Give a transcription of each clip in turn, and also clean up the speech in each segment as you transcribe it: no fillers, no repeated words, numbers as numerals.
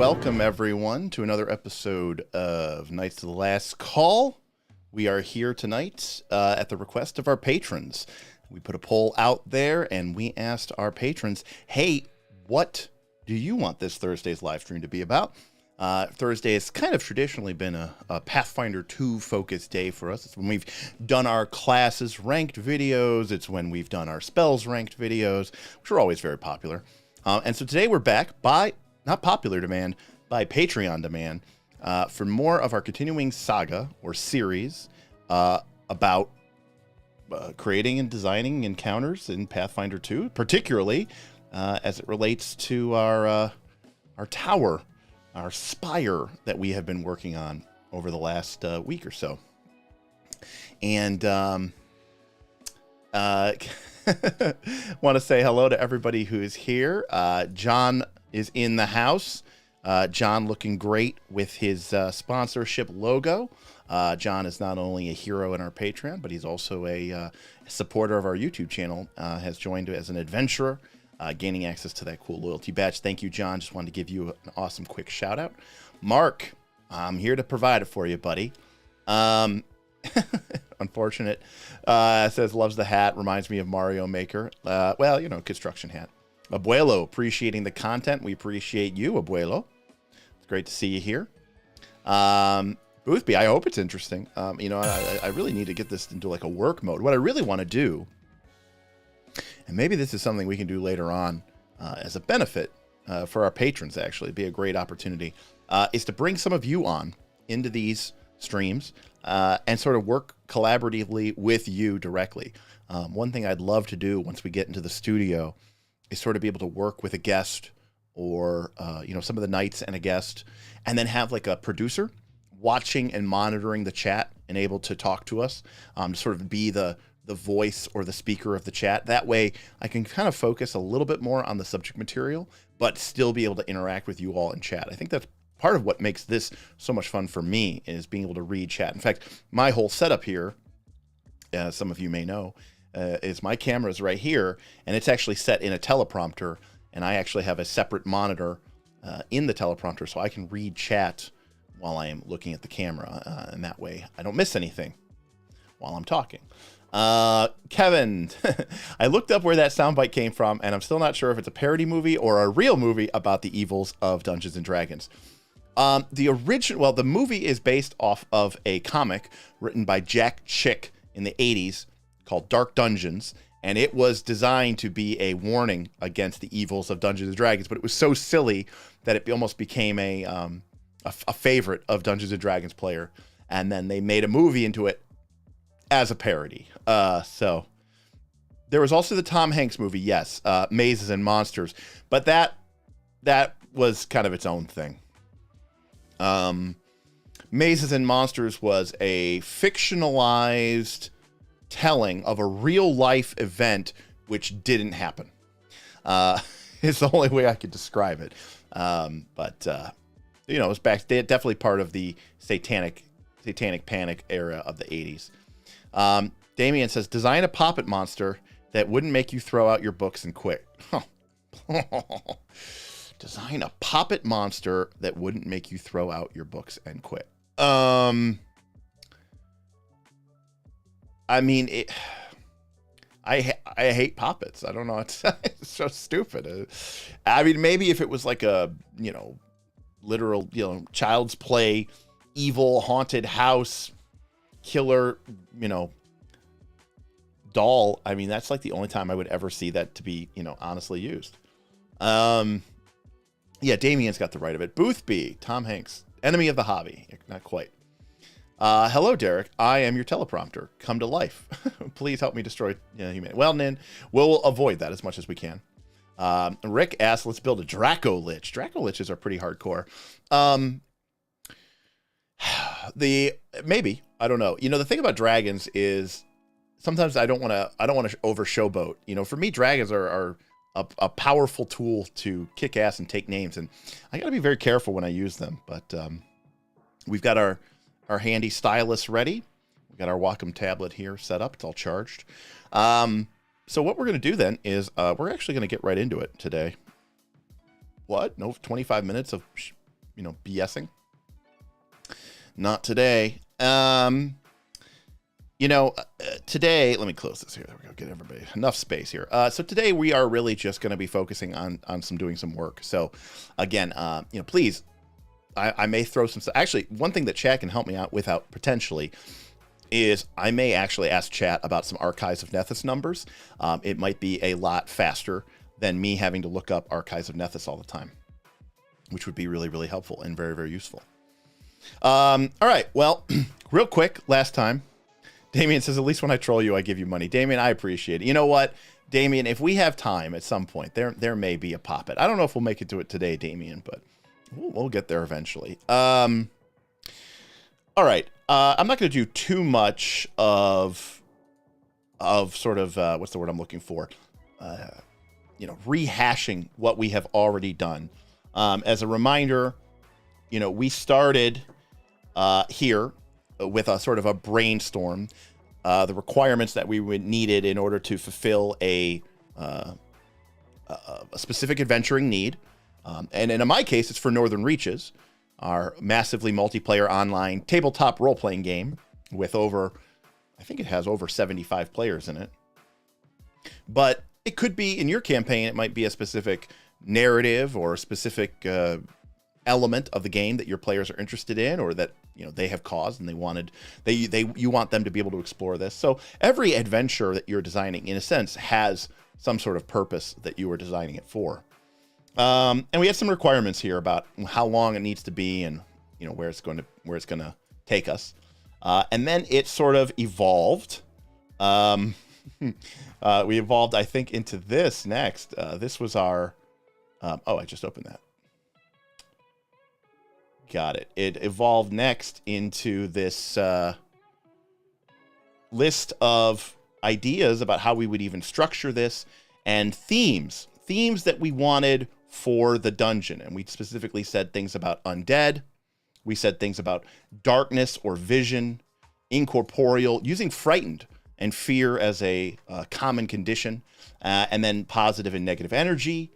welcome everyone to another episode of Knights of the Last Call. We are here tonight at the request of our patrons. We put a poll out there and we asked our patrons, hey, what do you want this Thursday's live stream to be about? Thursday has kind of traditionally been a Pathfinder 2 focused day for us. It's when we've done our classes ranked videos. It's when we've done our spells ranked videos, which are always very popular. And so today we're back by, not popular demand, by Patreon demand, for more of our continuing saga or series about creating and designing encounters in Pathfinder 2, particularly as it relates to our tower, our spire that we have been working on over the last week or so. And want to say hello to everybody who is here. John is in the house. John looking great with his sponsorship logo. John is not only a hero in our Patreon, but he's also a supporter of our YouTube channel, has joined as an adventurer, gaining access to that cool loyalty badge. Thank you, John. Just wanted to give you an awesome quick shout out. Mark, I'm here to provide it for you, buddy. Unfortunate. Says loves the hat, reminds me of Mario Maker. Well, you know, construction hat. Abuelo, appreciating the content. We appreciate you, Abuelo. It's great to see you here. Boothby, I hope it's interesting. You know, I really need to get this into like a work mode. What I really want to do, and maybe this is something we can do later on as a benefit for our patrons, actually, it'd be a great opportunity, is to bring some of you on into these streams and sort of work collaboratively with you directly. One thing I'd love to do once we get into the studio is sort of be able to work with a guest or, you know, some of the knights and a guest, and then have like a producer watching and monitoring the chat and able to talk to us, to sort of be the voice or the speaker of the chat. That way I can kind of focus a little bit more on the subject material, but still be able to interact with you all in chat. I think that's part of what makes this so much fun for me, is being able to read chat. In fact, my whole setup here, as some of you may know, is my camera is right here, and it's actually set in a teleprompter, and I actually have a separate monitor in the teleprompter, so I can read chat while I am looking at the camera, and that way I don't miss anything while I'm talking. Kevin, I looked up where that soundbite came from, and I'm still not sure if it's a parody movie or a real movie about the evils of Dungeons and Dragons. The movie is based off of a comic written by Jack Chick in the 80s called Dark Dungeons, and it was designed to be a warning against the evils of Dungeons and Dragons, but it was so silly that it almost became a favorite of Dungeons and Dragons player, and then they made a movie into it as a parody. So there was also the Tom Hanks movie, yes, Mazes and Monsters, but that was kind of its own thing. Mazes and Monsters was a fictionalized telling of a real life event which didn't happen. It's the only way I could describe it. But you know, it was definitely part of the satanic panic era of the 80s. Damien says, design a puppet monster that wouldn't make you throw out your books and quit. Design a puppet monster that wouldn't make you throw out your books and quit. I mean, I hate puppets. I don't know. It's so stupid. I mean, maybe if it was like a, you know, literal, you know, child's play, evil, haunted house, killer, you know, doll. I mean, that's like the only time I would ever see that to be, you know, honestly used. Yeah, Damien's got the right of it. Boothby, Tom Hanks, enemy of the hobby. Not quite. Hello, Derek. I am your teleprompter. Come to life. Please help me destroy humanity. Well, Nin, we'll avoid that as much as we can. Rick asked, let's build a Draco Lich. Draco Liches are pretty hardcore. Maybe, I don't know. You know, the thing about dragons is sometimes I don't want to over showboat. You know, for me, dragons are a powerful tool to kick ass and take names, and I got to be very careful when I use them. But we've got our handy stylus ready. We've got our Wacom tablet here set up. It's all charged. So what we're going to do then is we're actually going to get right into it today. What? No, 25 minutes of BSing. Not today. Today, let me close this here. There we go. Get everybody enough space here. So today we are really just going to be focusing on doing some work. So again, please, I may throw some stuff. Actually, one thing that chat can help me out without potentially is I may actually ask chat about some Archives of Nethys numbers. It might be a lot faster than me having to look up Archives of Nethys all the time, which would be really, really helpful and very, very useful. All right. Well, real quick, last time. Damien says, at least when I troll you, I give you money. Damien, I appreciate it. You know what, Damien, if we have time at some point, there may be a pop-it. I don't know if we'll make it to it today, Damien, but we'll get there eventually. All right. I'm not going to do too much of sort of, what's the word I'm looking for? Rehashing what we have already done. As a reminder, we started here with a sort of a brainstorm, the requirements that we would needed in order to fulfill a specific adventuring need. And in my case, it's for Northern Reaches, our massively multiplayer online tabletop role-playing game with I think it has over 75 players in it. But it could be, in your campaign, it might be a specific narrative or a specific element of the game that your players are interested in, or that they have caused and you want them to be able to explore this. So every adventure that you're designing, in a sense, has some sort of purpose that you are designing it for. And we have some requirements here about how long it needs to be and where it's going to take us. And then it sort of evolved. We evolved, I think, into this next. This was our. I just opened that. Got it. It evolved next into this list of ideas about how we would even structure this, and themes that we wanted for the dungeon. And we specifically said things about undead. We said things about darkness or vision, incorporeal, using frightened and fear as a common condition, and then positive and negative energy.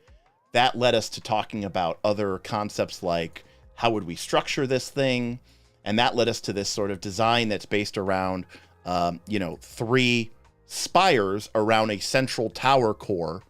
That led us to talking about other concepts like how would we structure this thing? And that led us to this sort of design that's based around, 3 spires around a central tower core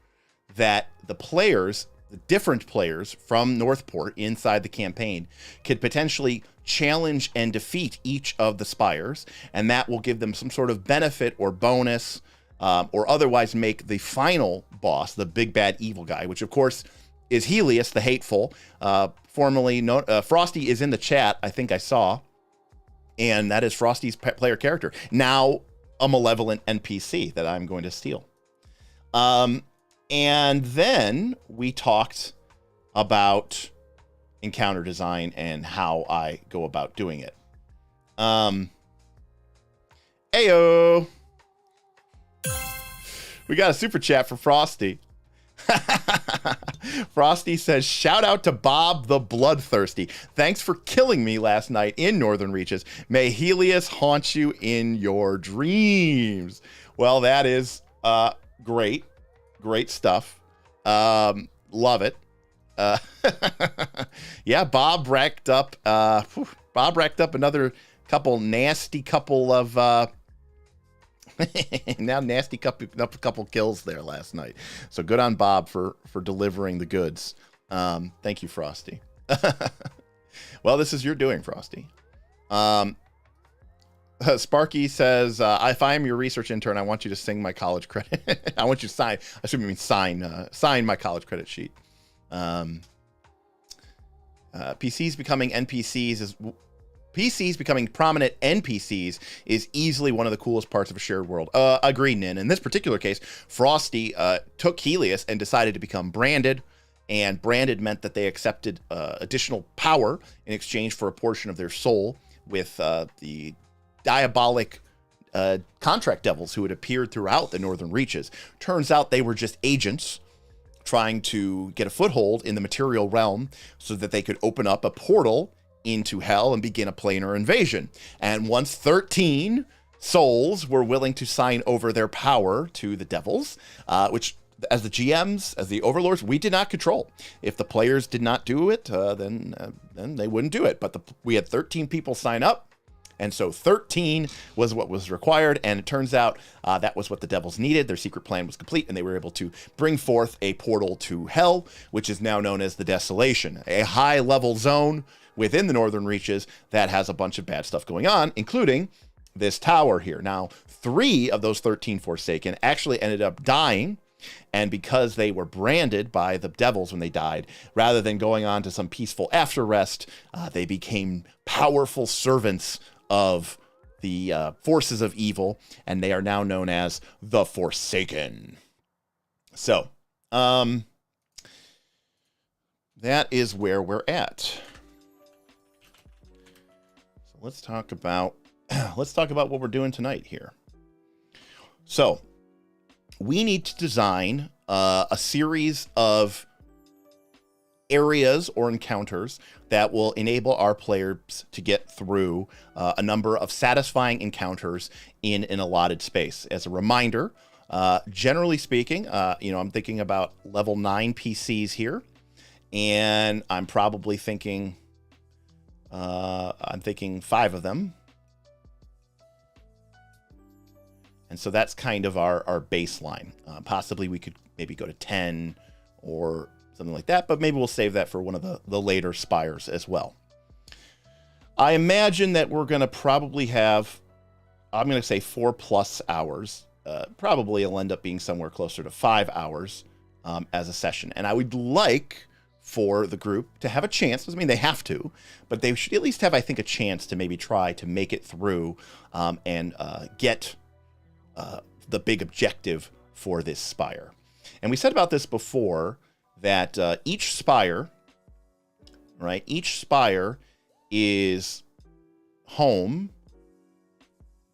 that the different players from Northport inside the campaign could potentially challenge and defeat each of the spires. And that will give them some sort of benefit or bonus, or otherwise make the final boss, the big bad evil guy, which of course is Helios the Hateful, formerly known. Frosty is in the chat, I think I saw, and that is Frosty's player character, now a malevolent NPC that I'm going to steal. And then we talked about encounter design and how I go about doing it. Ayo! We got a super chat for Frosty. Frosty says, shout out to Bob the Bloodthirsty. Thanks for killing me last night in Northern Reaches. May Helios haunt you in your dreams. Well, that is great stuff. Love it. Yeah, Bob racked up another nasty couple of couple kills there last night. So good on Bob for delivering the goods. Thank you, Frosty. Well, this is your doing, Frosty. Sparky says, if I am your research intern, I want you to sing my college credit. I want you to sign. I should mean sign my college credit sheet. PCs becoming prominent NPCs is easily one of the coolest parts of a shared world. Agreed, Nin. In this particular case, Frosty took Helios and decided to become branded, and branded meant that they accepted additional power in exchange for a portion of their soul with the diabolic contract devils who had appeared throughout the Northern Reaches. Turns out they were just agents trying to get a foothold in the material realm so that they could open up a portal into hell and begin a planar invasion. And once 13 souls were willing to sign over their power to the devils, which as the GMs, as the overlords, we did not control. If the players did not do it, then they wouldn't do it. But we had 13 people sign up. And so 13 was what was required, and it turns out that was what the devils needed. Their secret plan was complete, and they were able to bring forth a portal to hell, which is now known as the Desolation, a high-level zone within the Northern Reaches that has a bunch of bad stuff going on, including this tower here. Now, 3 of those 13 Forsaken actually ended up dying, and because they were branded by the devils when they died, rather than going on to some peaceful after rest, they became powerful servants of the forces of evil, and they are now known as the Forsaken. So, that is where we're at. So let's talk about what we're doing tonight here. So, we need to design a series of areas or encounters that will enable our players to get through a number of satisfying encounters in an allotted space. As a reminder, generally speaking, I'm thinking about level 9 PCs here, and I'm probably thinking 5 of them. And so that's kind of our baseline. Possibly we could maybe go to 10 or something like that, but maybe we'll save that for one of the later spires as well. I imagine that we're going to probably have, I'm going to say 4+ hours. Probably it'll end up being somewhere closer to 5 hours as a session. And I would like for the group to have a chance, doesn't mean they have to, but they should at least have, I think, a chance to maybe try to make it through and get the big objective for this spire. And we said about this before, that each spire, right? Each spire is home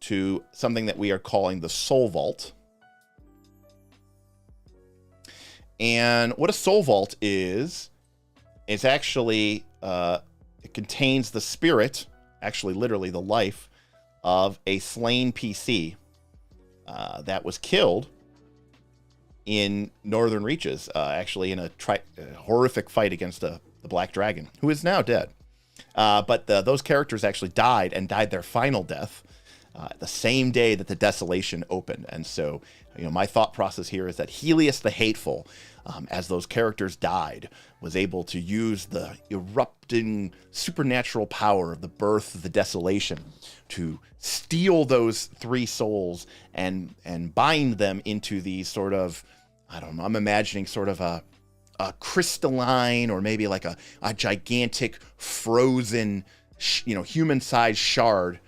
to something that we are calling the Soul Vault. And what a Soul Vault is, it's actually, it contains the spirit, actually literally the life, of a slain PC that was killed in Northern Reaches, actually in a horrific fight against the Black Dragon, who is now dead. But those characters actually died their final death the same day that the Desolation opened. And so, my thought process here is that Helios the Hateful, as those characters died, was able to use the erupting supernatural power of the birth of the Desolation to steal those 3 souls and bind them into these sort of, I don't know, I'm imagining sort of a crystalline or maybe like a gigantic frozen, human-sized shard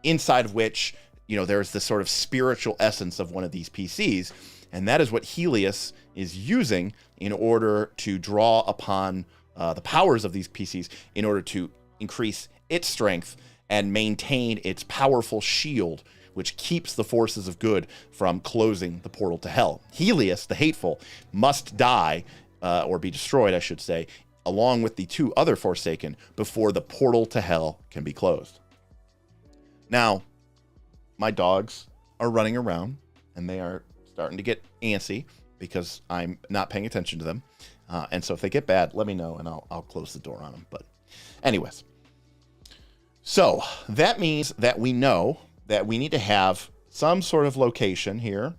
inside of which, there's this sort of spiritual essence of one of these PCs. And that is what Helios is using in order to draw upon the powers of these PCs in order to increase its strength and maintain its powerful shield, which keeps the forces of good from closing the portal to hell. Helios, the Hateful, must die, or be destroyed, I should say, along with the 2 other Forsaken, before the portal to hell can be closed. Now, my dogs are running around, and they are starting to get antsy because I'm not paying attention to them. And so if they get bad, let me know, and I'll close the door on them. But anyways, so that means that we know that we need to have some sort of location here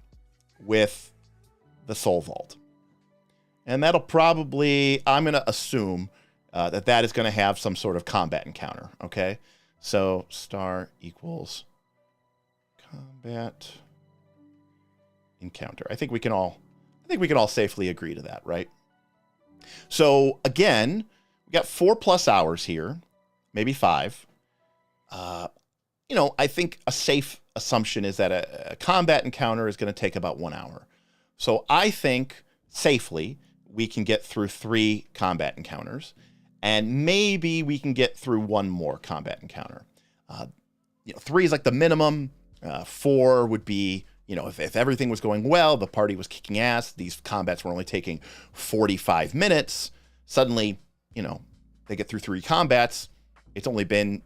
with the Soul Vault. And that'll probably, I'm going to assume that is going to have some sort of combat encounter, okay? So star equals combat encounter. I think we can all safely agree to that, right? So again, we got 4+ hours here, maybe 5. I think a safe assumption is that a combat encounter is going to take about 1 hour. So I think safely we can get through 3 combat encounters, and maybe we can get through 1 more combat encounter. 3 is like the minimum. 4 would be, if everything was going well, the party was kicking ass, these combats were only taking 45 minutes. Suddenly, they get through 3 combats. It's only been,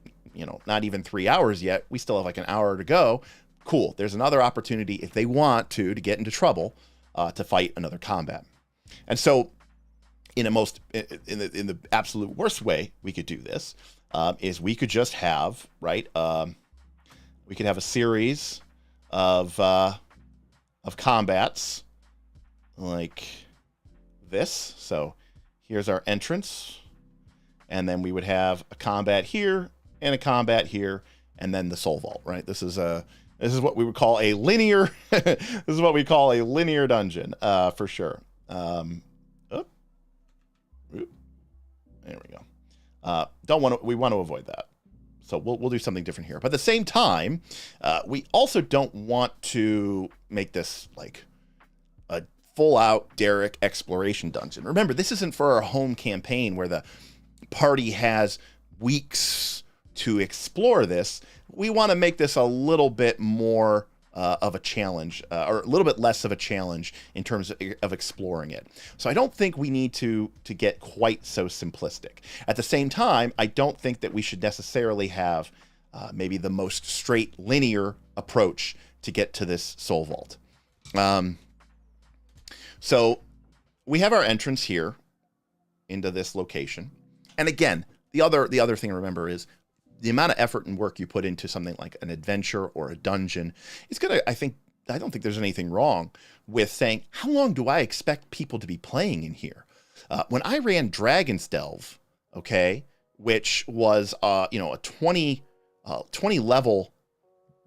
not even 3 hours yet. We still have like an hour to go. Cool. There's another opportunity if they want to get into trouble. to fight another combat. And so in the absolute worst way we could do this is we could just have, right, we could have a series of combats like this. So here's our entrance, and then we would have a combat here and a combat here, and then the soul vault, right? This is what we would call a linear this is what we call a linear dungeon, for sure. There we go. We want to avoid that. So we'll do something different here. But at the same time, we also don't want to make this like a full-out Derek exploration dungeon. Remember, this isn't for our home campaign where the party has weeks to explore this. We want to make this a little bit more of a challenge, or a little bit less of a challenge in terms of exploring it. So I don't think we need to get quite so simplistic. At the same time, I don't think that we should necessarily have maybe the most straight linear approach to get to this soul vault. So we have our entrance here into this location. And again, the other thing to remember is the amount of effort and work you put into something like an adventure or a dungeon is going to, I don't think there's anything wrong with saying, how long do I expect people to be playing in here? When I ran Dragon's Delve, okay, which was, a 20 level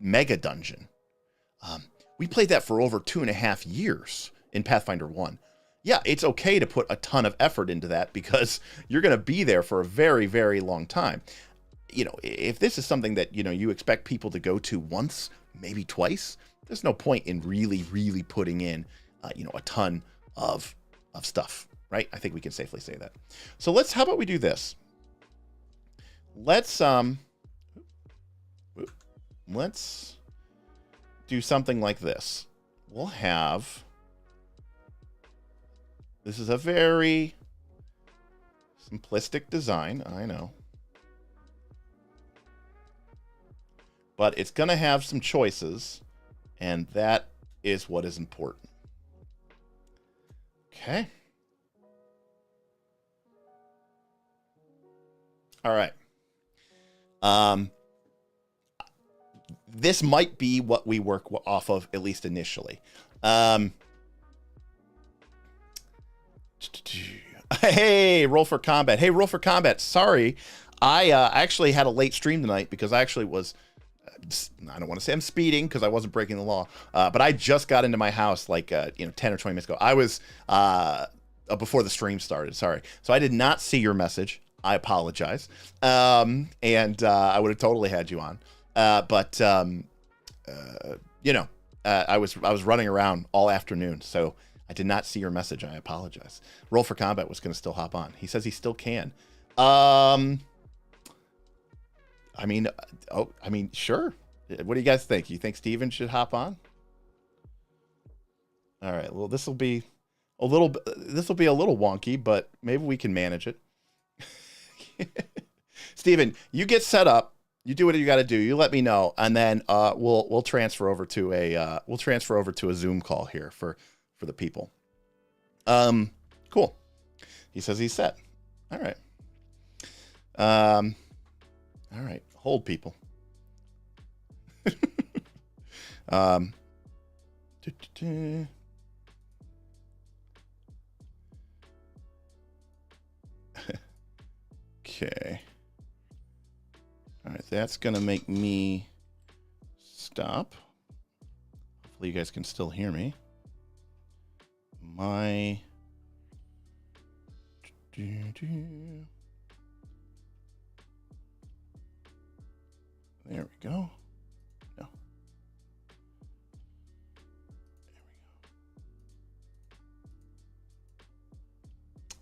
mega dungeon, we played that for over 2.5 years in Pathfinder 1. Yeah, it's okay to put a ton of effort into that because you're going to be there for a very, very long time. If this is something that, you expect people to go to once, maybe twice, there's no point in really, really putting in, a ton of stuff, right? I think we can safely say that. So how about we do this? Let's do something like this. We'll have, this is a very simplistic design, I know. But it's going to have some choices, and that is what is important. Okay. All right. This might be what we work off of, at least initially. Hey, Roll for Combat. Hey, Roll for Combat. Sorry, I actually had a late stream tonight because I actually was... I don't want to say I'm speeding because I wasn't breaking the law, but I just got into my house like 10 or 20 minutes ago. I was before the stream started. Sorry, so I did not see your message. I apologize, and I would have totally had you on, but I was running around all afternoon, so I did not see your message. I apologize. Roll for Combat was going to still hop on. He says he still can. Sure. What do you guys think? You think Steven should hop on? All right. Well, this will be a little wonky, but maybe we can manage it. Steven, you get set up. You do what you got to do. You let me know, and then we'll transfer over to a Zoom call here for the people. Cool. He says he's set. All right. All right. Hold, people. Okay. All right, that's going to make me stop. Hopefully you guys can still hear me. There we go. No. There we go.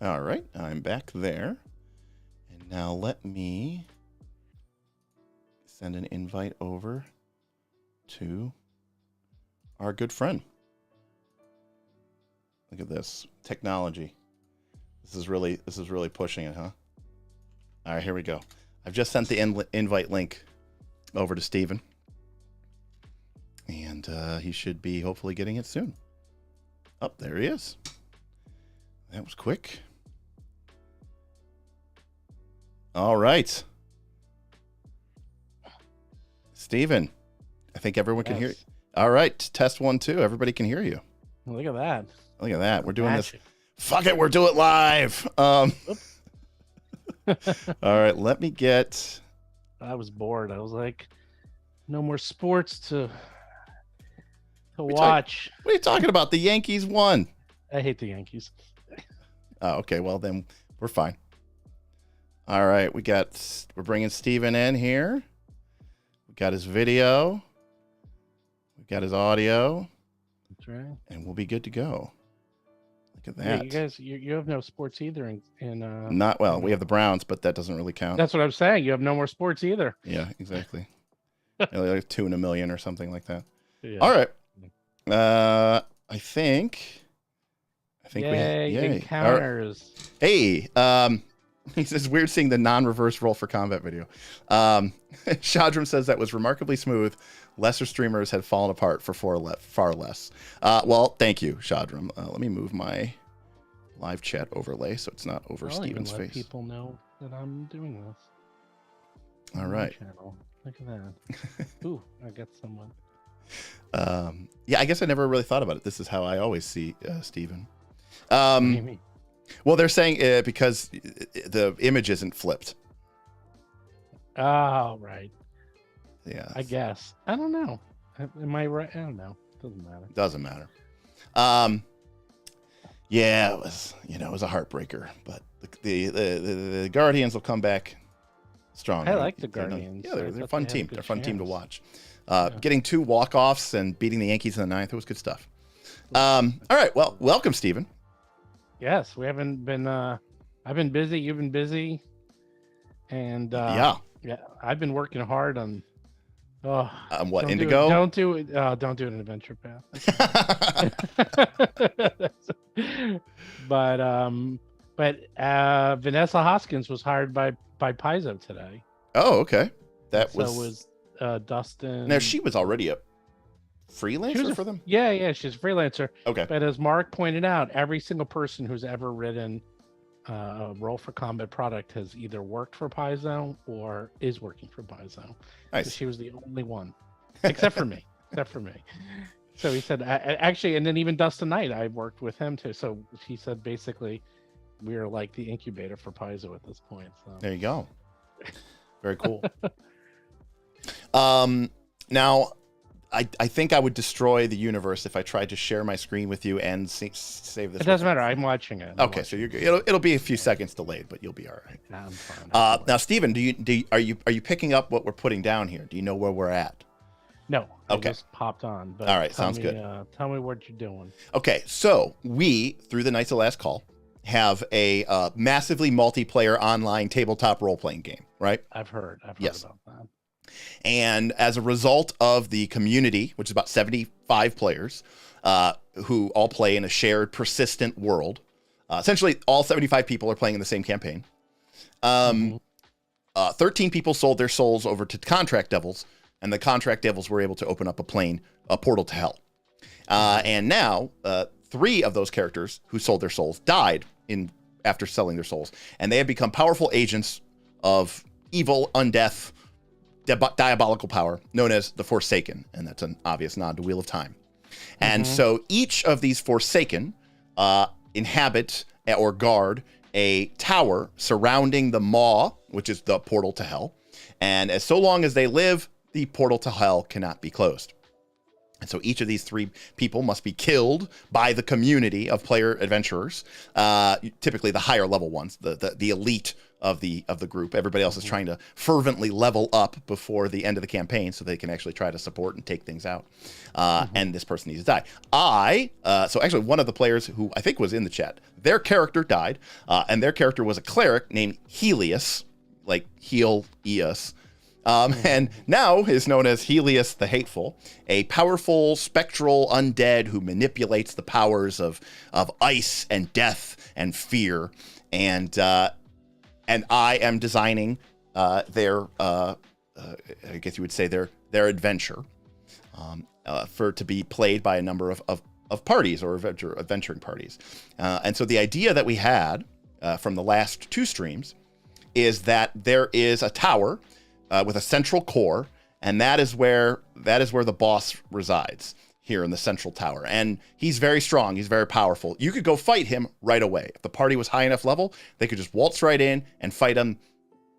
All right, I'm back there. And now let me send an invite over to our good friend. Look at this technology. This is really pushing it, huh? All right, here we go. I've just sent the invite link over to Steven, and he should be hopefully getting it soon. Oh, there he is. That was quick. All right. Steven, I think everyone can hear you. All right. Test 1, 2. Everybody can hear you. Look at that. Look at that. We're doing this. Fuck it. We're doing it live. All right. Let me get. I was bored. I was like, no more sports to watch. What are you talking about? The Yankees won. I hate the Yankees. Oh, okay. Well, then we're fine. All right. We're bringing Steven in here. We got his video. We got his audio. That's right. And we'll be good to go. Look at that. Yeah, you guys, you have no sports either. Not well. We have the Browns, but that doesn't really count. That's what I'm saying. You have no more sports either. Yeah, exactly. Like 2 in a million or something like that. Yeah. All right. I think yay, we have encounters. Hey, he says weird seeing the non-reverse roll for combat video. Shadram says that was remarkably smooth. Lesser streamers had fallen apart for far less. Well, thank you, Shadram. Let me move my live chat overlay so it's not over Steven's face. People know that I'm doing this. All right. Look at that. Ooh, I got someone. Yeah, I guess I never really thought about it. This is how I always see Steven. What do you mean? Well, they're saying because the image isn't flipped. Oh, right. Yeah. I guess. I don't know. Am I right? I don't know. Doesn't matter. Doesn't matter. Yeah, it was a heartbreaker, but the Guardians will come back strong. I like the Guardians. Yeah, they're a fun team. They're a fun team to watch. Yeah. Getting 2 walk-offs and beating the Yankees in the 9th, it was good stuff. All right, well, welcome, Steven. Yes, we haven't been. I've been busy. You've been busy, and yeah, I've been working hard on. What, Indigo? Don't do it in Adventure Path. but Vanessa Hoskins was hired by Paizo today. Oh, okay. So was Dustin. Now she was already a freelancer for them? Yeah, she's a freelancer. Okay. But as Mark pointed out, every single person who's ever written a Roll for Combat product has either worked for Paizo or is working for Paizo. Nice. So she was the only one, except for me. So he said, actually, and then even Dustin Knight, I worked with him too. So he said, basically, we are like the incubator for Paizo at this point. So. There you go. Very cool. Now, I think I would destroy the universe if I tried to share my screen with you and save this. It doesn't matter. I'm watching it. Okay, so it'll be a few seconds delayed, but you'll be all right. Nah, I'm fine. Now, Steven, are you picking up what we're putting down here? Do you know where we're at? No. Okay. I just popped on. But all right, sounds good. Tell me what you're doing. Okay, so we, through the Knights of Last Call, have a massively multiplayer online tabletop role-playing game, right? I've heard Yes. about that. And as a result of the community, which is about 75 players, who all play in a shared persistent world, essentially all 75 people are playing in the same campaign. 13 people sold their souls over to contract devils, and the contract devils were able to open up a portal to hell. And now 3 of those characters who sold their souls died after selling their souls, and they have become powerful agents of evil, undeath, diabolical power known as the Forsaken, and that's an obvious nod to Wheel of Time. And so each of these Forsaken inhabit or guard a tower surrounding the Maw, which is the portal to hell. And as so long as they live, the portal to hell cannot be closed. And so each of these 3 people must be killed by the community of player adventurers, typically the higher level ones, the elite of the group. Everybody else is trying to fervently level up before the end of the campaign so they can actually try to support and take things out. And this person needs to die. So actually one of the players who I think was in the chat, their character died, and their character was a cleric named Helios, like Heal-Eos. And now is known as Helios the Hateful, a powerful spectral undead who manipulates the powers of ice and death and fear. And I am designing their, I guess you would say their adventure, to be played by a number of parties or adventuring parties. And so the idea that we had from the last 2 streams is that there is a tower with a central core, and that is where the boss resides, here in the central tower. And he's very strong. He's very powerful. You could go fight him right away. If the party was high enough level, they could just waltz right in and fight him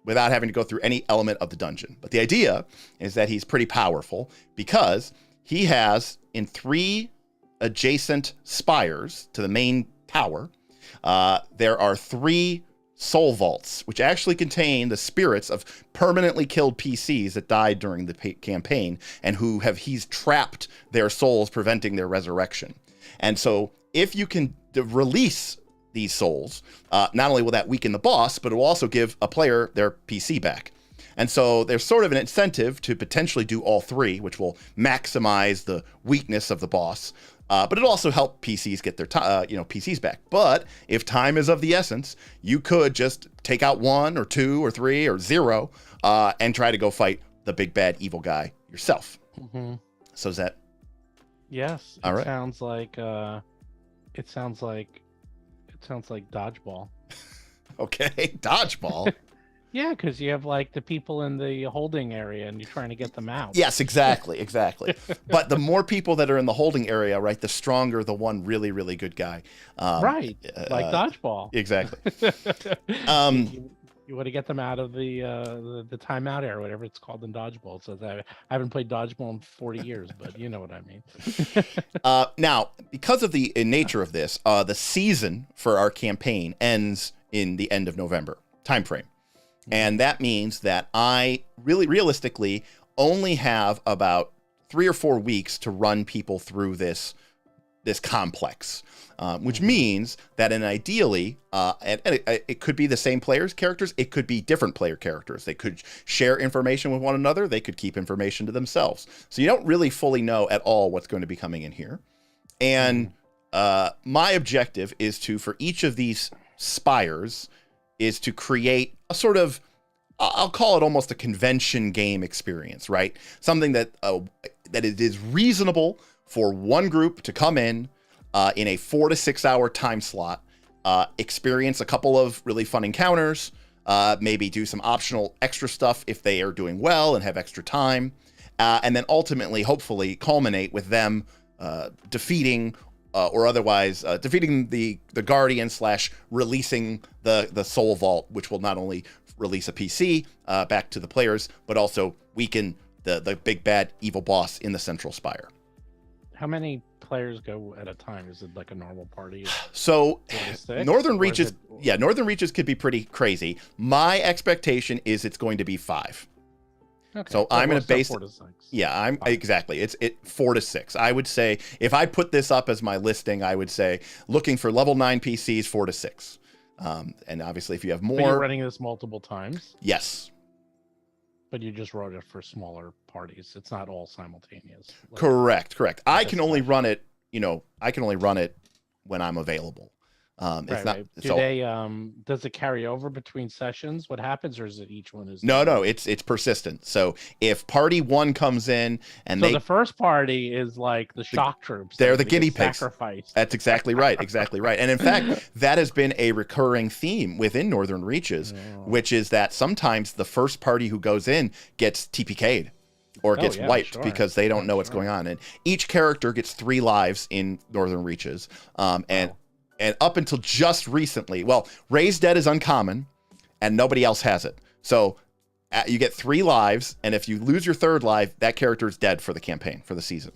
without having to go through any element of the dungeon. But the idea is that he's pretty powerful because he has, in 3 adjacent spires to the main tower, there are 3 soul vaults, which actually contain the spirits of permanently killed PCs that died during the campaign and he's trapped their souls, preventing their resurrection. And so if you can release these souls, not only will that weaken the boss, but it will also give a player their PC back. And so there's sort of an incentive to potentially do all 3, which will maximize the weakness of the boss. But it'll also help PCs get their PCs back. But if time is of the essence, you could just take out 1 or 2 or 3 or 0 and try to go fight the big bad evil guy yourself. Mm-hmm. So is that? Yes. All right. Sounds like it sounds like dodgeball. Okay, dodgeball. Yeah, because you have like the people in the holding area and you're trying to get them out. Yes, exactly. But the more people that are in the holding area, right, the stronger the one really, really good guy. Right, like dodgeball. Exactly. You want to get them out of the timeout area, whatever it's called in dodgeball. So I haven't played dodgeball in 40 years, but you know what I mean. Now, because of the nature of this, the season for our campaign ends in the end of November time frame. And that means that I realistically only have about 3 or 4 weeks to run people through this complex, which means that ideally, and it could be the same players' characters, it could be different player characters. They could share information with one another. They could keep information to themselves. So you don't really fully know at all what's going to be coming in here. And my objective is for each of these spires, is to create a sort of, I'll call it almost a convention game experience, right? Something that it is reasonable for one group to come in a 4 to 6 hour time slot, experience a couple of really fun encounters, maybe do some optional extra stuff if they are doing well and have extra time, and then ultimately, hopefully, culminate with them defeating or otherwise defeating the Guardian / releasing the Soul Vault, which will not only release a PC back to the players, but also weaken the big bad evil boss in the central spire. How many players go at a time? Is it like a normal party? So Northern Reaches, Northern Reaches could be pretty crazy. My expectation is it's going to be 5. Okay. So I'm going to base 4 to 6. Yeah, exactly. It's 4 to 6. I would say if I put this up as my listing, I would say looking for level 9 PCs, 4 to 6. And obviously, if you have more, but you're running this multiple times. Yes. But you just wrote it for smaller parties. It's not all simultaneous. Correct. I can only run it. I can only run it when I'm available. It's not. Right. Does it carry over between sessions? What happens, or is it each one is? No. It's persistent. So if party 1 comes in and the first party is like the shock troops. They're the guinea pigs. Sacrificed. That's exactly right. And in fact, that has been a recurring theme within Northern Reaches, which is that sometimes the first party who goes in gets TPK'd. Or gets wiped because they don't know what's going on. And each character gets 3 lives in Northern Reaches. And up until just recently, Raised Dead is uncommon, and nobody else has it. So you get 3 lives, and if you lose your 3rd life, that character is dead for the campaign, for the season.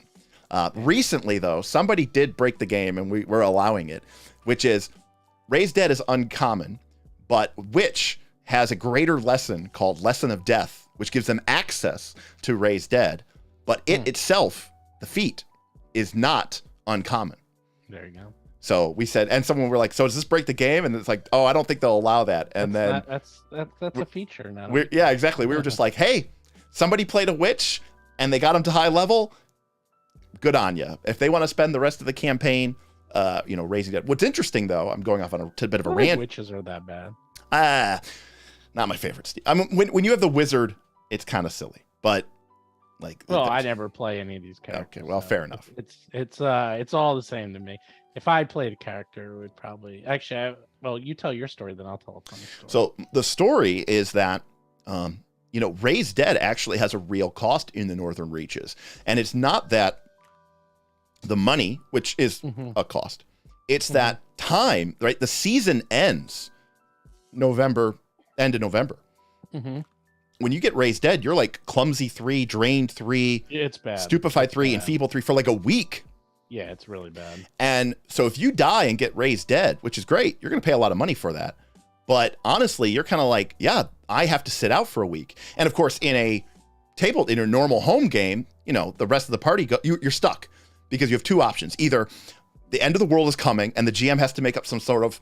Recently, though, somebody did break the game, and we're allowing it, which is Raised Dead is uncommon, but Witch has a greater lesson called Lesson of Death, which gives them access to Raised Dead, but it itself, the feat, is not uncommon. There you go. So we said, and someone were like, "So does this break the game?" And it's like, "Oh, I don't think they'll allow that." And that's a feature now. Yeah, exactly. We were just like, "Hey, somebody played a witch and they got him to high level. Good on you. If they want to spend the rest of the campaign, raising it." What's interesting though, I'm going off on a bit of a rant. Witches are that bad? Not my favorite. I mean, when you have the wizard, it's kind of silly, but Well, I never play any of these characters. Okay, well, fair enough. It's all the same to me. If I played a character, it would probably well, you tell your story, then I'll tell a funny story. So the story is that Raised Dead actually has a real cost in the Northern Reaches, and it's not that the money, which is a cost, it's that time, right? The season ends end of November. When you get Raised Dead, you're like Clumsy 3, Drained 3, it's bad, Stupefied 3, and Feeble 3 for like a week. Yeah, it's really bad. And so if you die and get Raised Dead, which is great, you're going to pay a lot of money for that. But honestly, you're kind of like, yeah, I have to sit out for a week. And of course, in a normal home game, the rest of the party, you're stuck because you have two options. Either the end of the world is coming and the GM has to make up some sort of,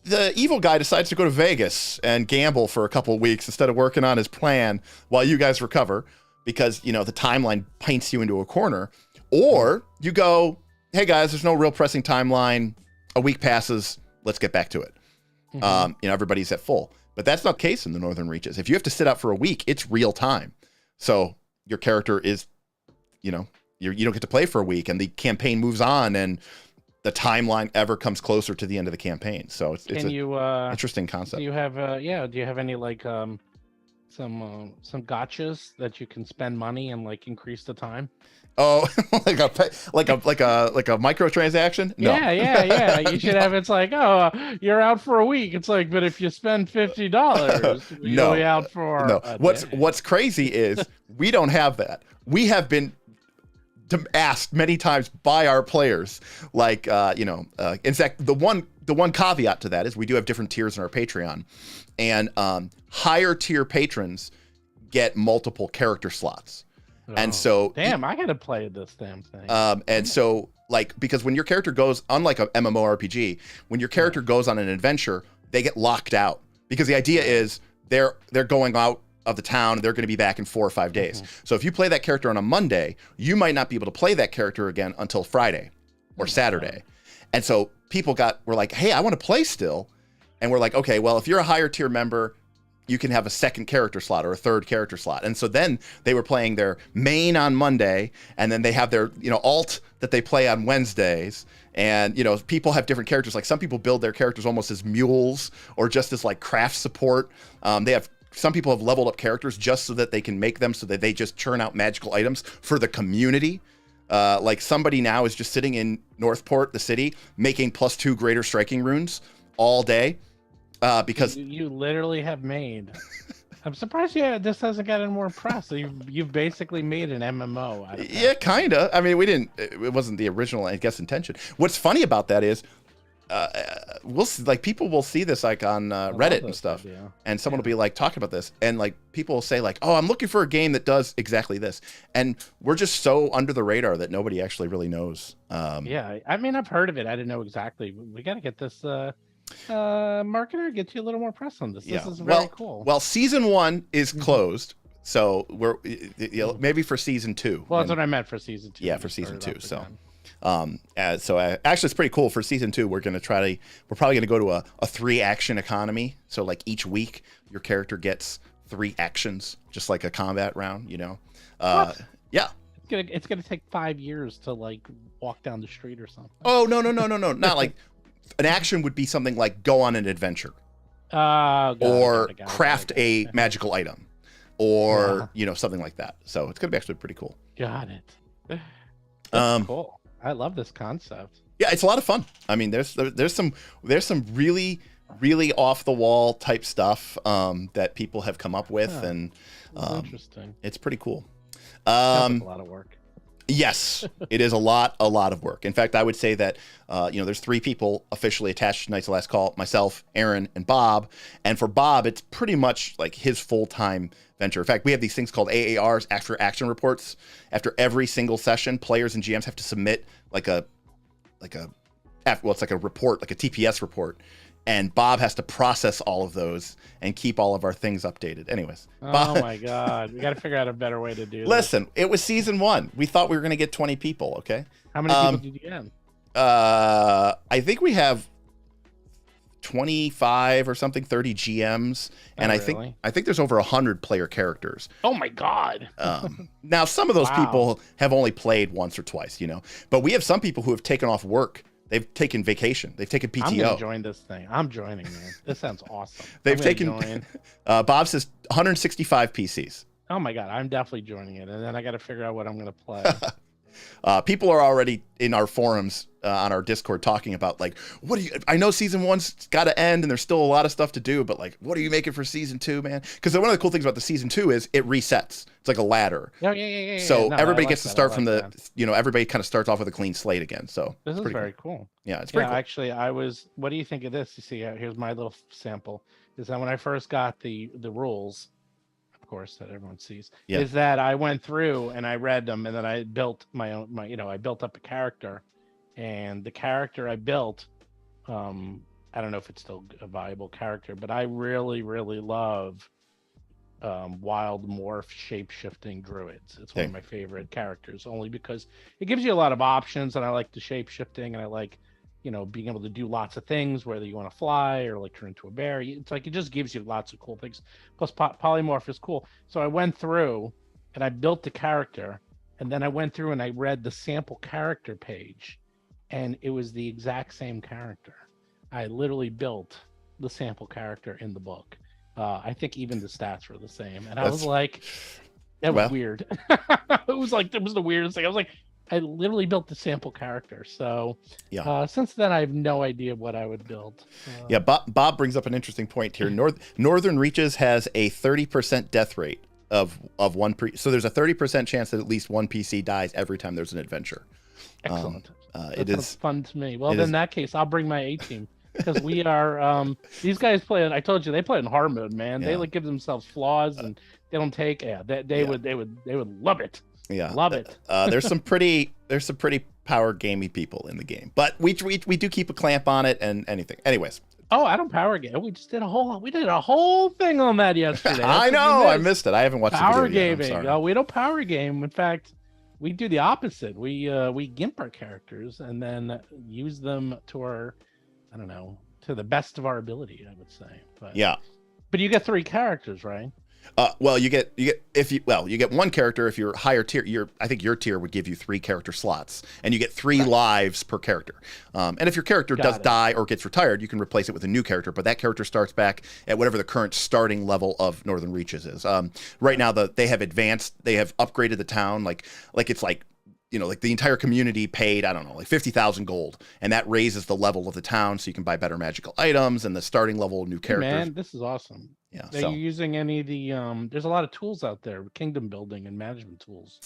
the evil guy decides to go to Vegas and gamble for a couple of weeks instead of working on his plan while you guys recover because, the timeline paints you into a corner. Or you go, hey guys, there's no real pressing timeline. A week passes. Let's get back to it. Everybody's at full. But that's not the case in the Northern Reaches. If you have to sit out for a week, it's real time. So your character is, you don't get to play for a week and the campaign moves on and the timeline ever comes closer to the end of the campaign. So it's an interesting concept. Do you have do you have any like some gotchas that you can spend money and like increase the time? Oh, like a microtransaction? No. Yeah. You should have. It's like, oh, you're out for a week. It's like, but if you spend $50, you're only out for no. What's crazy is we don't have that. We have been asked many times by our players, like in fact, the one caveat to that is we do have different tiers in our Patreon, and higher tier patrons get multiple character slots. And so damn, I gotta play this damn thing. And so because when your character goes, unlike a MMORPG, when your character goes on an adventure, they get locked out because the idea is they're going out of the town. They're going to be back in 4 or 5 days. So if you play that character on a Monday, you might not be able to play that character again until Friday or Saturday. And so people were like, hey, I want to play still. And we're like, okay, well, if you're a higher tier member, you can have a second character slot or a third character slot. And so then they were playing their main on Monday, and then they have their, alt that they play on Wednesdays. And, people have different characters. Like some people build their characters almost as mules or just as like craft support. Some people have leveled up characters just so that they can make them so that they just churn out magical items for the community. Like somebody now is just sitting in Northport, the city, making +2 greater striking runes all day. Because you literally have made. I'm surprised this hasn't gotten more press. You've basically made an MMO out of that. Yeah, kind of. I mean, it wasn't the original, I guess, intention. What's funny about that is we'll see, like people will see this like on Reddit and stuff, and someone will be like talking about this, and like people will say like, oh, I'm looking for a game that does exactly this, and we're just so under the radar that nobody actually really knows. I mean, I've heard of it. I didn't know exactly. We got to get this marketer, get you a little more press on this. This is very cool. Well, season 1 is closed, so we're maybe for season 2. Well, that's what I meant for season 2. Yeah, for season 2. So actually it's pretty cool. For season 2, we're probably gonna go to a 3-action economy. So like each week your character gets 3 actions, just like a combat round, What? Yeah. It's gonna take 5 years to like walk down the street or something. Oh no, not like an action would be something like go on an adventure, or craft a magical item, or something like that. So it's gonna be actually pretty cool. Got it. That's cool. I love this concept. Yeah, it's a lot of fun. I mean, there's some really off the wall type stuff that people have come up with, and interesting. It's pretty cool. Sounds like a lot of work. Yes, it is a lot of work. In fact, I would say that there's 3 people officially attached to Knights of Last Call: myself, Aaron, and Bob. And for Bob, it's pretty much like his full-time venture. In fact, we have these things called AARs, after action reports. After every single session, players and GMs have to submit it's like a report, like a TPS report. And Bob has to process all of those and keep all of our things updated. Anyways. Oh my God. We got to figure out a better way to do this. Listen, it was season 1. We thought we were going to get 20 people, okay? How many people did you get? I think we have 25 or something, 30 GMs, and I think there's over 100 player characters. Oh my god! Now some of those Wow. people have only played once or twice, but we have some people who have taken off work. They've taken vacation. They've taken PTO. I'm gonna join this thing. I'm joining, man. This sounds awesome. They've taken. Bob says 165 PCs. Oh my god, I'm definitely joining it, and then I got to figure out what I'm gonna play. People are already in our forums on our Discord talking about like, I know season 1's got to end and there's still a lot of stuff to do, but like, what are you making for season 2, man? Because one of the cool things about the season 2 is it resets. It's like a ladder. Yeah. So everybody gets to start from everybody kind of starts off with a clean slate again. So this is very cool. Yeah, it's pretty cool. Actually, what do you think of this? You see, here's my little sample. Is that when I first got the rules, of course, that everyone sees, is that I went through and I read them, and then I built I built up a character, and the character I built, I don't know if it's still a viable character, but I really, really love wild morph shape-shifting druids. It's one of my favorite characters, only because it gives you a lot of options, and I like the shape-shifting, and I like being able to do lots of things, whether you want to fly or like turn into a bear. It's like, it just gives you lots of cool things. Plus polymorph is cool. So I went through and I built the character, and then I went through and I read the sample character page, and it was the exact same character. I literally built the sample character in the book. I think even the stats were the same. And I was like, that was weird. It was the weirdest thing. I was like, I literally built the sample character. So since then, I have no idea what I would build. Bob brings up an interesting point here. Northern Reaches has a 30% death rate of one so there's a 30% chance that at least one PC dies every time there's an adventure. Excellent. It is fun to me. Well, in that case, I'll bring my A team, because we are these guys play. I told you they play in hard mode, man. They like give themselves flaws, and they don't take. They would love it. Yeah, love it. There's some pretty power gamey people in the game, but we do keep a clamp on it and anything. Anyways. Oh, I don't power game. We did a whole thing on that yesterday. I know. I missed it. I haven't watched power the video gaming. Yet. I'm sorry. We don't power game. In fact, we do the opposite. We gimp our characters and then use them to the best of our ability, I would say. But you get 3 characters, right? Well, you get one character if you're higher tier. I think your tier would give you 3 character slots, and you get 3 lives per character. And if your character does die or gets retired, you can replace it with a new character. But that character starts back at whatever the current starting level of Northern Reaches is. Right now, they have advanced. They have upgraded the town. Like it's like. Like the entire community paid, I don't know, like 50,000 gold, and that raises the level of the town, so you can buy better magical items and the starting level of new characters. Man, this is awesome. Yeah. Are you using any of the? There's a lot of tools out there, kingdom building and management tools.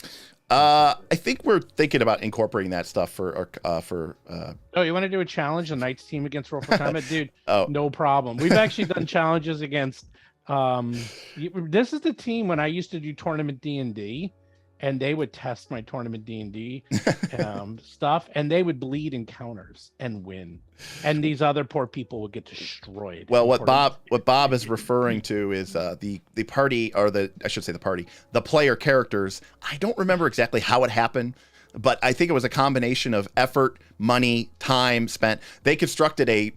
I think we're thinking about incorporating that stuff for. Oh, you want to do a challenge, a Knights team against Roll for Combat, dude? No problem. We've actually done challenges against. This is the team when I used to do tournament D&D. And they would test my tournament D&D stuff, and they would bleed encounters and win. And these other poor people would get destroyed. Well, what Bob is referring to is the party, or the player characters. I don't remember exactly how it happened, but I think it was a combination of effort, money, time spent. They constructed a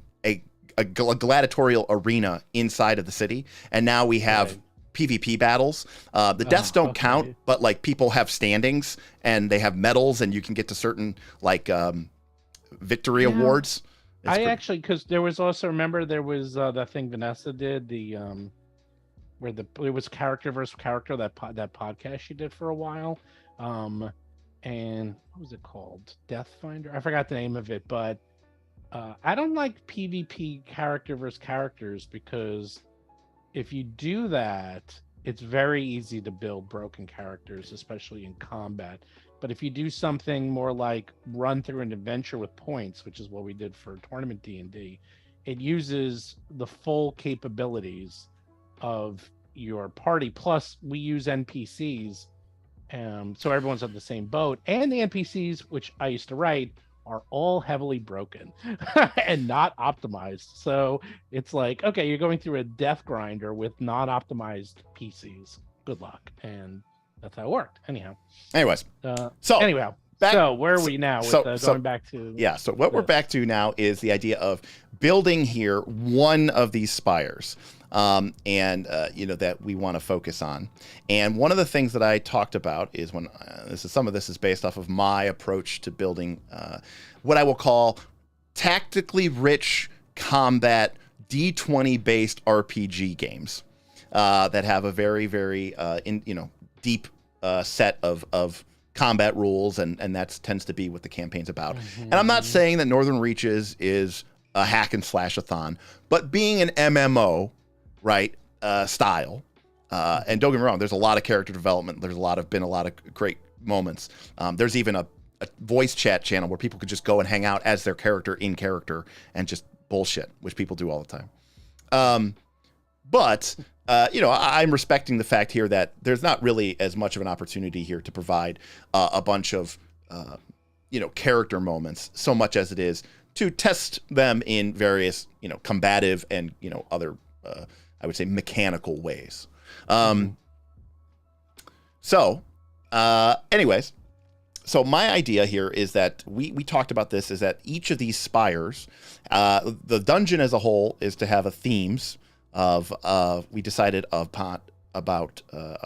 gladiatorial arena inside of the city, and now we have PvP battles. The deaths don't count, but like people have standings and they have medals, and you can get to certain victory awards. Actually, because there was also, remember there was that thing Vanessa did, where it was character versus character, that podcast she did for a while, and what was it called? Pathfinder? I forgot the name of it, but I don't like PvP character versus characters, because if you do that, it's very easy to build broken characters, especially in combat. But if you do something more like run through an adventure with points, which is what we did for tournament D&D, it uses the full capabilities of your party. Plus, we use NPCs, so everyone's on the same boat. And the NPCs, which I used to write, are all heavily broken and not optimized. So it's like, okay, you're going through a death grinder with not optimized PCs. Good luck. And that's how it worked. Anyhow. Anyways. So where are we now with going back to... Yeah, so what we're back to now is the idea of building here one of these spires, that we want to focus on. And one of the things that I talked about is when some of this is based off of my approach to building what I will call tactically rich combat D20 based RPG games that have a very, very deep set of combat rules, and that tends to be what the campaign's about. And I'm not saying that Northern Reaches is a hack and slash-a-thon, but being an MMO, right, style, and don't get me wrong, there's a lot of character development. There's been a lot of great moments. There's even a voice chat channel where people could just go and hang out as their character in character and just bullshit, which people do all the time. But I'm respecting the fact here that there's not really as much of an opportunity here to provide a bunch of, character moments so much as it is to test them in various, combative and, other, I would say, mechanical ways. Anyways, so my idea here is that we talked about this, is that each of these spires, the dungeon as a whole is to have a themes of, we decided about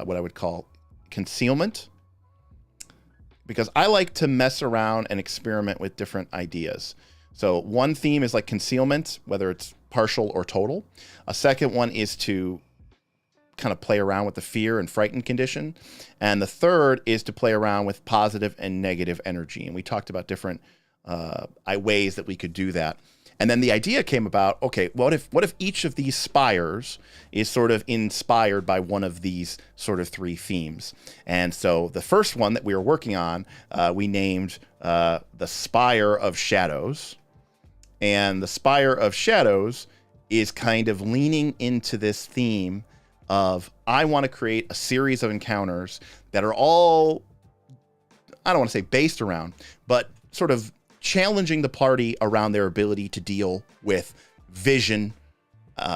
what I would call concealment, because I like to mess around and experiment with different ideas. So one theme is like concealment, whether it's partial or total. A second one is to kind of play around with the fear and frightened condition. And the third is to play around with positive and negative energy. And we talked about different ways that we could do that. And then the idea came about, okay, what if each of these spires is sort of inspired by one of these sort of three themes? And so the first one that we were working on, we named the Spire of Shadows. And the Spire of Shadows is kind of leaning into this theme of, I want to create a series of encounters that are all, I don't want to say based around, but sort of challenging the party around their ability to deal with vision,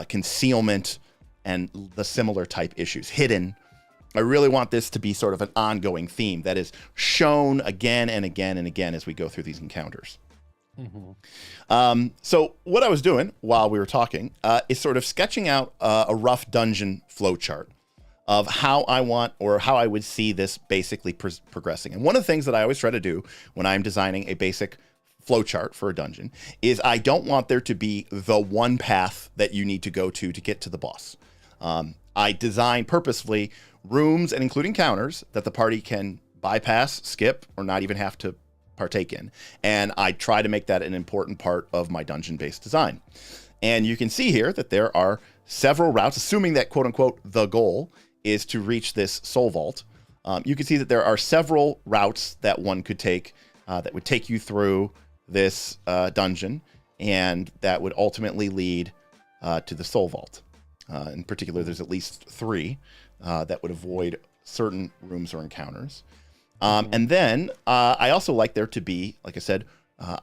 concealment, and the similar type issues. Hidden. I really want this to be sort of an ongoing theme that is shown again and again and again as we go through these encounters. So what I was doing while we were talking is sort of sketching out a rough dungeon flowchart of how I want, or how I would see this basically progressing. And one of the things that I always try to do when I'm designing a basic flowchart for a dungeon is I don't want there to be the one path that you need to go to get to the boss. I design purposefully rooms and including counters that the party can bypass, skip, or not even have to partake in. And I try to make that an important part of my dungeon-based design. And you can see here that there are several routes, assuming that quote unquote the goal is to reach this soul vault. You can see that there are several routes that one could take that would take you through this dungeon, and that would ultimately lead to the soul vault. In particular, there's at least three that would avoid certain rooms or encounters. And then I also like there to be, like I said,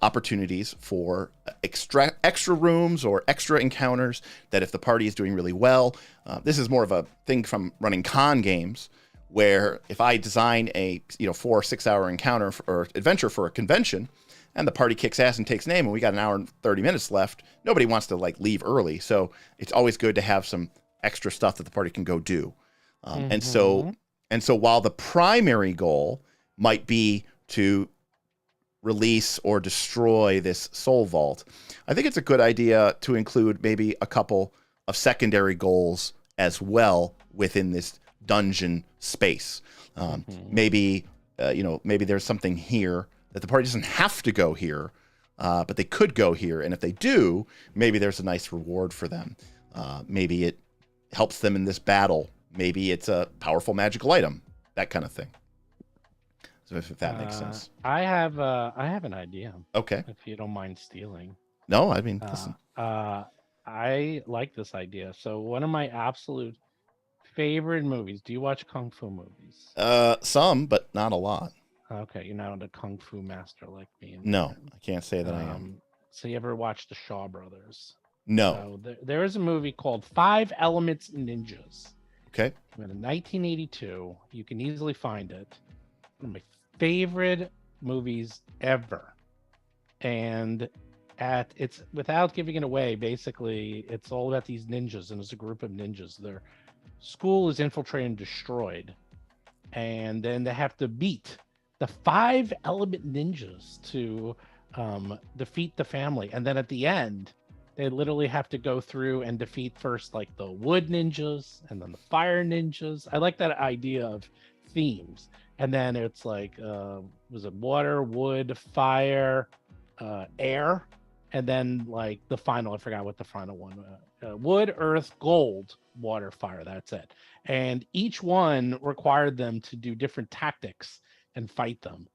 opportunities for extra rooms or extra encounters that if the party is doing really well, this is more of a thing from running con games, where if I design a 4 or 6 hour encounter or adventure for a convention, and the party kicks ass and takes name, and we got an hour and 30 minutes left, nobody wants to leave early. So it's always good to have some extra stuff that the party can go do. And so while the primary goal might be to release or destroy this soul vault, I think it's a good idea to include maybe a couple of secondary goals as well within this dungeon space. Maybe there's something here that the party doesn't have to go here, but they could go here. And if they do, maybe there's a nice reward for them. Maybe it helps them in this battle. Maybe it's a powerful magical item, that kind of thing. So if that makes sense. I have an idea. Okay. If you don't mind stealing. No, I mean, listen. I like this idea. So one of my absolute favorite movies. Do you watch Kung Fu movies? Some, but not a lot. Okay, you're not a Kung Fu master like me. No, I can't say that I am. So you ever watch the Shaw Brothers? No. So there is a movie called 5 Elements Ninjas. Okay. In 1982. You can easily find it. One of my favorite movies ever. And at it's without giving it away. Basically, it's all about these ninjas, and it's a group of ninjas. Their school is infiltrated and destroyed, and then they have to beat the 5 element ninjas to defeat the family. And then at the end, they literally have to go through and defeat first like the wood ninjas and then the fire ninjas. I like that idea of themes. And then it's like was it water, wood, fire, air, and then like the final, I forgot what the final one wood, earth, gold, water, fire. That's it. And each one required them to do different tactics and fight them.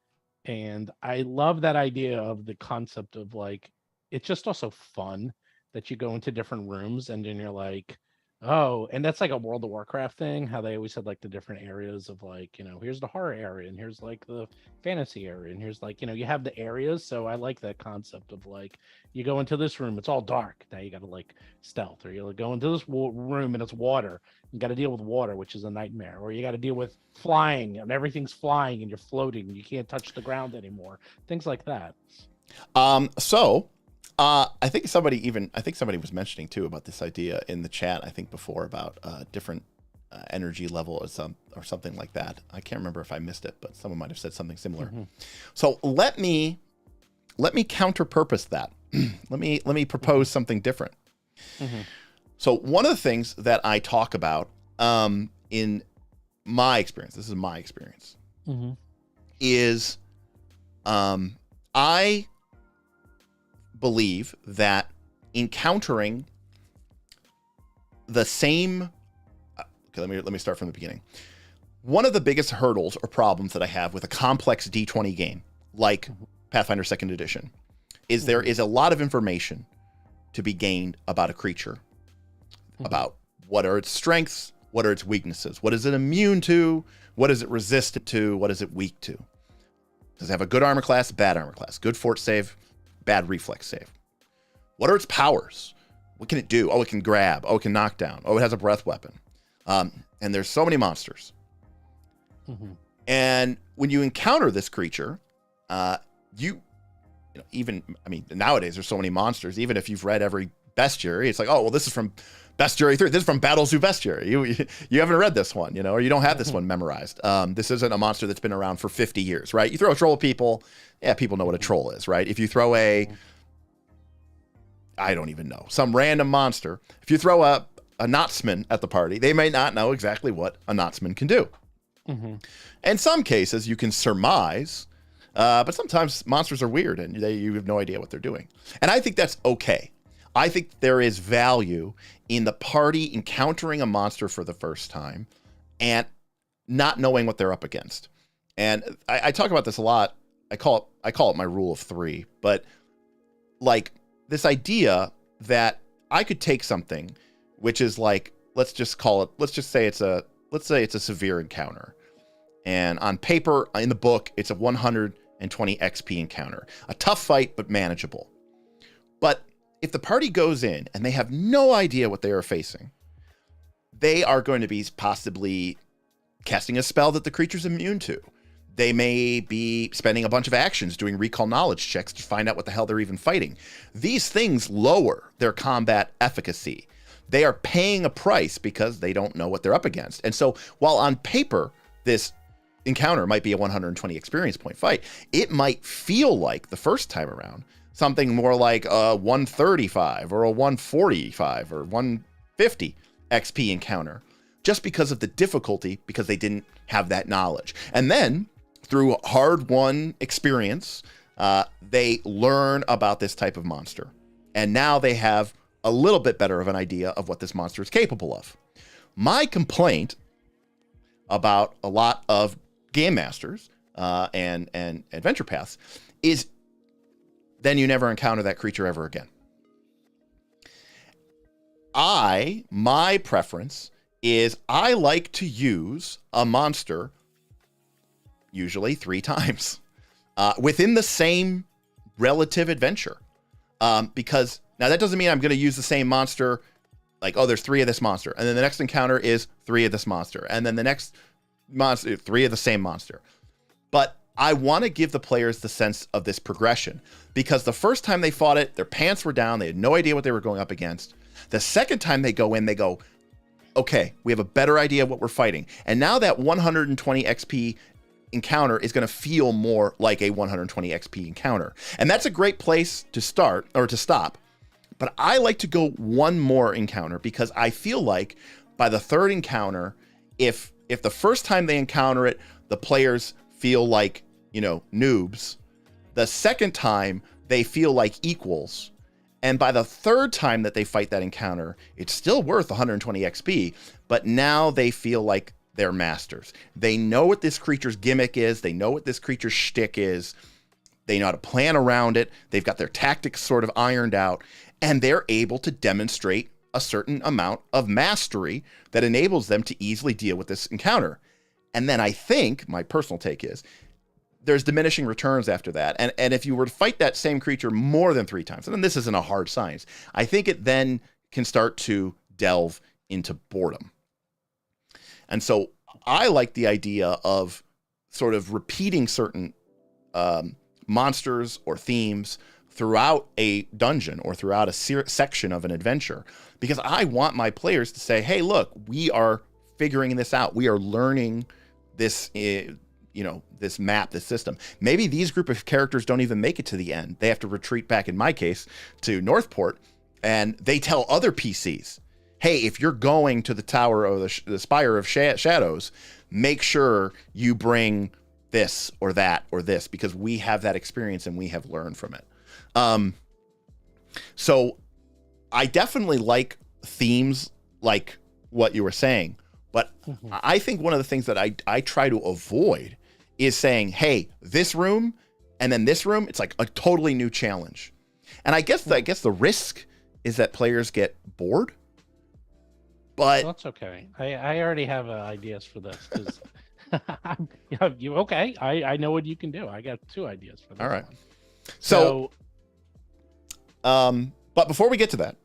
And I love that idea of the concept of like, it's just also fun that you go into different rooms and then you're like, oh, and that's like a World of Warcraft thing, how they always had like the different areas of like, you know, here's the horror area and here's like the fantasy area and here's like, you know, you have the areas. So I like that concept of like, you go into this room, it's all dark. Now you got to like stealth, or you go into this room and it's water. You got to deal with water, which is a nightmare, or you got to deal with flying and everything's flying and you're floating and you can't touch the ground anymore. Things like that. I think somebody was mentioning too about this idea in the chat, I think before, about different energy level or something like that. I can't remember if I missed it, but someone might have said something similar. Mm-hmm. So let me counter-purpose that. let me propose something different. Mm-hmm. So one of the things that I talk about in my experience, this is my experience, mm-hmm. is I believe that encountering the same let me start from the beginning. One of the biggest hurdles or problems that I have with a complex D20 game like Pathfinder 2nd edition is there is a lot of information to be gained about a creature, about what are its strengths, what are its weaknesses, what is it immune to, what is it resistant to, what is it weak to. Does it have a good armor class, bad armor class, good fort save, bad reflex save? What are its powers? What can it do? Oh, it can grab. Oh, it can knock down. Oh, it has a breath weapon. And there's so many monsters. Mm-hmm. And when you encounter this creature, nowadays there's so many monsters. Even if you've read every bestiary, it's like, oh, well, this is from Bestiary 3. This is from Battle Zoo Bestiary. You haven't read this one, or you don't have this one memorized. This isn't a monster that's been around for 50 years, right? You throw a troll at people, people know what a troll is, right? If you throw I don't even know, some random monster, if you throw a Knotsman at the party, they may not know exactly what a Knotsman can do. Mm-hmm. In some cases, you can surmise, but sometimes monsters are weird and you have no idea what they're doing. And I think that's okay. I think there is value in the party encountering a monster for the first time and not knowing what they're up against. And I talk about this a lot. I call it my rule of 3, but like this idea that I could take something which is like, let's say it's a severe encounter. And on paper, in the book, it's a 120 XP encounter, a tough fight, but manageable. But if the party goes in and they have no idea what they are facing, they are going to be possibly casting a spell that the creature's immune to. They may be spending a bunch of actions doing recall knowledge checks to find out what the hell they're even fighting. These things lower their combat efficacy. They are paying a price because they don't know what they're up against. And so while on paper, this encounter might be a 120 experience point fight, it might feel like the first time around something more like a 135 or a 145 or 150 XP encounter, just because of the difficulty, because they didn't have that knowledge. And then through hard-won experience, they learn about this type of monster. And now they have a little bit better of an idea of what this monster is capable of. My complaint about a lot of game masters and adventure paths is then you never encounter that creature ever again. My preference is I like to use a monster usually 3 times within the same relative adventure. Because now that doesn't mean I'm going to use the same monster, like, oh, there's 3 of this monster. And then the next encounter is 3 of this monster. And then the next monster, 3 of the same monster. But I want to give the players the sense of this progression, because the first time they fought it, their pants were down. They had no idea what they were going up against. The second time they go in, they go, okay, we have a better idea of what we're fighting. And now that 120 XP encounter is going to feel more like a 120 XP encounter. And that's a great place to start or to stop. But I like to go one more encounter, because I feel like by the third encounter, if the first time they encounter it, the players feel like, noobs, the second time they feel like equals. And by the third time that they fight that encounter, it's still worth 120 XP, but now they feel like they're masters. They know what this creature's gimmick is. They know what this creature's shtick is. They know how to plan around it. They've got their tactics sort of ironed out, and they're able to demonstrate a certain amount of mastery that enables them to easily deal with this encounter. And then I think, my personal take is, there's diminishing returns after that. And if you were to fight that same creature more than 3 times, and this isn't a hard science, I think it then can start to delve into boredom. And so I like the idea of sort of repeating certain monsters or themes throughout a dungeon or throughout a section of an adventure, because I want my players to say, hey, look, we are figuring this out. We are learning this, this map, this system. Maybe these group of characters don't even make it to the end. They have to retreat back, in my case, to Northport, and they tell other PCs, hey, if you're going to the Tower of the Spire of Shadows, make sure you bring this or that or this, because we have that experience and we have learned from it. So I definitely like themes like what you were saying, but I think one of the things that I try to avoid is saying, hey, this room and then this room, it's like a totally new challenge. And I guess the risk is that players get bored. But that's okay. I already have ideas for this, because you okay? I know what you can do. I got 2 ideas for this. All right. One. So but before we get to that,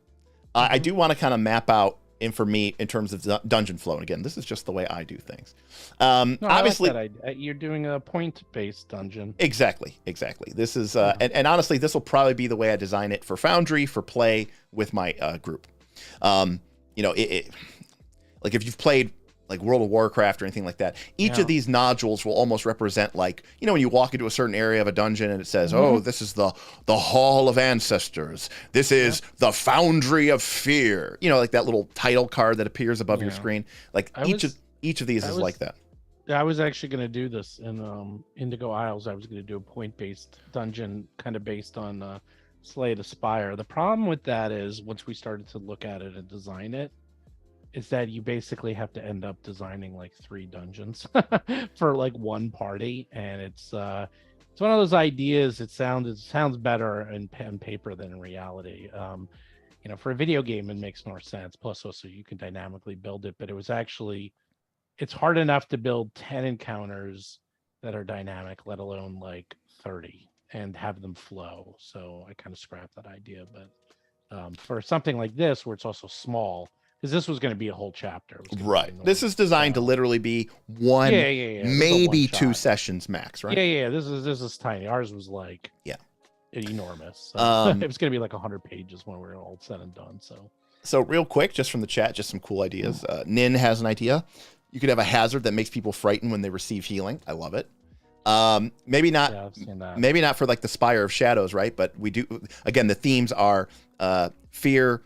I do want to kind of map out for me in terms of dungeon flow. And again, this is just the way I do things. No, obviously, I like that. You're doing a point-based dungeon. Exactly. This is and honestly, this will probably be the way I design it for Foundry, for play with my group. Like if you've played like World of Warcraft or anything like that, each of these nodules will almost represent, like, when you walk into a certain area of a dungeon and it says, oh, this is the Hall of Ancestors. This is the Foundry of Fear. Like that little title card that appears above your screen. Like each of these is like that. I was actually going to do this in Indigo Isles. I was going to do a point-based dungeon, kind of based on Slay the Spire. The problem with that is, once we started to look at it and design it, is that you basically have to end up designing like 3 dungeons for like one party, and it's one of those ideas. It sounds better in pen paper than in reality. For a video game, it makes more sense. Plus, also you can dynamically build it. But it's hard enough to build 10 encounters that are dynamic, let alone like 30, and have them flow. So I kind of scrapped that idea. But for something like this, where it's also small, because this was going to be a whole chapter. Right. This is designed to literally be one, maybe 2 sessions max, right? Yeah. This is tiny. Ours was like enormous. So it was going to be like 100 pages when we were all said and done. So real quick, just from the chat, just some cool ideas. Nin has an idea. You could have a hazard that makes people frightened when they receive healing. I love it. Maybe not. Yeah, I've seen that. Maybe not for like the Spire of Shadows, right? But we do. Again, the themes are fear,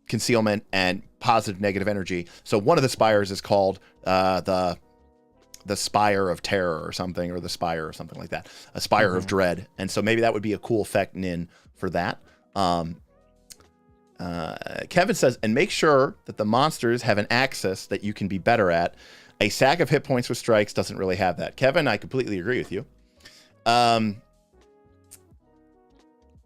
concealment, and positive negative energy. So one of the spires is called the Spire of Terror or something, or the Spire or something like that, a Spire of Dread. And so maybe that would be a cool effect, Nin, for that. Kevin says, and make sure that the monsters have an axis that you can be better at. A sack of hit points with strikes doesn't really have that. Kevin, I completely agree with you.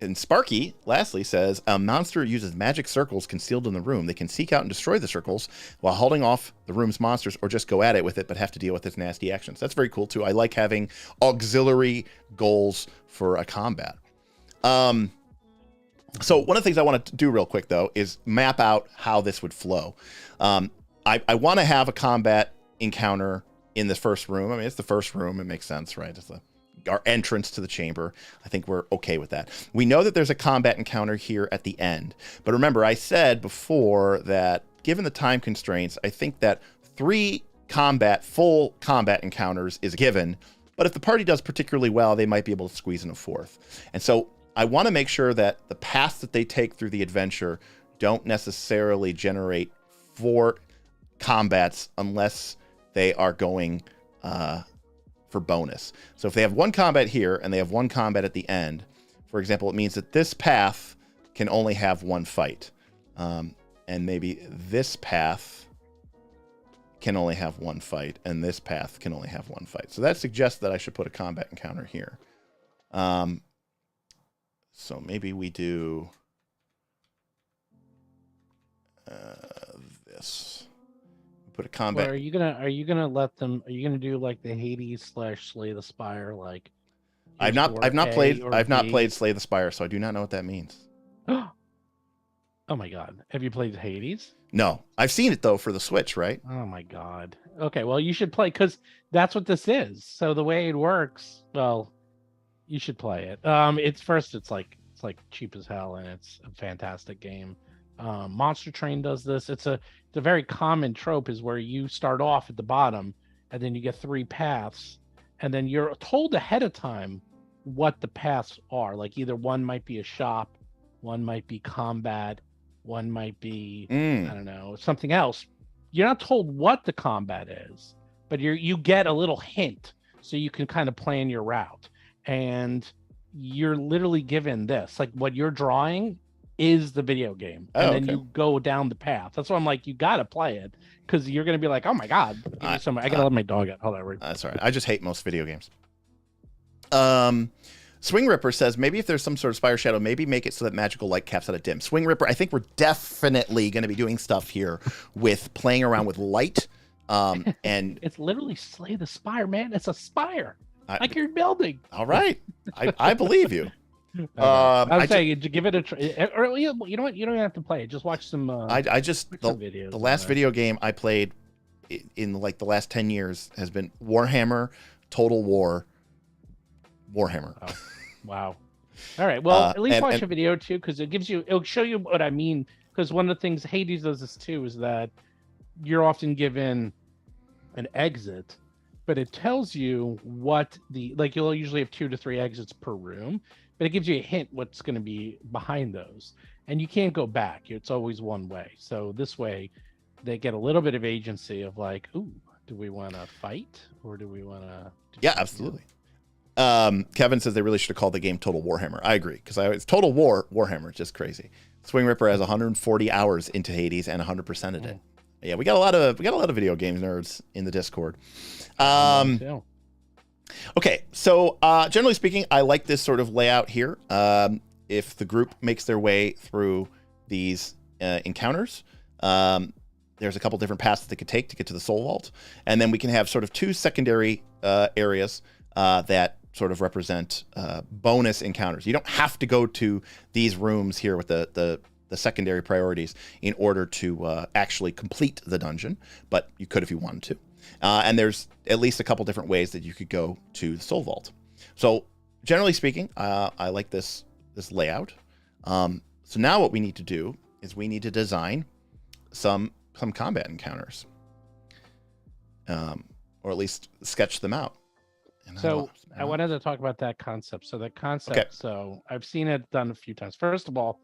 And Sparky, lastly, says, a monster uses magic circles concealed in the room. They can seek out and destroy the circles while holding off the room's monsters, or just go at it with it, but have to deal with its nasty actions. That's very cool, too. I like having auxiliary goals for a combat. So one of the things I want to do real quick, though, is map out how this would flow. I want to have a combat encounter in the first room. I mean, it's the first room. It makes sense, right? It's the our entrance to the chamber. I think we're okay with that. We know that there's a combat encounter here at the end. But remember, I said before that given the time constraints, I think that 3 full combat encounters is a given. But if the party does particularly well, they might be able to squeeze in a 4th. And so I want to make sure that the paths that they take through the adventure don't necessarily generate 4 combats unless they are going for bonus. So if they have 1 combat here and they have 1 combat at the end, for example, it means that this path can only have 1 fight. And maybe this path can only have 1 fight, and this path can only have 1 fight. So that suggests that I should put a combat encounter here. So maybe we do this. Put a combat. Or are you gonna let them? Are you gonna do like the Hades / Slay the Spire? Like, I've not played Slay the Spire, so I do not know what that means. Oh my god, have you played Hades? No, I've seen it though for the Switch, right? Oh my god. Okay, well you should play because that's what this is. So the way it works, well, you should play it. It's like cheap as hell, and it's a fantastic game. Monster Train does this. It's a very common trope is where you start off at the bottom and then you get 3 paths, and then you're told ahead of time what the paths are. Like either one might be a shop, one might be combat, one might be I don't know, something else. You're not told what the combat is, but you get a little hint so you can kind of plan your route. And you're literally given this, like what you're drawing is the video game, and then you go down the path. That's why I'm like, you gotta play it because you're gonna be like, oh my god, I gotta let my dog out. Hold on, that's all right. I just hate most video games. Swing Ripper says maybe if there's some sort of Spire Shadow, maybe make it so that magical light caps out a dim. Swing Ripper, I think we're definitely going to be doing stuff here with playing around with light. And it's literally Slay the Spire, man. It's a spire, like you're building. All right, I believe you. I'm saying give it a try. Or you know what? You don't have to play it. Just watch some. The last video game I played in like the last 10 years has been Warhammer Total War. Warhammer. Oh, wow. All right. Well, at least watch a video too, because it'll show you what I mean. Because one of the things Hades does this too is that you're often given an exit, but it tells you what you'll usually have 2 to 3 exits per room, but it gives you a hint what's going to be behind those, and you can't go back. It's always one way. So this way, they get a little bit of agency of like, ooh, do we want to fight or do we want to? Yeah, absolutely. Kevin says they really should have called the game Total Warhammer. I agree, because it's Total Warhammer. It's just crazy. Swing Ripper has 140 hours into Hades and 100%ed it. Yeah, we got a lot of video game nerds in the Discord. Okay, so generally speaking, I like this sort of layout here. If the group makes their way through these encounters, there's a couple different paths that they could take to get to the Soul Vault, and then we can have sort of 2 secondary areas that sort of represent bonus encounters. You don't have to go to these rooms here with the secondary priorities in order to actually complete the dungeon, but you could if you wanted to. And there's at least a couple different ways that you could go to the Soul Vault. So generally speaking, I like this layout. So now what we need to do is we need to design some combat encounters, or at least sketch them out. So I wanted to talk about that concept. So that concept, okay. So I've seen it done a few times. First of all,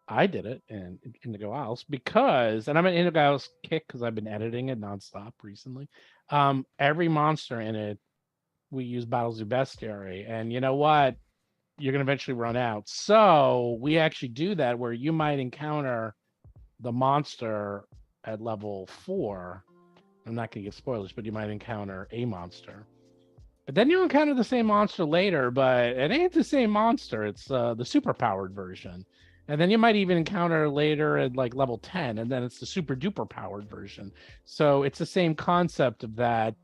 I did it in Indigo Isles because, and I'm an Indigo Isles kick because I've been editing it nonstop recently. Every monster in it, we use Battles of Bestiary, and you know what? You're gonna eventually run out. So we actually do that where you might encounter the monster at level 4. I'm not gonna give spoilers, but you might encounter a monster. But then you encounter the same monster later, but it ain't the same monster. It's the super powered version. And then you might even encounter later at like level 10, and then it's the super duper powered version. So it's the same concept of that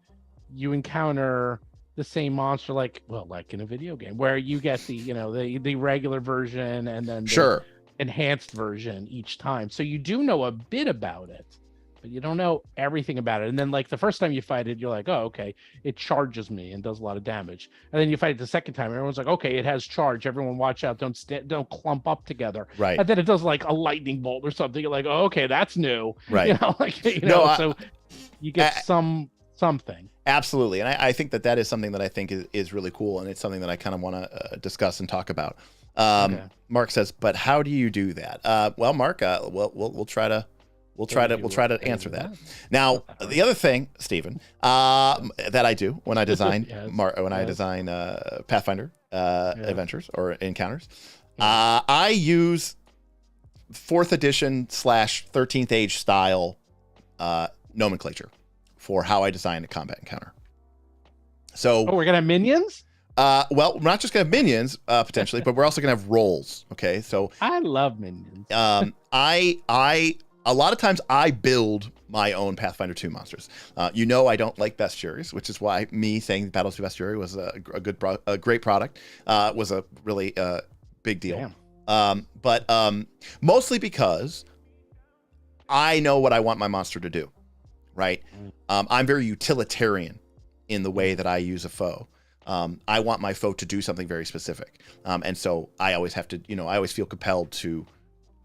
you encounter the same monster, like in a video game where you get the regular version and then the enhanced version each time. So you do know a bit about it, but you don't know everything about it. And then like the first time you fight it, you're like, oh, okay, it charges me and does a lot of damage. And then you fight it the second time, and everyone's like, okay, it has charge. Everyone watch out, don't clump up together. Right. And then it does like a lightning bolt or something. You're like, oh, okay, that's new. Right. You know, like so you get something. Absolutely. And I think that is something that I think is really cool, and it's something that I kind of want to discuss and talk about. Okay. Mark says, but how do you do that? Well, Mark, we'll try to answer that. Now, the other thing, Stephen, that I do when I design Pathfinder adventures or encounters, I use 4th edition / 13th age style nomenclature for how I design a combat encounter. So, we're gonna have minions. Well, we're not just gonna have minions potentially, but we're also gonna have roles. Okay, so I love minions. I a lot of times I build my own Pathfinder 2 monsters. I don't like bestiaries, which is why me saying Battles to Bestiary was a great product. Was a really big deal. But mostly because I know what I want my monster to do. Right. I'm very utilitarian in the way that I use a foe. I want my foe to do something very specific. And so I always have to, I always feel compelled to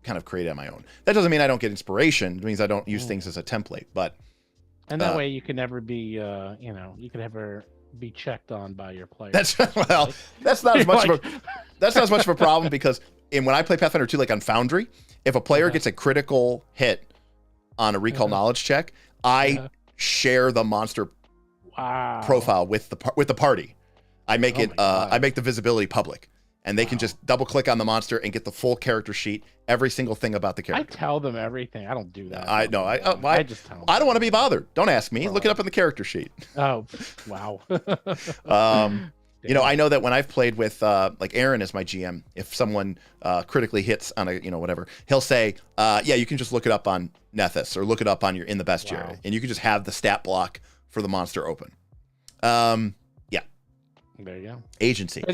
kind of create it on my own. That doesn't mean I don't get inspiration. It means I don't use things as a template, but. And that way you can never be, you can never be checked on by your players. That's not as much of a problem, because when I play Pathfinder 2, like on Foundry, if a player gets a critical hit on a recall knowledge check, I share the monster profile with the party. I make I make the visibility public, and they can just double click on the monster and get the full character sheet, every single thing about the character. I tell them everything. I don't do that. I just tell them. I don't want to be bothered. Don't ask me. Look it up in the character sheet. Oh, wow. I know that when I've played with like Aaron as my GM, if someone critically hits on a whatever, he'll say, you can just look it up on Nethys or look it up on in the bestiary, and you can just have the stat block for the monster open. There you go. Agency. But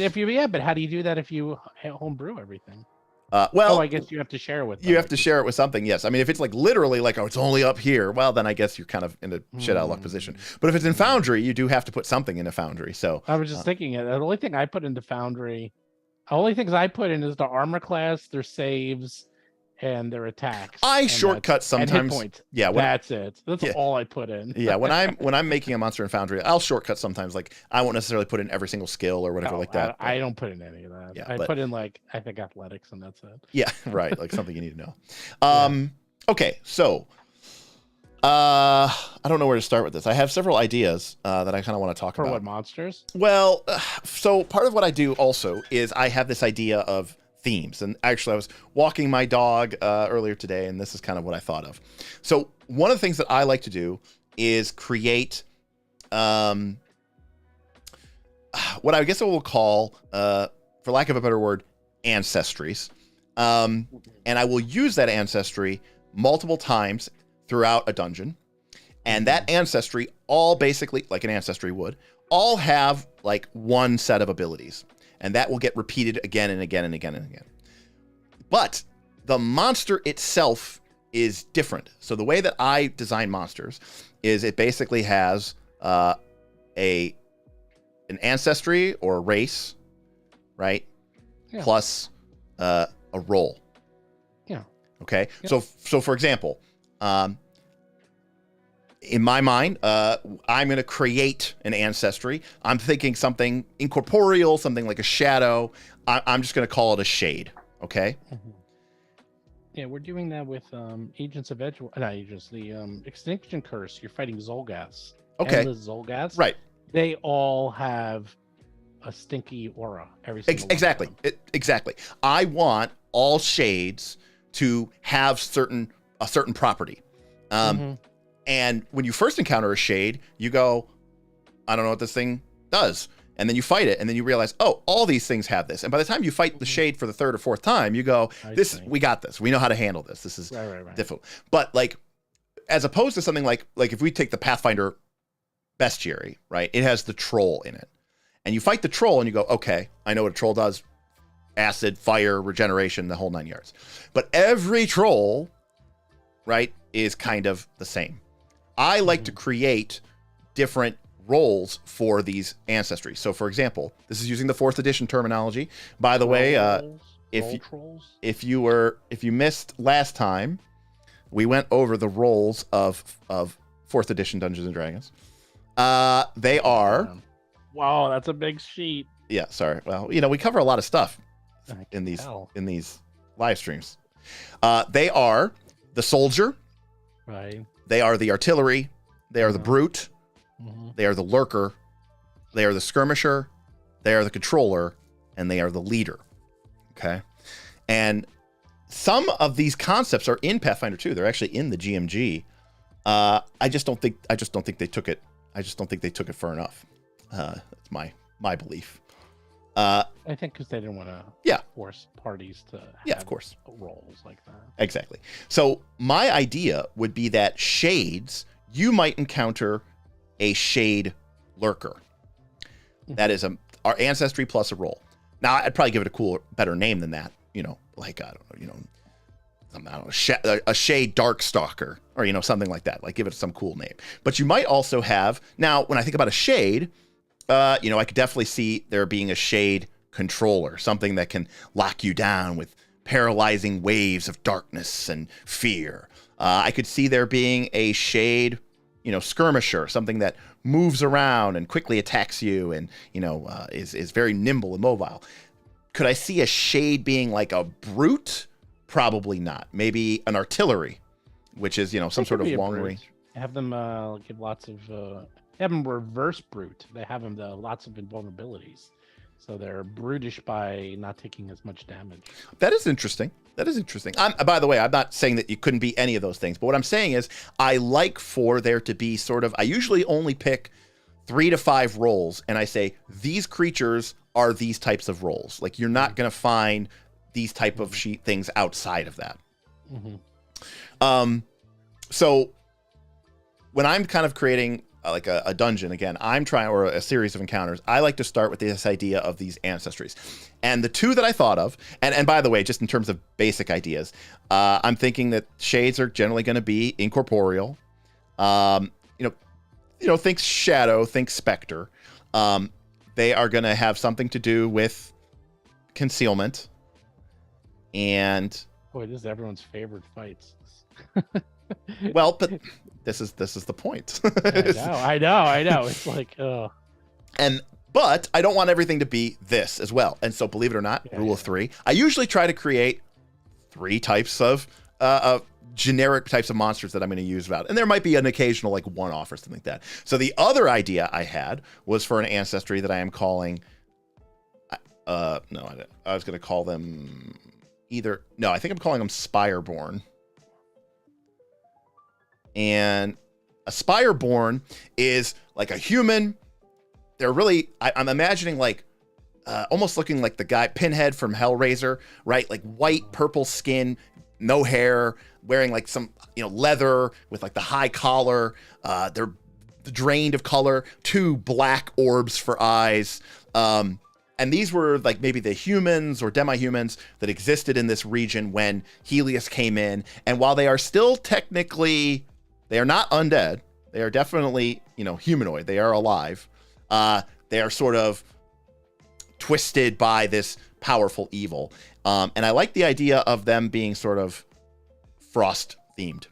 but how do you do that if you homebrew everything? I guess you have to share it with them. You have to share it with something, yes. I mean, if it's like literally like, it's only up here, well, then I guess you're kind of in a shit out of luck position. But if it's in Foundry, you do have to put something in a Foundry. So I was just thinking, the only thing I put into Foundry, the only things I put in is the armor class, their saves, and their attacks. I shortcut sometimes. And hit points. Yeah, that's it. That's all I put in. Yeah, when I'm making a monster in Foundry, I'll shortcut sometimes. Like I won't necessarily put in every single skill or whatever like that. I don't put in any of that. Yeah, I put in I think athletics, and that's it. Yeah, right. Like something you need to know. Okay, so I don't know where to start with this. I have several ideas that I kind of want to talk about. For what monsters? Well, so part of what I do also is I have this idea of themes. And actually, I was walking my dog earlier today, and this is kind of what I thought of. So one of the things that I like to do is create what I guess I will call, for lack of a better word, ancestries. And I will use that ancestry multiple times throughout a dungeon. And that ancestry, all basically, like an ancestry would, all have like one set of abilities. And that will get repeated again and again and again and again. But the monster itself is different. So the way that I design monsters is it basically has an ancestry or a race, right? Yeah. Plus a role. Yeah. Okay. Yeah. So for example, in my mind, I'm going to create an ancestry. I'm thinking something incorporeal, something like a shadow. I'm just going to call it a shade. Okay. Mm-hmm. Yeah, we're doing that with Agents of Edge. Not Agents. The Extinction Curse. You're fighting Zolgas. Okay. Endless Zolgas. Right. They all have a stinky aura. Every single exactly. Exactly. I want all shades to have a certain property. And when you first encounter a shade, you go, I don't know what this thing does. And then you fight it, and then you realize, oh, all these things have this. And by the time you fight the shade for the third or fourth time, you go, we got this. We know how to handle this. This is difficult. But like, as opposed to something like if we take the Pathfinder bestiary, right? It has the troll in it. And you fight the troll, and you go, okay, I know what a troll does. Acid, fire, regeneration, the whole 9 yards. But every troll, right, is kind of the same. I like to create different roles for these ancestries. So, for example, this is using the 4th edition terminology. By the way, if you missed last time, we went over the roles of 4th edition Dungeons and Dragons. They are. Wow, that's a big sheet. Yeah, sorry. Well, we cover a lot of stuff in these live streams. They are the soldier. Right. They are the artillery. They are the brute. They are the lurker. They are the skirmisher. They are the controller, and they are the leader. Okay, and some of these concepts are in Pathfinder 2. They're actually in the GMG. I just don't think they took it. I just don't think they took it far enough. That's my belief. I think because they didn't want to force parties to have of course, roles like that. Exactly. So my idea would be that shades, you might encounter a shade lurker. That is our ancestry plus a role. Now I'd probably give it a better name than that. Like I don't know, a shade dark stalker or something like that. Like give it some cool name. But you might also have now when I think about a shade. I could definitely see there being a shade controller, something that can lock you down with paralyzing waves of darkness and fear. I could see there being a shade, skirmisher, something that moves around and quickly attacks you and, is very nimble and mobile. Could I see a shade being like a brute? Probably not. Maybe an artillery, which is, some sort of long range. Have them give lots of... have them reverse brute. They have them lots of invulnerabilities, so they're brutish by not taking as much damage. That is interesting. By the way, I'm not saying that you couldn't be any of those things, but what I'm saying is I like for there to be I usually only pick 3 to 5 roles, and I say these creatures are these types of roles. Like you're not going to find these type of things outside of that. So when I'm kind of creating like a dungeon, again, or a series of encounters, I like to start with this idea of these ancestries. And the 2 that I thought of, and by the way, just in terms of basic ideas, I'm thinking that shades are generally going to be incorporeal. Think shadow, think specter. They are going to have something to do with concealment. And boy, this is everyone's favorite fights. Well, but this is the point. I know. It's like, But I don't want everything to be this as well. And so, believe it or not, rule of 3. I usually try to create 3 types of generic types of monsters that I'm going to use about. And there might be an occasional like one-off or something like that. So the other idea I had was for an ancestry that I am calling. I was going to call them I think I'm calling them Spireborn. And a Spireborn is like a human. They're really, I'm imagining like almost looking like the guy Pinhead from Hellraiser, right? Like white, purple skin, no hair, wearing like some, leather with like the high collar. They're drained of color, 2 black orbs for eyes. And these were like maybe the humans or demi-humans that existed in this region when Helios came in. And while they are still technically, they are not undead. They are definitely, humanoid. They are alive. They are sort of twisted by this powerful evil. And I like the idea of them being sort of frost themed,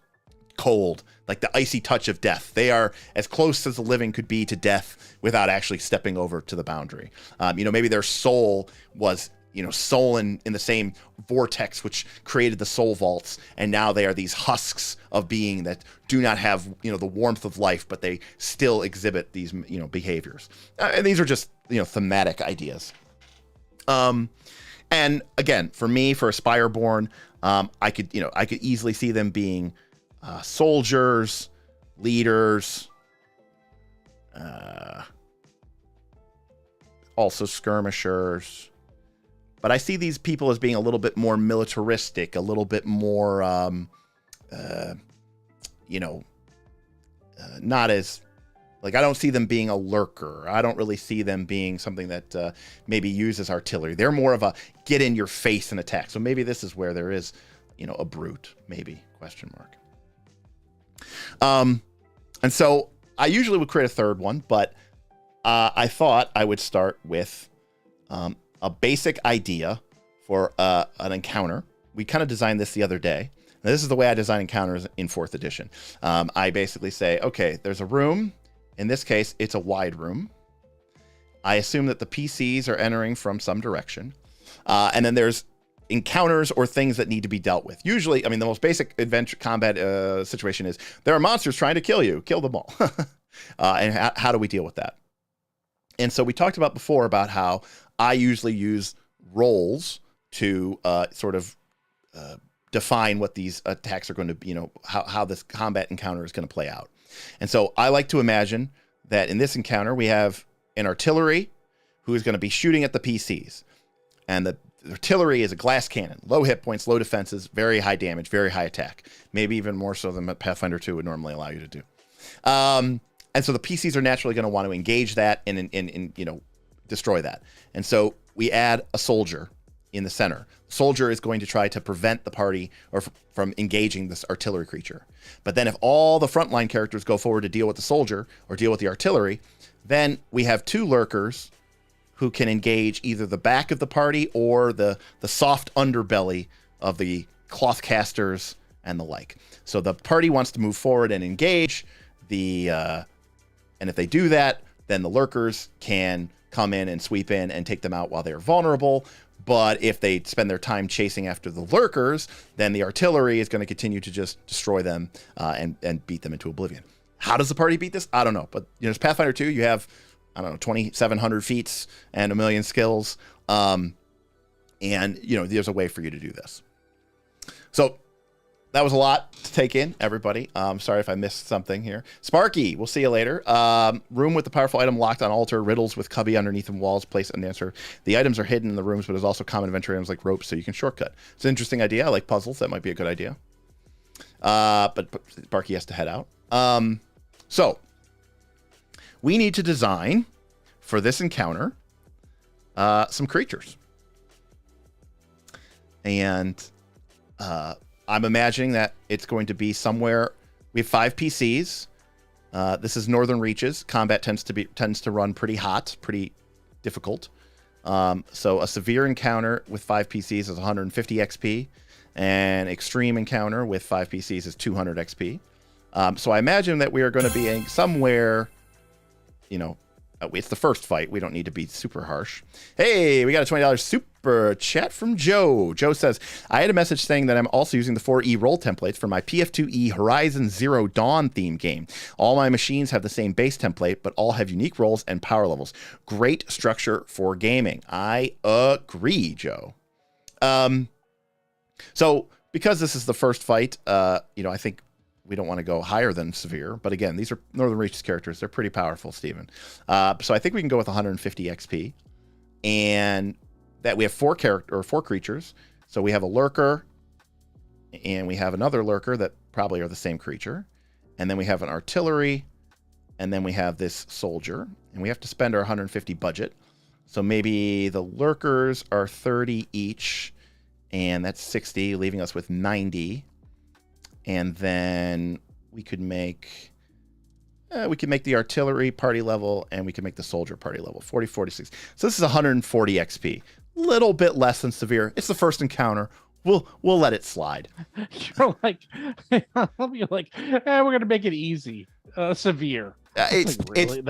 cold, like the icy touch of death. They are as close as the living could be to death without actually stepping over to the boundary. Maybe their soul was, soul in the same vortex which created the soul vaults, and now they are these husks of being that do not have, the warmth of life, but they still exhibit these, behaviors. And these are just, thematic ideas. And again, for me, for a Spireborn, I could easily see them being soldiers, leaders, also skirmishers. But I see these people as being a little bit more militaristic, a little bit more, not as, like, I don't see them being a lurker. I don't really see them being something that maybe uses artillery. They're more of a get in your face and attack. So maybe this is where there is, a brute, maybe, question mark. And so I usually would create a third one, but I thought I would start with a basic idea for an encounter. We kind of designed this the other day. Now, this is the way I design encounters in 4th edition. I basically say, okay, there's a room. In this case, it's a wide room. I assume that the PCs are entering from some direction. And then there's encounters or things that need to be dealt with. Usually, I mean, the most basic adventure combat situation is there are monsters trying to kill you. Kill them all. And how do we deal with that? And so we talked about before about how I usually use rolls to sort of define what these attacks are going to be, you know, how this combat encounter is going to play out. And so I like to imagine that in this encounter, we have an artillery who is going to be shooting at the PCs. And the artillery is a glass cannon, low hit points, low defenses, very high damage, very high attack, maybe even more so than Pathfinder 2 would normally allow you to do. And so the PCs are naturally going to want to engage that and you know, destroy that. And so we add a soldier in the center. The soldier is going to try to prevent the party from engaging this artillery creature. But then if all the frontline characters go forward to deal with the soldier or deal with the artillery, then we have 2 lurkers who can engage either the back of the party or the soft underbelly of the cloth casters and the like. So the party wants to move forward and engage and if they do that, then the lurkers can come in and sweep in and take them out while they're vulnerable. But if they spend their time chasing after the lurkers, then the artillery is going to continue to just destroy them and beat them into oblivion. How does the party beat this? I don't know. But you know, it's Pathfinder 2. You have, I don't know, 2,700 feats and 1 million skills. And, you know, there's a way for you to do this. So that was a lot to take in, everybody. Sorry if I missed something here. Sparky, we'll see you later. Room with the powerful item locked on altar. Riddles with cubby underneath them. Walls placed on the answer. The items are hidden in the rooms, but there's also common adventure items like ropes, so you can shortcut. It's an interesting idea. I like puzzles. That might be a good idea. But Sparky has to head out. So we need to design for this encounter some creatures. And I'm imagining that it's going to be somewhere. We have 5 PCs. This is Northern Reaches. Combat tends to run pretty hot, pretty difficult. So a severe encounter with 5 PCs is 150 XP. An extreme encounter with 5 PCs is 200 XP. So I imagine that we are going to be somewhere, you know, it's the first fight. We don't need to be super harsh. Hey, we got a $20 super chat from Joe. Joe says, I had a message saying that I'm also using the 4E roll templates for my PF2E Horizon Zero Dawn theme game. All my machines have the same base template, but all have unique rolls and power levels. Great structure for gaming. I agree, Joe. So because this is the first fight, you know, I think we don't want to go higher than severe, but again, these are Northern Reaches characters. They're pretty powerful, Steven. So I think we can go with 150 XP, and that we have 4 creatures. So we have a lurker, and we have another lurker that probably are the same creature, and then we have an artillery, and then we have this soldier, and we have to spend our 150 budget. So maybe the lurkers are 30 each, and that's 60, leaving us with 90. And then we could make the artillery party level, and we can make the soldier party level, 40, 46. So this is 140 XP. Little bit less than severe. It's the first encounter. We'll let it slide. You're like, I'll be like, we're gonna make it easy. Severe. It's Like, really?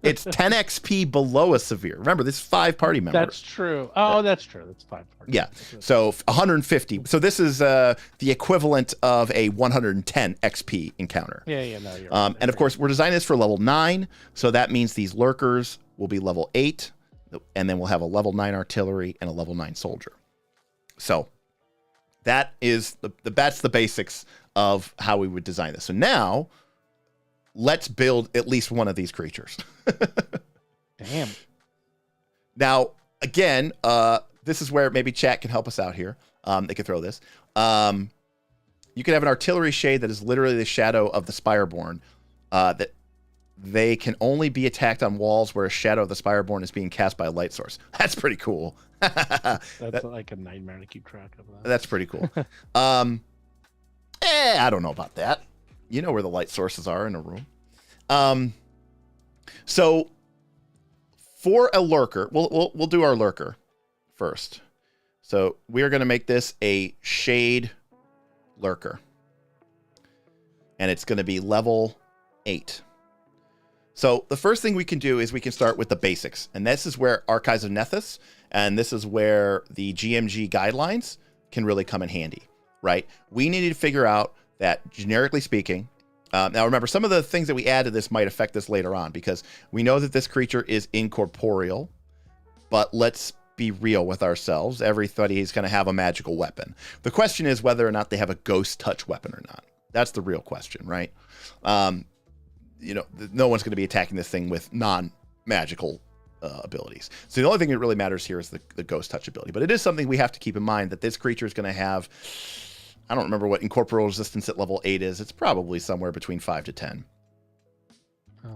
It's 10 XP below a severe. Remember, this is 5 party members. That's true. Oh, that's true. That's 5 parties. Yeah. So 150. So this is the equivalent of a 110 XP encounter. Yeah. No, you're right. And of course, we're designing this for level 9. So that means these lurkers will be level 8, and then we'll have a level 9 artillery and a level 9 soldier. So that is that's the basics of how we would design this. So now let's build at least one of these creatures. Damn. Now, again, this is where maybe chat can help us out here. They could throw this. You could have an artillery shade that is literally the shadow of the Spireborn. That they can only be attacked on walls where a shadow of the Spireborn is being cast by a light source. That's pretty cool. That's like a nightmare to keep track of that. That's pretty cool. I don't know about that. You know where the light sources are in a room. So for a lurker, we'll do our lurker first. So we are going to make this a shade lurker. And it's going to be level 8. So the first thing we can do is we can start with the basics. And this is where Archives of Nethys, and this is where the GMG guidelines can really come in handy, right? We need to figure out that, generically speaking, now remember, some of the things that we add to this might affect this later on, because we know that this creature is incorporeal, but let's be real with ourselves. Everybody is going to have a magical weapon. The question is whether or not they have a ghost touch weapon or not. That's the real question, right? No one's going to be attacking this thing with non-magical abilities. So the only thing that really matters here is the ghost touch ability. But it is something we have to keep in mind, that this creature is going to have, I don't remember what incorporeal resistance at level 8 is. It's probably somewhere between 5 to 10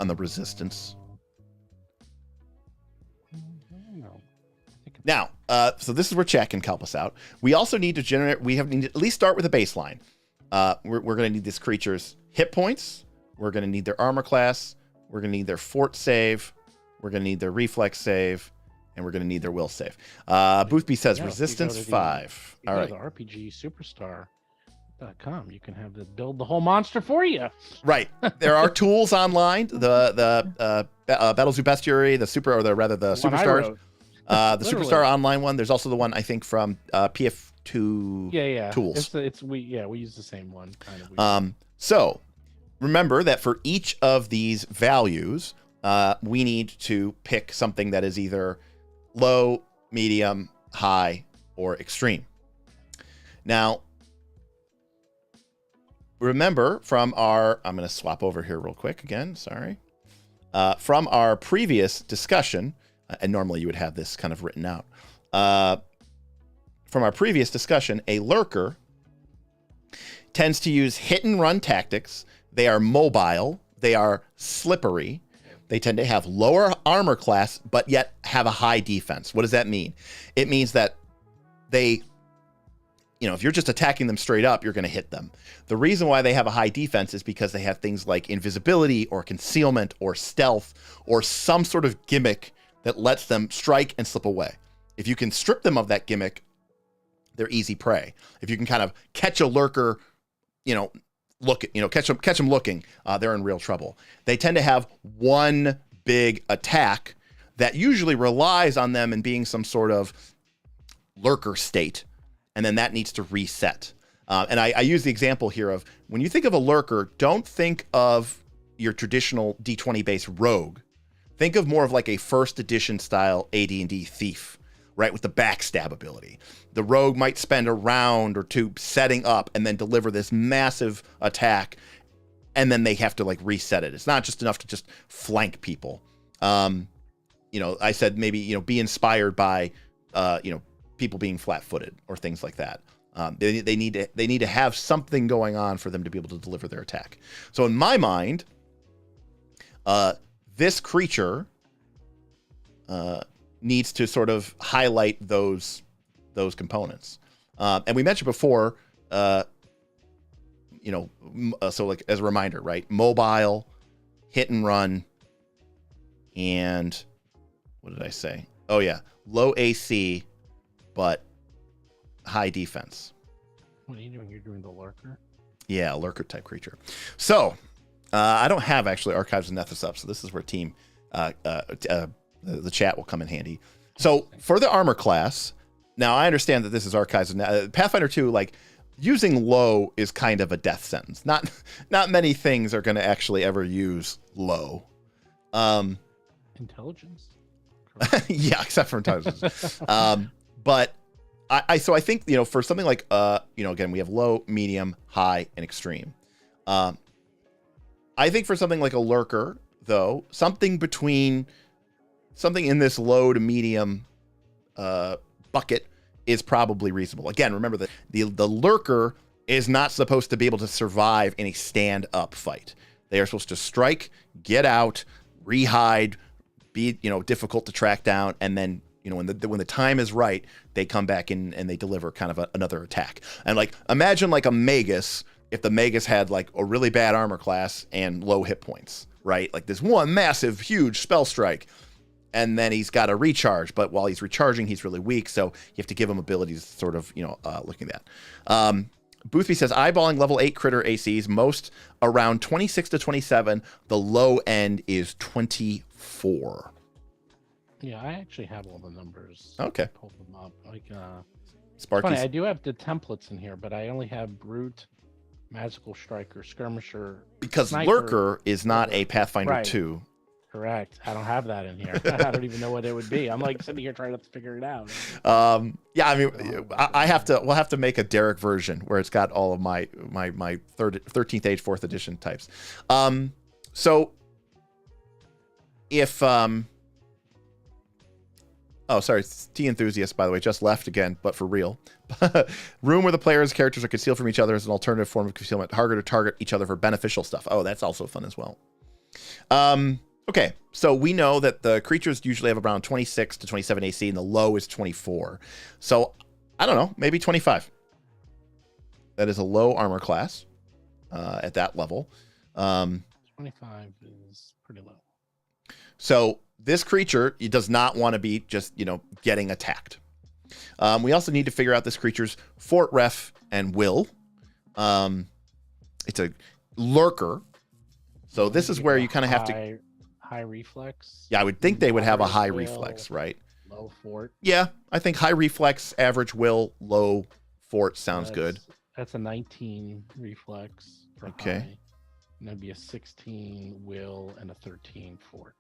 on the resistance. Now, so this is where Chat can help us out. We also need to need to at least start with a baseline. We're going to need this creature's hit points. We're going to need their armor class. We're going to need their fort save. We're going to need their reflex save. And we're going to need their will save. Boothby says resistance 5. All right. RPG Superstar.com. You can have the build the whole monster for you. Right. There are tools online. The Battles of Bestiary, the Superstars. The Superstar online one. There's also the one I think from PF2 Tools. We use the same one kind of. So remember that for each of these values, we need to pick something that is either low, medium, high, or extreme. Now, remember from I'm going to swap over here real quick again. Sorry. From our previous discussion, and normally you would have this kind of written out. From our previous discussion, a lurker tends to use hit and run tactics. They are mobile. They are slippery. They tend to have lower armor class, but yet have a high defense. What does that mean? It means that they, if you're just attacking them straight up, you're going to hit them. The reason why they have a high defense is because they have things like invisibility or concealment or stealth or some sort of gimmick that lets them strike and slip away. If you can strip them of that gimmick, they're easy prey. If you can kind of catch a lurker, catch them looking, they're in real trouble. They tend to have one big attack that usually relies on them in being some sort of lurker state, and then that needs to reset. And I use the example here of, when you think of a lurker, don't think of your traditional D20 based rogue. Think of more of like a first edition style AD&D thief, right? With the backstab ability. The rogue might spend a round or two setting up and then deliver this massive attack, and then they have to like reset it. It's not just enough to just flank people. I said maybe, be inspired by, people being flat-footed or things like that. They need to have something going on for them to be able to deliver their attack. So in my mind, this creature needs to sort of highlight those components. And we mentioned before, so like as a reminder, right? Mobile, hit and run, and what did I say? Oh yeah, low AC, but high defense. What are you doing? You're doing the lurker? Yeah, lurker type creature. So I don't have actually Archives of Nethys up, so this is where the chat will come in handy. So for the armor class, now I understand that this is Archives of Pathfinder 2, like using low is kind of a death sentence. Not many things are going to actually ever use low. Intelligence? Yeah, except for intelligence. But I think, for something like, again, we have low, medium, high, and extreme. I think for something like a lurker, though, something in this low to medium bucket is probably reasonable. Again, remember that the lurker is not supposed to be able to survive in a stand-up fight. They are supposed to strike, get out, rehide, be difficult to track down, and then when the time is right, they come back in and they deliver kind of another attack. And like imagine like a magus if the Magus had like a really bad armor class and low hit points, right? Like this one massive, huge spell strike, and then he's got a recharge, but while he's recharging, he's really weak, so you have to give him abilities sort of, looking at that. Boothby says, eyeballing level 8 critter ACs, most around 26 to 27. The low end is 24. Yeah, I actually have all the numbers. Okay. Pull them up. Sparky's. Funny, I do have the templates in here, but I only have Brute, Magical Striker, Skirmisher. Because Sniper, Lurker is not a Pathfinder right. 2. Correct. I don't have that in here. I don't even know what it would be. I'm like sitting here trying to figure it out. Yeah, I mean, we'll have to make a Derek version where it's got all of my 13th age 4th edition types. So if oh, sorry, Tea Enthusiast, by the way, just left again, but for real. Room where the players' characters are concealed from each other is an alternative form of concealment. Harder to target each other for beneficial stuff. Oh, that's also fun as well. Okay, so we know that the creatures usually have around 26 to 27 AC, and the low is 24. So, I don't know, maybe 25. That is a low armor class at that level. 25 is pretty low. So, this creature, it does not want to be just, getting attacked. We also need to figure out this creature's fort ref and will. It's a lurker. So, this is where you kind of have to... High reflex. Yeah, I would think they would have a high reflex, right? Low fort. Yeah, I think high reflex, average will, low fort sounds good. That's a 19 reflex. Okay. High. And that'd be a 16 will and a 13 fort.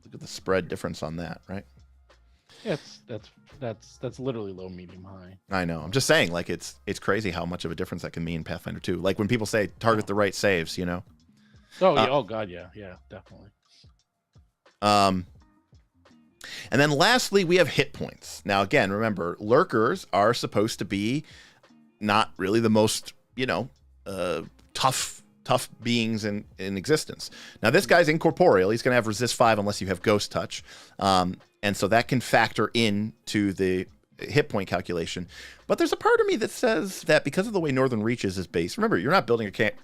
Look at the spread difference on that, right? Yeah, that's literally low, medium, high. I know. I'm just saying, like it's crazy how much of a difference that can mean in Pathfinder 2. Like when people say target the right saves, Oh yeah, oh god, yeah, definitely. And then lastly, we have hit points. Now, again, remember, lurkers are supposed to be not really the most, tough beings in existence. Now, this guy's incorporeal. He's going to have resist 5 unless you have ghost touch. And so that can factor into the hit point calculation. But there's a part of me that says that because of the way Northern Reaches is based, remember, you're not building a camp.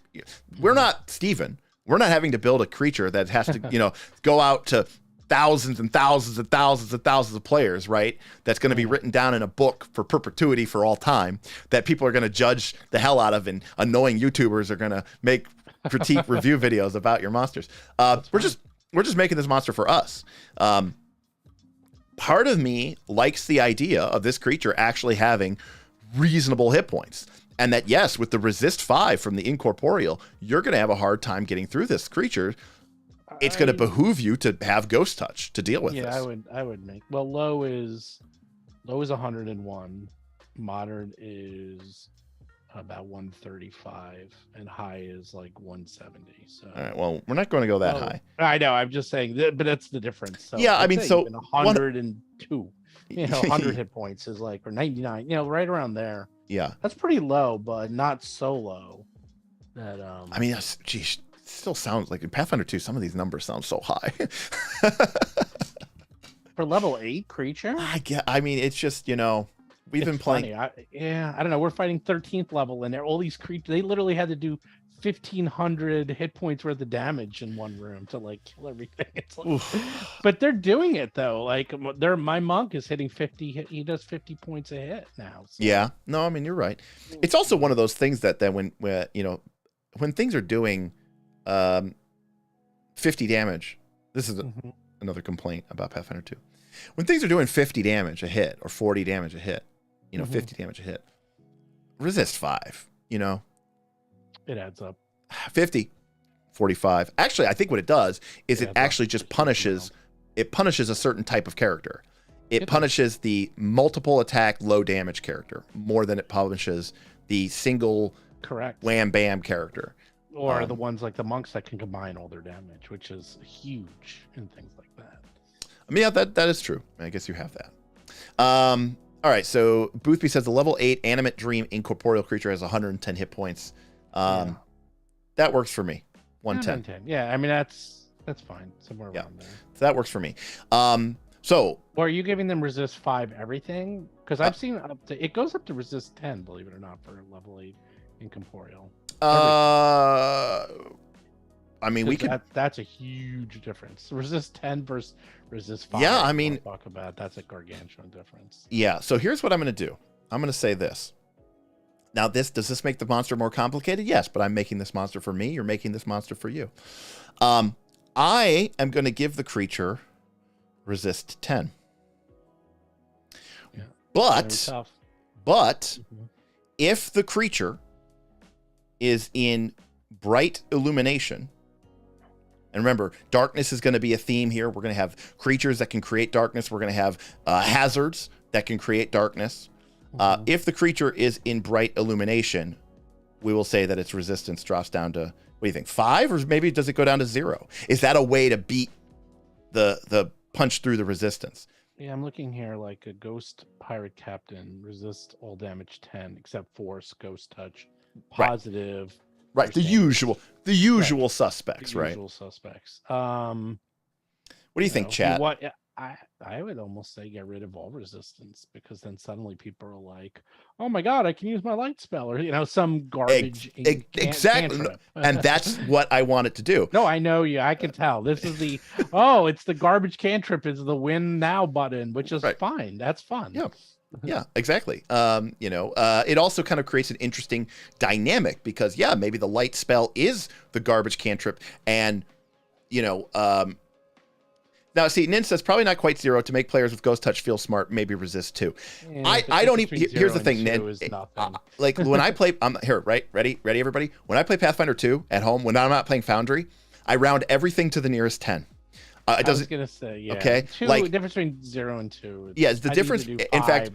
We're not Steven. We're not having to build a creature that has to, go out to thousands and thousands and thousands and thousands of players, right? That's going to be written down in a book for perpetuity for all time that people are going to judge the hell out of, and annoying YouTubers are going to make critique review videos about your monsters. We're just making this monster for us. Part of me likes the idea of this creature actually having reasonable hit points. And that, yes, with the resist 5 from the incorporeal, you're going to have a hard time getting through this creature. It's going to behoove you to have ghost touch to deal with this. Yeah, I would make. Well, low is 101. Modern is about 135, and high is like 170. So. All right. Well, we're not going to go that high. I know. I'm just saying, but that's the difference. So yeah, I mean, so 102. 100 hit points is like, or 99. Right around there. Yeah, that's pretty low, but not so low that I mean, geez, it still sounds like in Pathfinder 2. Some of these numbers sound so high for level 8 creature. I mean, it's just we've been playing. I don't know. We're fighting 13th level, and all these creatures. They literally had to do 1,500 hit points worth of damage in one room to like kill everything. It's like, but they're doing it though. Like my monk is hitting 50. He does 50 points a hit now. So. Yeah, no, I mean you're right. It's also one of those things that then when things are doing 50 damage. This is another complaint about Pathfinder 2. When things are doing 50 damage a hit or 40 damage a hit, 50 damage a hit. Resist 5. It adds up. 50, 45. Actually, I think what it does is it actually just punishes. It punishes a certain type of character. It punishes the multiple attack, low damage character more than it punishes the single wham bam character. Or the ones like the monks that can combine all their damage, which is huge and things like that. I mean, yeah, that is true. I guess you have that. All right, so Boothby says the level 8 animate dream incorporeal creature has 110 hit points. That works for me. 110. Yeah, I mean that's fine. Somewhere around there. So that works for me. So or are you giving them resist 5 everything? Because I've seen it goes up to resist 10, believe it or not, for level 8 incorporeal. I mean, we could. That's a huge difference. Resist 10 versus resist 5. Yeah, I mean, talk about that's a gargantuan difference. Yeah. So here's what I'm going to do. I'm going to say this. Now, does this make the monster more complicated? Yes, but I'm making this monster for me. You're making this monster for you. I am going to give the creature resist 10. Yeah. But if the creature is in bright illumination, and remember, darkness is going to be a theme here. We're going to have creatures that can create darkness. We're going to have hazards that can create darkness. If the creature is in bright illumination, we will say that its resistance drops down to, what do you think, 5? Or maybe does it go down to 0? Is that a way to beat the punch through the resistance? Yeah, I'm looking here like a ghost pirate captain, resist all damage 10, except force, ghost touch, positive. Right, the usual suspects, right? Usual suspects. What do you think, chat? What I would almost say get rid of all resistance, because then suddenly people are like, "Oh my god, I can use my light spell," or some garbage. Exactly, and that's what I wanted to do. No, I know you. I can tell. This is the it's the garbage cantrip. Is the win now button, which is fine. That's fun. Yeah. Yeah, exactly. It also kind of creates an interesting dynamic because, maybe the light spell is the garbage cantrip. And, now, see, Nin says probably not quite 0 to make players with Ghost Touch feel smart, maybe resist 2. Yeah, I don't even. Here's the thing, Nin. Like when I play, here, right? Ready, everybody? When I play Pathfinder 2 at home, when I'm not playing Foundry, I round everything to the nearest 10. I was gonna say, yeah. Okay, the difference between 0 and 2. Yeah, the difference. In fact,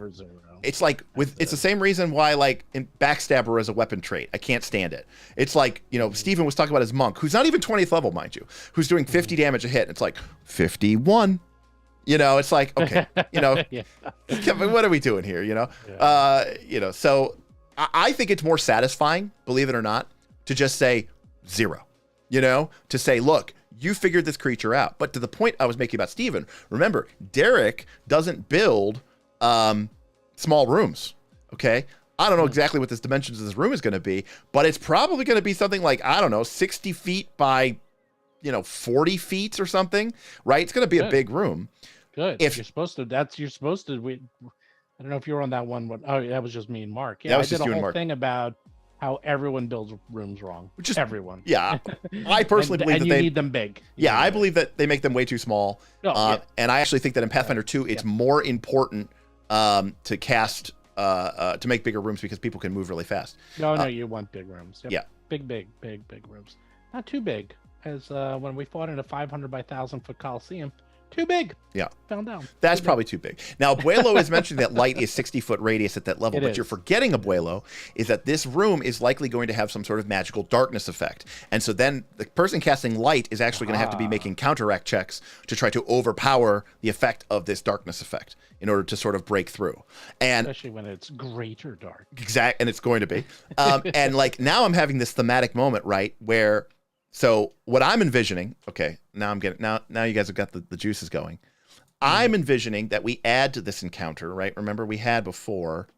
it's like it's the same reason why, like, in Backstabber is a weapon trait. I can't stand it. It's like, Steven was talking about his monk, who's not even 20th level, mind you, who's doing 50 damage a hit. It's like 51. It's like, okay, what are we doing here? So I think it's more satisfying, believe it or not, to just say 0. To say, look, you figured this creature out. But to the point I was making about Steven, remember, Derek doesn't build small rooms, okay? I don't know exactly what the dimensions of this room is going to be, but it's probably going to be something like, 60 feet by, 40 feet or something, right? It's going to be a big room. Good. If you're supposed to, I don't know if you were on that one. Oh, that was just me and Mark. Yeah, I did a whole thing about how everyone builds rooms wrong. Just everyone. Yeah. I personally believe that you need them big. I believe that they make them way too small. And I actually think that in Pathfinder 2, it's more important to cast, to make bigger rooms because people can move really fast. No, you want big rooms. Yep. Yeah. Big rooms. Not too big, as when we fought in a 500 by 1,000-foot Coliseum. Too big. Yeah. Found down. That's probably too big. Now, Abuelo is mentioning that light is 60-foot radius at that level, but you're forgetting, Abuelo, is that this room is likely going to have some sort of magical darkness effect. And so then the person casting light is actually going to have to be making counteract checks to try to overpower the effect of this darkness effect in order to sort of break through. And especially when it's greater dark. Exactly, and it's going to be. And like now I'm having this thematic moment, right, where so what I'm envisioning, okay, now you guys have got the juices going. I'm envisioning that we add to this encounter, right? Remember we had before,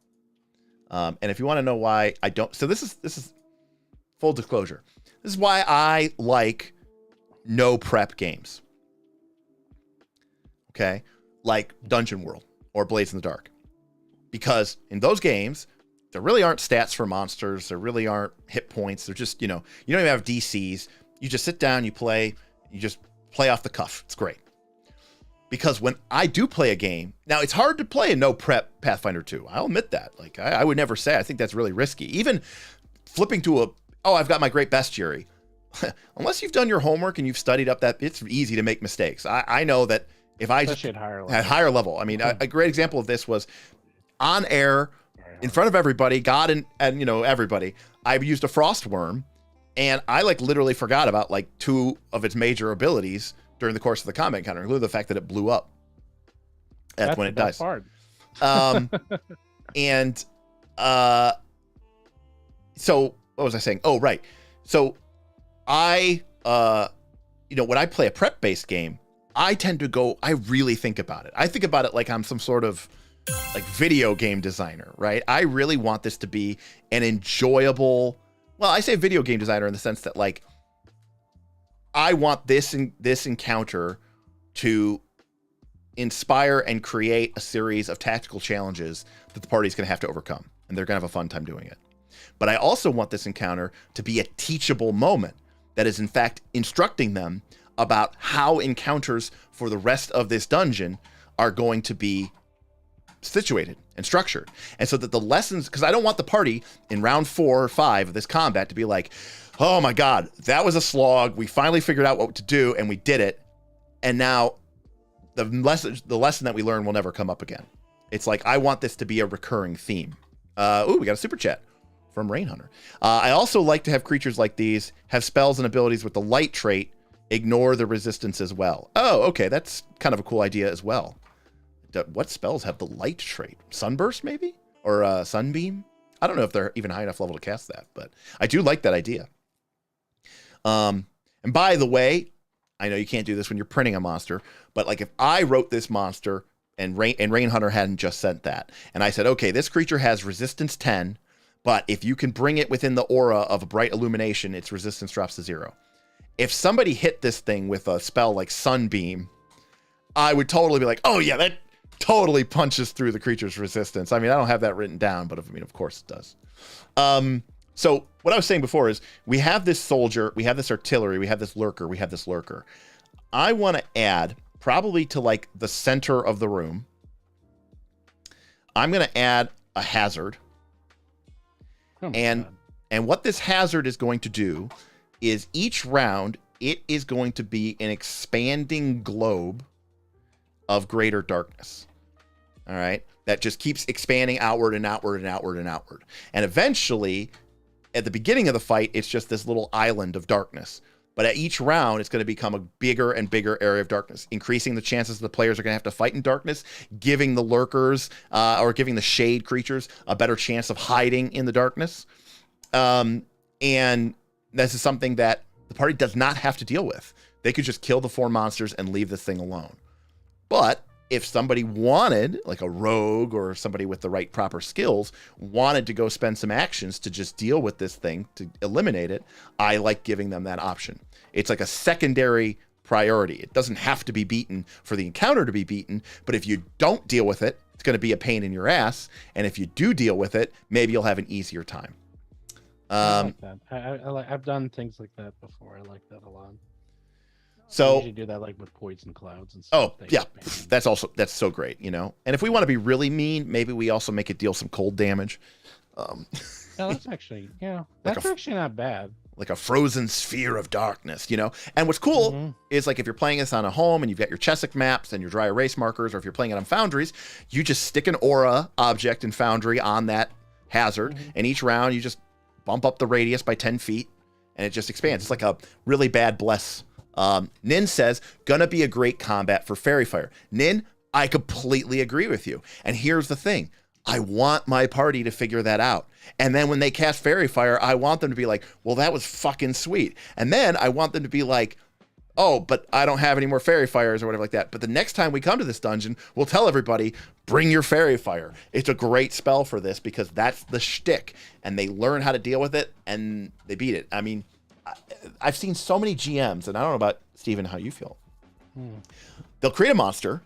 and if you want to know why I don't, so this is full disclosure. This is why I like no prep games. Okay, like Dungeon World or Blades in the Dark, because in those games there really aren't stats for monsters. There really aren't hit points. They're just you don't even have DCs. You just sit down, you play, you just play off the cuff. It's great. Because when I do play a game, now it's hard to play a no prep Pathfinder 2. I'll admit that. Like I would never say, I think that's really risky. Even flipping to I've got my great bestiary. Unless you've done your homework and you've studied up that, it's easy to make mistakes. I know that if I just at higher level, I mean, a great example of this was on air in front of everybody, God and everybody, I used a frost worm. And I literally forgot about 2 of its major abilities during the course of the combat encounter, including the fact that it blew up. That's when it dies. Hard. And so what was I saying? Oh, right. So I when I play a prep based game, I tend to I really think about it. I think about it like I'm some sort of video game designer, right? I really want this to be an enjoyable well, I say video game designer in the sense that like I want this encounter to inspire and create a series of tactical challenges that the party's going to have to overcome, and they're going to have a fun time doing it. But I also want this encounter to be a teachable moment that is in fact instructing them about how encounters for the rest of this dungeon are going to be situated and structured. And so that the lessons, because I don't want the party in round 4 or 5 of this combat to be like, oh my God, that was a slog. We finally figured out what to do and we did it. And now the lesson that we learned will never come up again. It's like, I want this to be a recurring theme. We got a super chat from Rain Hunter. I also like to have creatures like these have spells and abilities with the light trait, ignore the resistance as well. Oh, okay. That's kind of a cool idea as well. What spells have the light trait? Sunburst, maybe? Or Sunbeam? I don't know if they're even high enough level to cast that, but I do like that idea. And by the way, I know you can't do this when you're printing a monster, but like if I wrote this monster and Rain Hunter hadn't just sent that, and I said, okay, this creature has resistance 10, but if you can bring it within the aura of a bright illumination, its resistance drops to 0. If somebody hit this thing with a spell like Sunbeam, I would totally be like, oh yeah, that totally punches through the creature's resistance. I mean, I don't have that written down, but of course it does. So what I was saying before is we have this soldier, we have this artillery, we have this lurker, we have this lurker. I want to add probably to like the center of the room. I'm going to add a hazard. And what this hazard is going to do is each round, it is going to be an expanding globe of greater darkness. All right. That just keeps expanding outward and outward and outward and outward. And eventually, at the beginning of the fight, it's just this little island of darkness. But at each round, it's going to become a bigger and bigger area of darkness, increasing the chances the players are going to have to fight in darkness, giving the lurkers or giving the shade creatures a better chance of hiding in the darkness. And this is something that the party does not have to deal with. They could just kill the 4 monsters and leave this thing alone. But if somebody wanted, like a rogue or somebody with the right proper skills, wanted to go spend some actions to just deal with this thing, to eliminate it, I like giving them that option. It's like a secondary priority. It doesn't have to be beaten for the encounter to be beaten, but if you don't deal with it, it's going to be a pain in your ass. And if you do deal with it, maybe you'll have an easier time. I like that. I've done things like that before. I like that a lot. So you do that like with poison clouds and Oh stuff. yeah, that's so great, you know. And if we want to be really mean, maybe we also make it deal some cold damage. No, that's actually that's actually not bad. Like a frozen sphere of darkness, you know. And what's cool is like if you're playing this on a home and you've got your Chesic maps and your dry erase markers, or if you're playing it on Foundries, you just stick an aura object in Foundry on that hazard, and each round you just bump up the radius by 10 feet, and it just expands. It's like a really bad bless. Nin says, gonna be a great combat for Fairy Fire. Nin, I completely agree with you. And here's the thing. I want my party to figure that out. And then when they cast Fairy Fire, I want them to be like, well, that was fucking sweet. And then I want them to be like, oh, but I don't have any more Fairy Fires or whatever like that. But the next time we come to this dungeon, we'll tell everybody, bring your Fairy Fire. It's a great spell for this because that's the shtick. And they learn how to deal with it and they beat it. I mean, I've seen so many GMs, and I don't know about Steven, how you feel. They'll create a monster.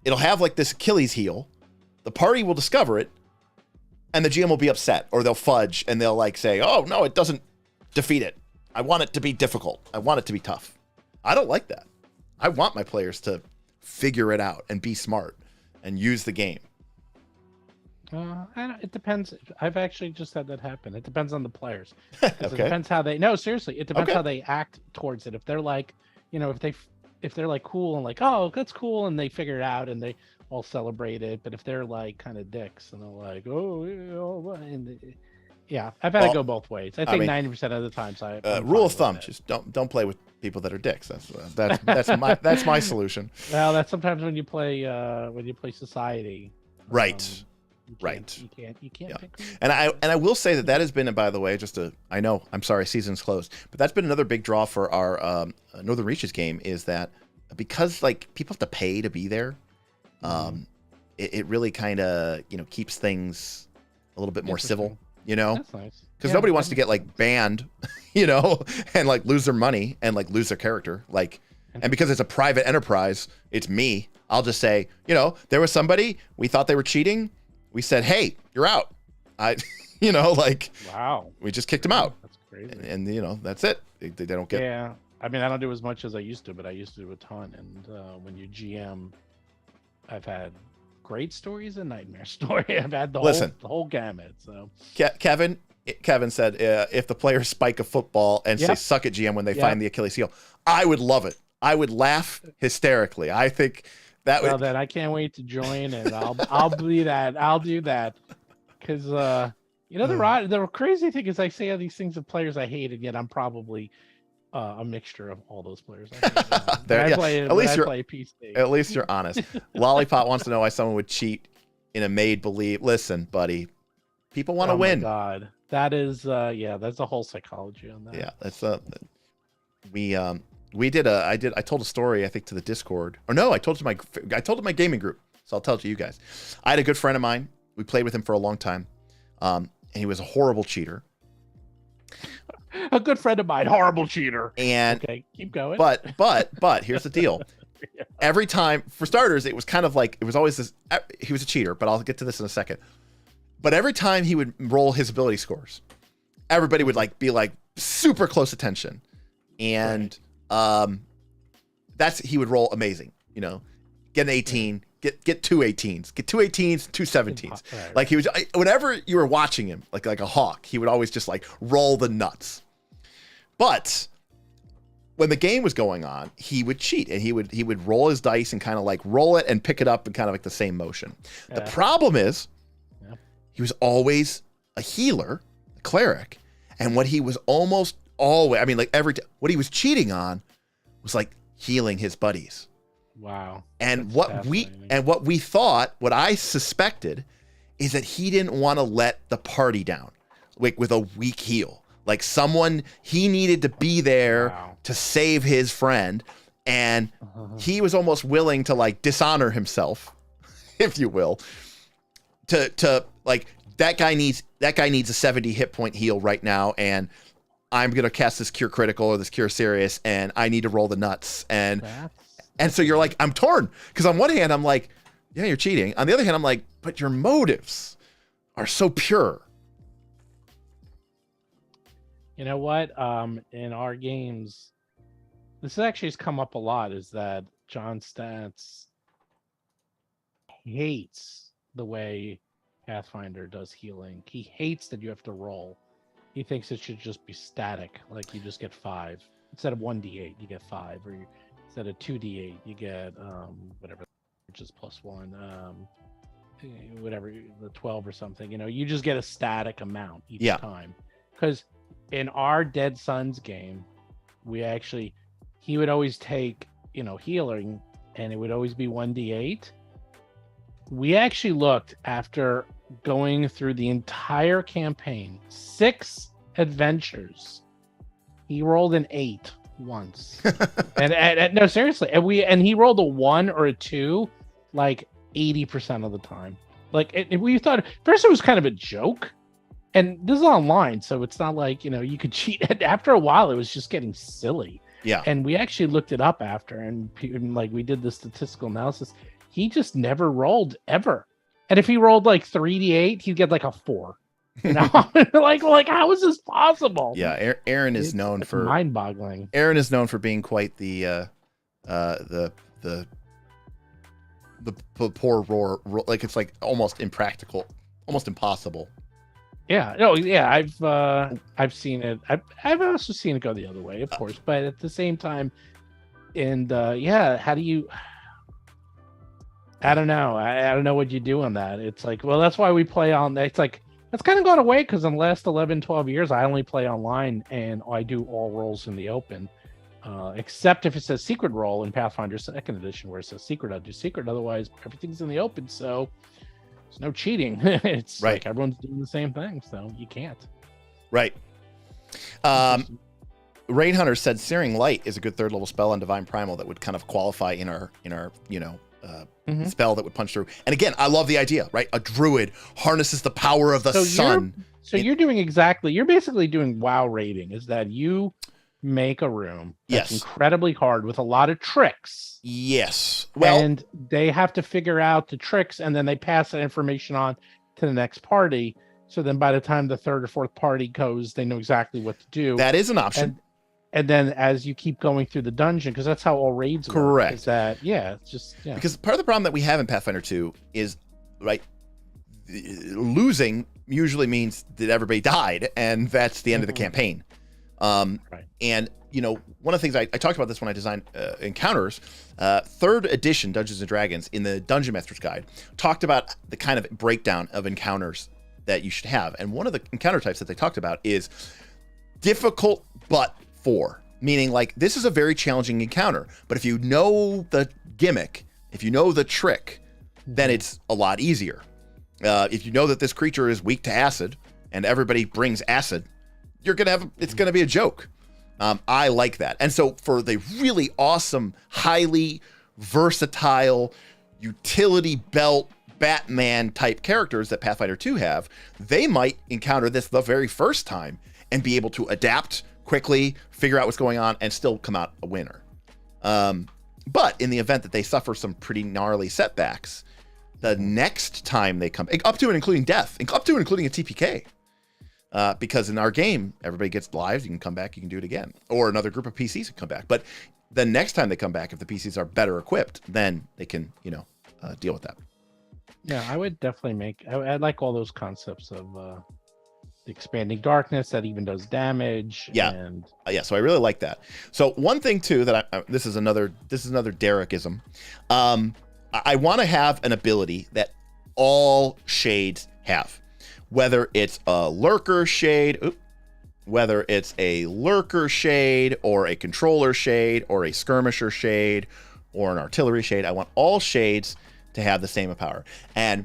It'll have like this Achilles heel. The party will discover it, and the GM will be upset, or they'll fudge, and they'll like say, oh, no, it doesn't defeat it. I want it to be difficult. I want it to be tough. I don't like that. I want my players to figure it out and be smart and use the game. It depends. I've actually just had that happen. It depends on the players. Okay. It depends how they. No, seriously, it depends how they act towards it. If they're like, if they're like cool and like, oh, that's cool, and they figure it out and they all celebrate it. But if they're like kind of dicks and they're like, I've had to go both ways. I think 90% of the times rule of thumb: just don't play with people that are dicks. That's my solution. Well, that's sometimes when you play society. Right. You can't pick. And I will say that has been, and by the way, I know, I'm sorry, season's closed, but that's been another big draw for our Northern Reaches game, is that because like people have to pay to be there, it really kind of keeps things a little bit more civil. you know, That's nice. because Yeah, nobody that wants to makes get like banned, you know, and like lose their money and like lose their character. Like, and because it's a private enterprise, it's me. I'll just say, you know, there was somebody, we thought they were cheating. We said, hey, you're out. You know, like, wow, we just kicked them out. that's crazy. And you know, that's it. They don't get. Yeah, I mean, I don't do as much as I used to, but I used to do a ton. And when you GM, I've had great stories and nightmare story. I've had the whole gamut. So Kevin said, if the players spike a football and say "suck it, GM" when they find the Achilles heel, I would love it. I would laugh hysterically. I think that well, would. then I can't wait to join, and I'll be that. I'll do that because you know the crazy thing is I say all these things of players I hate, and yet I'm probably a mixture of all those players. I hate. At least you're play PC. At least you're honest. Lollipop wants to know why someone would cheat in a made believe. Listen, buddy, people want to win. Oh my God, that is that's a whole psychology on that. Yeah, that's I told a story I think to the Discord. Or no, I told it to my gaming group. So I'll tell it to you guys. I had a good friend of mine. We played with him for a long time. And he was a horrible cheater. A good friend of mine, horrible cheater. And okay, keep going. But here's the deal. Every time, for starters, it was kind of like, it was always this, he was a cheater, but I'll get to this in a second. But every time he would roll his ability scores, everybody would like be like super close attention. And he would roll amazing, you know, get an 18, get two 18s, get two 18s, two 17s. Right. Like he was, whenever you were watching him, like a hawk, he would always just like roll the nuts. But when the game was going on, he would cheat and he would roll his dice and kind of like roll it and pick it up in kind of like the same motion. Yeah. The problem is he was always a healer, a cleric. And what he was almost always, I mean, like what he was cheating on was like healing his buddies. Wow. And what I suspected is that he didn't want to let the party down, like with a weak heal. Like he needed to be there to save his friend. And he was almost willing to like dishonor himself, if you will, to like, that guy needs a 70 hit point heal right now. And I'm going to cast this cure critical or this cure serious. And I need to roll the nuts. And so you're like, I'm torn. Cause on one hand, I'm like, yeah, you're cheating. On the other hand, I'm like, but your motives are so pure. You know what? In our games, this actually has come up a lot, is that John Stantz hates the way Pathfinder does healing. He hates that you have to roll. He thinks it should just be static, like you just get 5. Instead of 1d8, you get 5, or instead of 2d8, you get whatever, which is +1, whatever, the 12 or something. You know, you just get a static amount each time. Because in our Dead Sons game, he would always take, you know, healing, and it would always be 1d8. We actually looked, after going through the entire campaign, 6 adventures, he rolled an 8 once. and no, seriously, and he rolled a 1 or a 2 like 80% of the time. Like we thought first it was kind of a joke. And this is online, so it's not like, you know, you could cheat. And after a while, it was just getting silly. Yeah. And we actually looked it up after, and like we did the statistical analysis. He just never rolled ever. And if he rolled like 3d8, he'd get like a 4. You know, like how is this possible? Yeah, Aaron is known for mind-boggling. Aaron is known for being quite the poor roar, like it's like almost impractical, almost impossible. Yeah, no, yeah, I've seen it. I've also seen it go the other way, of course, but at the same time, and how do you? I don't know. I don't know what you do on that. It's like, well, that's why we play on. It's like that's kind of gone away because in the last 11, 12 years, I only play online and I do all rolls in the open, except if it says secret roll in Pathfinder 2nd Edition, where it says secret, I'll do secret. Otherwise, everything's in the open, so. There's no cheating. It's right. Like everyone's doing the same thing, so you can't. Right. Rain Hunter said Searing Light is a good 3rd level spell on Divine Primal that would kind of qualify in our spell that would punch through. And again, I love the idea, right? A druid harnesses the power of the sun. You're basically doing WoW rating, is that you make a room that's incredibly hard with a lot of tricks. Yes. Well, and they have to figure out the tricks, and then they pass that information on to the next party. So then by the time the third or fourth party goes, they know exactly what to do. That is an option. And then as you keep going through the dungeon, because that's how all raids work. Correct. Is that, it's just, Because part of the problem that we have in Pathfinder 2 is, right, losing usually means that everybody died, and that's the end of the campaign. Right. And, one of the things I talked about this when I designed encounters, 3rd edition Dungeons & Dragons in the Dungeon Master's Guide talked about the kind of breakdown of encounters that you should have. And one of the encounter types that they talked about is difficult but for, meaning like this is a very challenging encounter, but if you know the gimmick, if you know the trick, then it's a lot easier. If you know that this creature is weak to acid and everybody brings acid, it's gonna be a joke. I like that. And so for the really awesome, highly versatile, utility belt Batman type characters that Pathfinder 2 have, they might encounter this the very first time and be able to adapt quickly, figure out what's going on, and still come out a winner. But in the event that they suffer some pretty gnarly setbacks, the next time they come, up to and including death, up to and including a TPK, because in our game, everybody gets lives, you can come back, you can do it again. Or another group of PCs can come back. But the next time they come back, if the PCs are better equipped, then they can, deal with that. Yeah, I would definitely I like all those concepts of the expanding darkness that even does damage. Yeah. So I really like that. So one thing too that this is another Derekism. I want to have an ability that all shades have, whether it's a lurker shade, or a controller shade, or a skirmisher shade, or an artillery shade. I want all shades to have the same power. And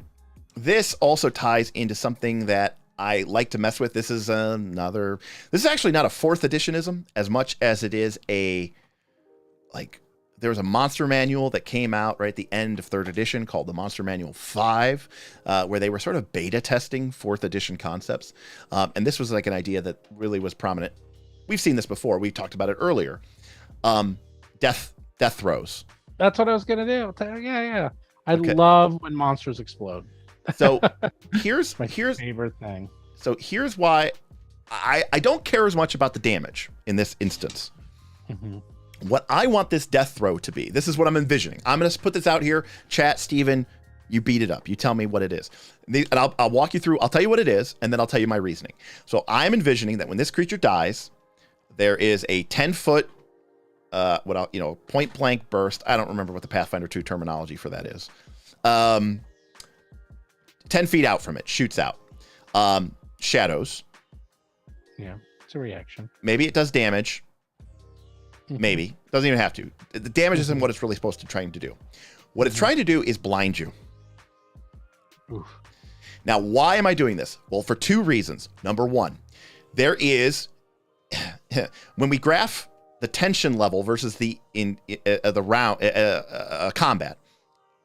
this also ties into something that I like to mess with. This is actually not a 4th editionism as much as it is there was a monster manual that came out right at the end of 3rd edition called the Monster Manual 5, where they were sort of beta testing 4th edition concepts. And this was like an idea that really was prominent. We've seen this before. We talked about it earlier. Death throws. That's what I was going to do. Yeah. I love when monsters explode. So here's my favorite thing. So here's why I don't care as much about the damage in this instance. Mm-hmm. What I want this death throw to be, this is what I'm envisioning. I'm going to put this out here. Chat, Steven, you beat it up. You tell me what it is. And I'll walk you through. I'll tell you what it is, and then I'll tell you my reasoning. So I'm envisioning that when this creature dies, there is a 10-foot point blank burst. I don't remember what the Pathfinder 2 terminology for that is. 10 feet out from it, shoots out. Shadows. Yeah, it's a reaction. Maybe it does damage. Maybe. Doesn't even have to. The damage isn't what it's really supposed to trying to do. What it's trying to do is blind you. Oof. Now, why am I doing this? Well, for 2 reasons. Number 1, there is, when we graph the tension level versus the round combat,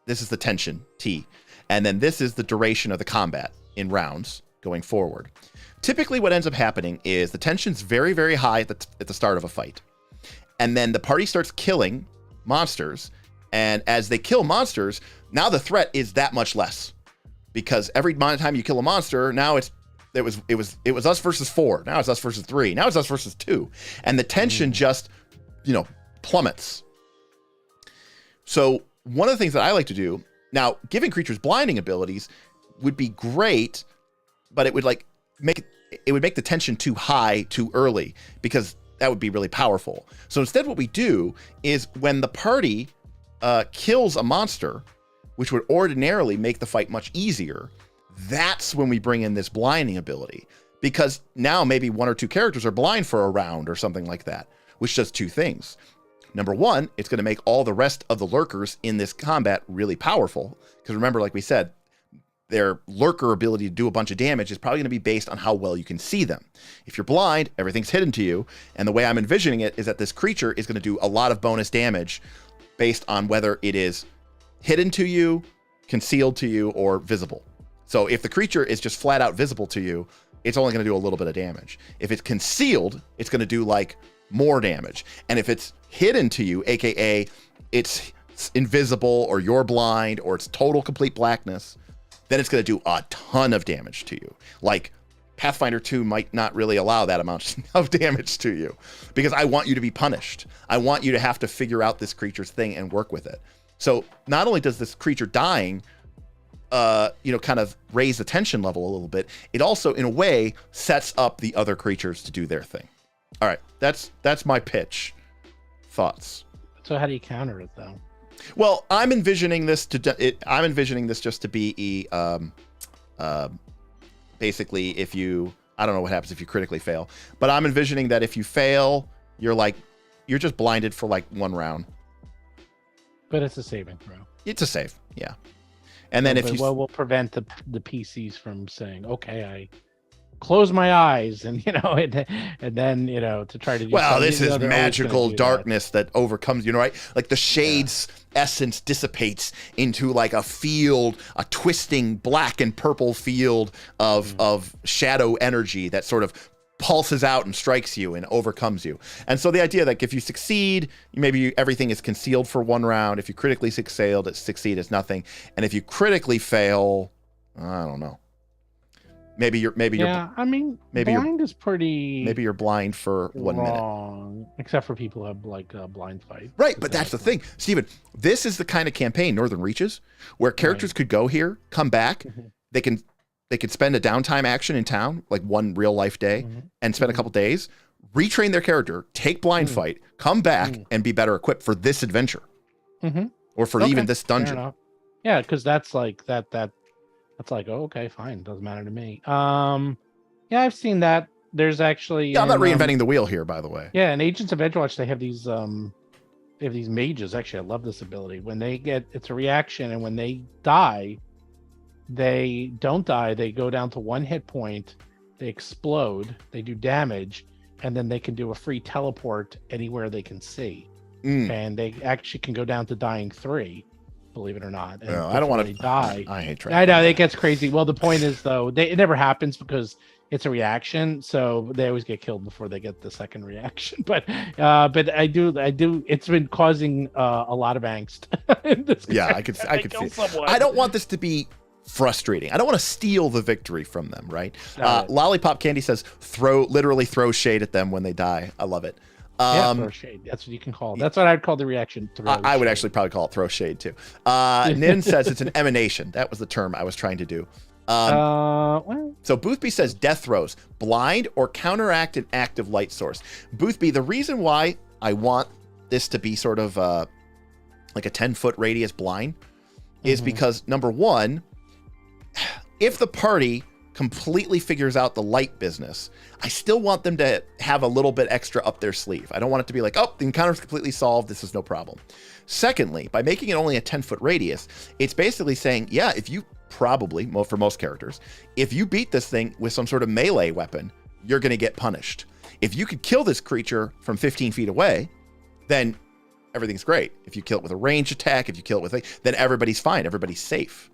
this is the tension, T. And then this is the duration of the combat in rounds going forward. Typically what ends up happening is the tension's very, very high at the start of a fight. And then the party starts killing monsters. And as they kill monsters, now the threat is that much less. Because every time you kill a monster, now it was us versus 4. Now it's us versus 3. Now it's us versus 2. And the tension just, plummets. So one of the things that I like to do, now giving creatures blinding abilities would be great, but it would make the tension too high too early, because that would be really powerful. So instead what we do is when the party kills a monster, which would ordinarily make the fight much easier, that's when we bring in this blinding ability. Because now maybe 1 or 2 characters are blind for a round or something like that, which does 2 things. Number 1, it's going to make all the rest of the lurkers in this combat really powerful. Because remember, like we said, their lurker ability to do a bunch of damage is probably going to be based on how well you can see them. If you're blind, everything's hidden to you. And the way I'm envisioning it is that this creature is going to do a lot of bonus damage based on whether it is hidden to you, concealed to you, or visible. So if the creature is just flat out visible to you, it's only going to do a little bit of damage. If it's concealed, it's going to do like more damage. And if it's hidden to you, aka it's invisible or you're blind or it's total complete blackness, then it's going to do a ton of damage to you. Like Pathfinder 2 might not really allow that amount of damage to you because I want you to be punished. I want you to have to figure out this creature's thing and work with it. So not only does this creature dying, kind of raise the tension level a little bit, it also, in a way, sets up the other creatures to do their thing. All right, that's my pitch. Thoughts? So how do you counter it, though? Well, I'm envisioning this just to be basically if you, I don't know what happens if you critically fail, but I'm envisioning that if you fail, you're just blinded for like 1 round. But it's a saving throw. It's a save, yeah. And then what will prevent the PCs from saying, okay, I close my eyes and then to try to do well, this is magical darkness that overcomes, right? Like the shade's essence dissipates into like a field, a twisting black and purple field of shadow energy that sort of pulses out and strikes you and overcomes you. And so the idea that if you succeed, maybe everything is concealed for 1 round. If you critically succeed, it's nothing. And if you critically fail, I don't know. Maybe you're blind is pretty. Maybe you're blind for 1 minute. Except for people who have like a blind fight. Right, but that's the thing, Steven. This is the kind of campaign, Northern Reaches, where characters could go here, come back. They could spend a downtime action in town, like 1 real life day, and spend a couple days, retrain their character, take blind fight, come back, and be better equipped for this adventure, or for even this dungeon. Yeah, because that's like that. That's like, oh, okay, fine, doesn't matter to me. Yeah, I've seen that. There's actually. Yeah, I'm not reinventing the wheel here, by the way. Yeah, in Agents of Edgewatch, they have these mages. Actually, I love this ability. When they it's a reaction, and when they die. They don't die. They go down to 1 hit point. They explode. They do damage, and then they can do a free teleport anywhere they can see. And they actually can go down to dying 3, believe it or not. And I don't want to die. I hate trying. I know it gets crazy. Well, the point is though, it never happens because it's a reaction, so they always get killed before they get the second reaction. But I do. It's been causing a lot of angst. I could see it. I don't want this to be frustrating. I don't want to steal the victory from them, right? Lollipop Candy says literally throw shade at them when they die. I love it. Throw shade. That's what you can call it. That's what I'd call the reaction. I would actually probably call it throw shade too. Nin says it's an emanation. That was the term I was trying to do. So Boothby says death throws, blind or counteract an active light source. Boothby, the reason why I want this to be sort of like a 10-foot radius blind is because, number one, if the party completely figures out the light business, I still want them to have a little bit extra up their sleeve. I don't want it to be like, oh, the encounter's completely solved, this is no problem. Secondly, by making it only a 10-foot radius, it's basically saying, yeah, if you probably, for most characters, if you beat this thing with some sort of melee weapon, you're going to get punished. If you could kill this creature from 15 feet away, then everything's great. If you kill it with a ranged attack, if you kill it with then everybody's fine, everybody's safe.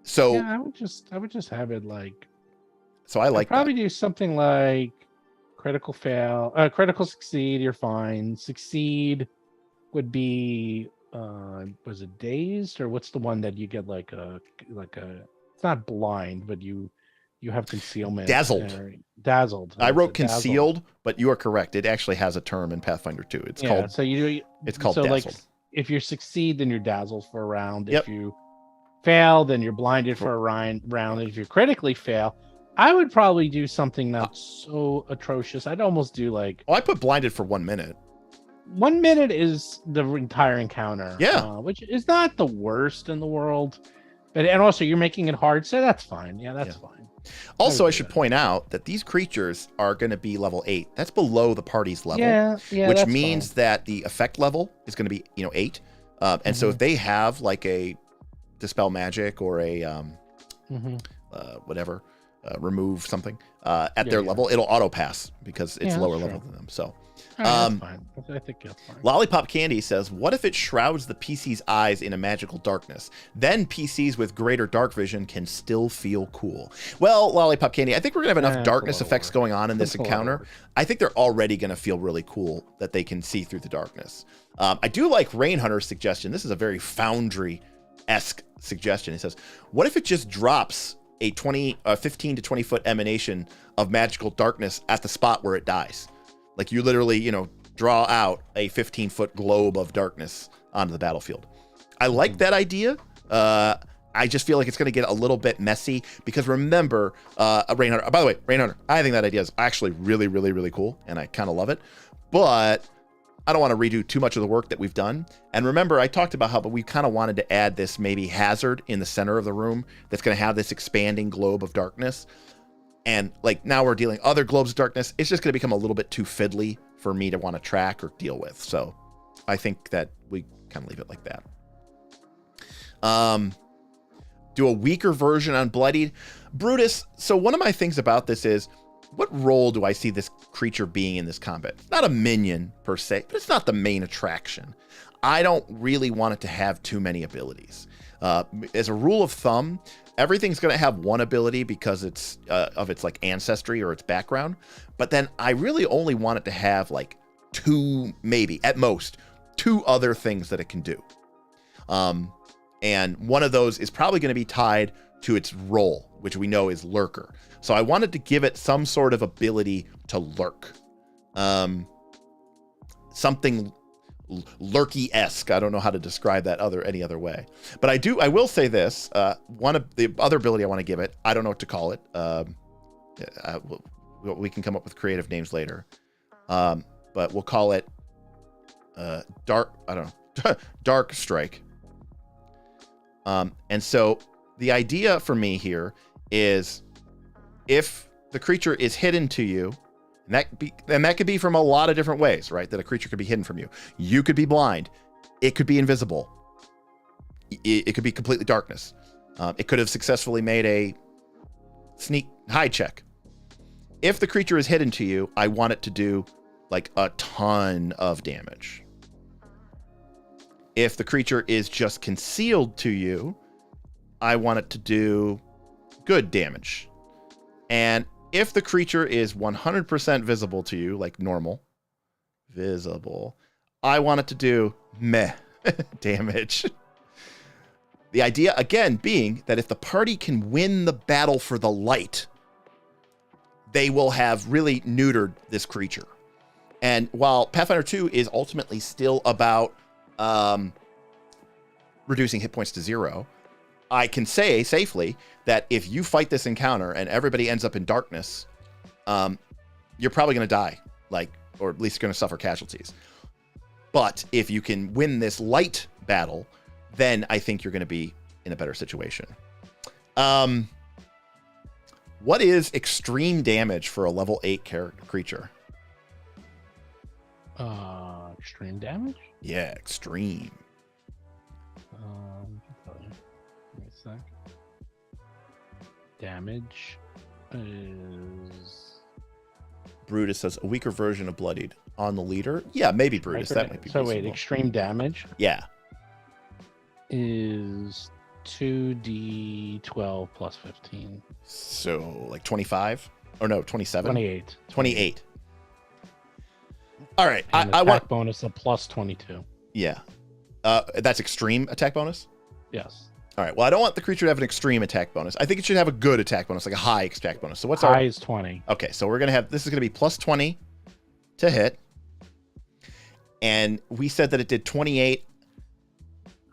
So yeah, I would just have it like. So I like probably do something like critical fail, critical succeed. You're fine. Succeed would be was it dazed or what's the one that you get like a it's not blind but you have concealment. Dazzled. I wrote concealed, but you are correct. It actually has a term in Pathfinder 2. It's called. So it's called dazzled. Like if you succeed, then you're dazzled for a round. If you fail, then you're blinded for a round. And if you critically fail, I would probably do something that's so atrocious. I'd almost do like. Oh, I put blinded for 1 minute. 1 minute is the entire encounter. Yeah. Which is not the worst in the world. And also you're making it hard, so that's fine. Yeah, that's fine. Also, I should point out that these creatures are going to be level 8. That's below the party's level. Yeah, which means that the effect level is going to be, 8. And so if they have like a dispel magic or a whatever, remove something at their level, it'll auto pass because it's lower level than them. So that's fine. I think that's fine. Lollipop Candy says, what if it shrouds the PC's eyes in a magical darkness? Then PCs with greater dark vision can still feel cool. Well, Lollipop Candy, I think we're going to have enough darkness effects going on in this encounter. I think they're already going to feel really cool that they can see through the darkness. I do like Rain Hunter's suggestion. This is a very Foundry-esque suggestion. He says, what if it just drops a 15 to 20 foot emanation of magical darkness at the spot where it dies? Like you literally, draw out a 15-foot globe of darkness onto the battlefield. I like that idea. I just feel like it's going to get a little bit messy because remember, Rain Hunter, by the way, Rain Hunter, I think that idea is actually really, really, really cool and I kind of love it, but I don't want to redo too much of the work that we've done. And remember, I talked about how we kind of wanted to add this maybe hazard in the center of the room that's going to have this expanding globe of darkness. And like now we're dealing other globes of darkness. It's just going to become a little bit too fiddly for me to want to track or deal with. So I think that we kind of leave it like that. Do a weaker version on Bloodied. Brutus, so one of my things about this is, what role do I see this creature being in this combat? It's not a minion per se, but it's not the main attraction. I don't really want it to have too many abilities. As a rule of thumb, everything's going to have one ability because it's of its like ancestry or its background. But then I really only want it to have like 2, maybe at most 2 other things that it can do. And one of those is probably going to be tied to its role, which we know is Lurker. So I wanted to give it some sort of ability to lurk. Something lurky-esque. I don't know how to describe that any other way. But I will say this. One of the other ability I want to give it, I don't know what to call it. We can come up with creative names later. But we'll call it Dark, I don't know, Dark Strike. And so the idea for me here is if the creature is hidden to you, and that could be from a lot of different ways, right? That a creature could be hidden from you. You could be blind. It could be invisible. It could be completely darkness. It could have successfully made a sneak hide check. If the creature is hidden to you, I want it to do like a ton of damage. If the creature is just concealed to you, I want it to do good damage. And if the creature is 100% visible to you, like normal, visible, I want it to do meh damage. The idea, again, being that if the party can win the battle for the light, they will have really neutered this creature. And while Pathfinder 2 is ultimately still about reducing hit points to 0, I can say safely that if you fight this encounter and everybody ends up in darkness, you're probably going to die, or at least going to suffer casualties. But if you can win this light battle, then I think you're going to be in a better situation. What is extreme damage for a level 8 creature? Extreme damage? Yeah, extreme. Give me a sec. Damage is... Brutus says a weaker version of Bloodied on the leader. Yeah, maybe Brutus. That might be so reasonable. wait, extreme damage? Yeah. Is 2d12 plus 15. So like 25? Or no, 27? 28. 28. All right. And I want bonus of plus 22. Yeah. That's extreme attack bonus? Yes. All right. Well, I don't want the creature to have an extreme attack bonus. I think it should have a good attack bonus, like a high attack bonus. So what's high is 20. Okay, so we're going to have, this is going to be plus 20 to hit. And we said that it did 28.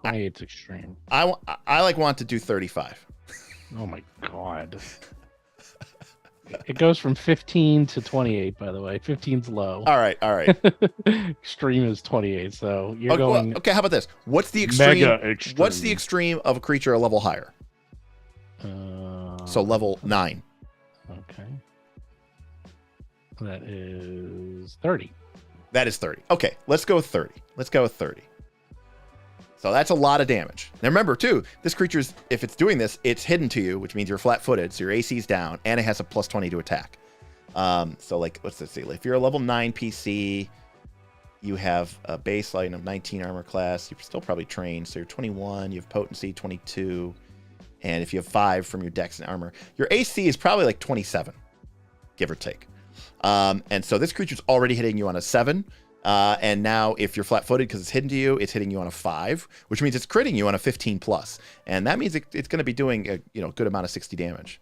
28's extreme. I want to do 35. Oh my god. It goes from 15 to 28, by the way. 15's low. All right. Extreme is 28, so you're going... Okay, how about this? What's the extreme? Mega extreme. What's the extreme of a creature a level higher? So level 9. Okay. That is 30. That is 30. Okay, let's go with 30. So that's a lot of damage. Now remember, too, this creature's, if it's doing this, it's hidden to you, which means you're flat-footed, so your AC's down, and it has a plus 20 to attack. So, like, what's this? If you're a level 9 PC, you have a baseline of 19 armor class. You're still probably trained, so you're 21. You have potency, 22. And if you have 5 from your dex and armor, your AC is probably like 27, give or take. And so this creature's already hitting you on a 7. And now if you're flat-footed because it's hidden to you, it's hitting you on a 5, which means it's critting you on a 15 plus. And that means it's going to be doing a good amount of 60 damage.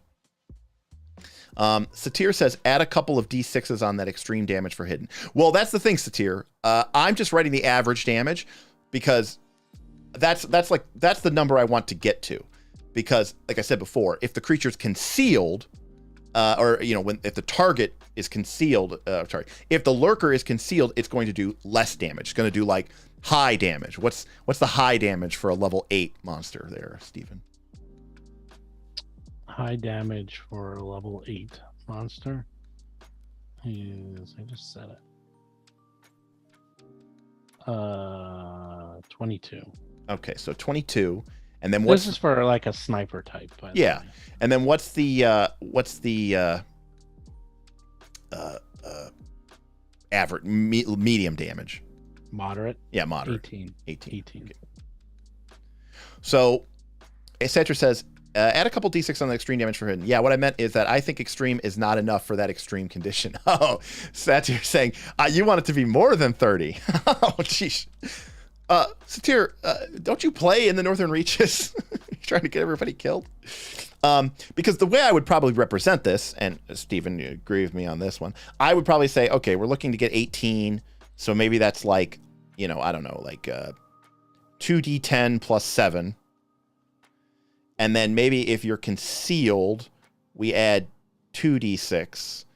Satir says, add a couple of D6s on that extreme damage for hidden. Well, that's the thing, Satir. I'm just writing the average damage because that's the number I want to get to. Because, like I said before, if the creature's concealed, if the target is concealed, if the lurker is concealed, it's going to do less damage. It's going to do like high damage. What's the high damage for a level 8 monster there, Steven? High damage for a level 8 monster is, I just said it. 22. Okay, so 22. And then what's this is for like a sniper type? Yeah. And then what's the average medium damage? Moderate. Yeah, moderate. 18. Okay. So, Cetra says, add a couple d6 on the extreme damage for hidden. Yeah, what I meant is that I think extreme is not enough for that extreme condition. Oh, Satir saying, you want it to be more than 30. Oh, jeez. Satir, don't you play in the Northern Reaches? You're trying to get everybody killed? Because the way I would probably represent this, and Stephen, you agree with me on this one, I would probably say, okay, we're looking to get 18, so maybe that's like, I don't know, like 2d10 plus 7. And then maybe if you're concealed, we add 2d6.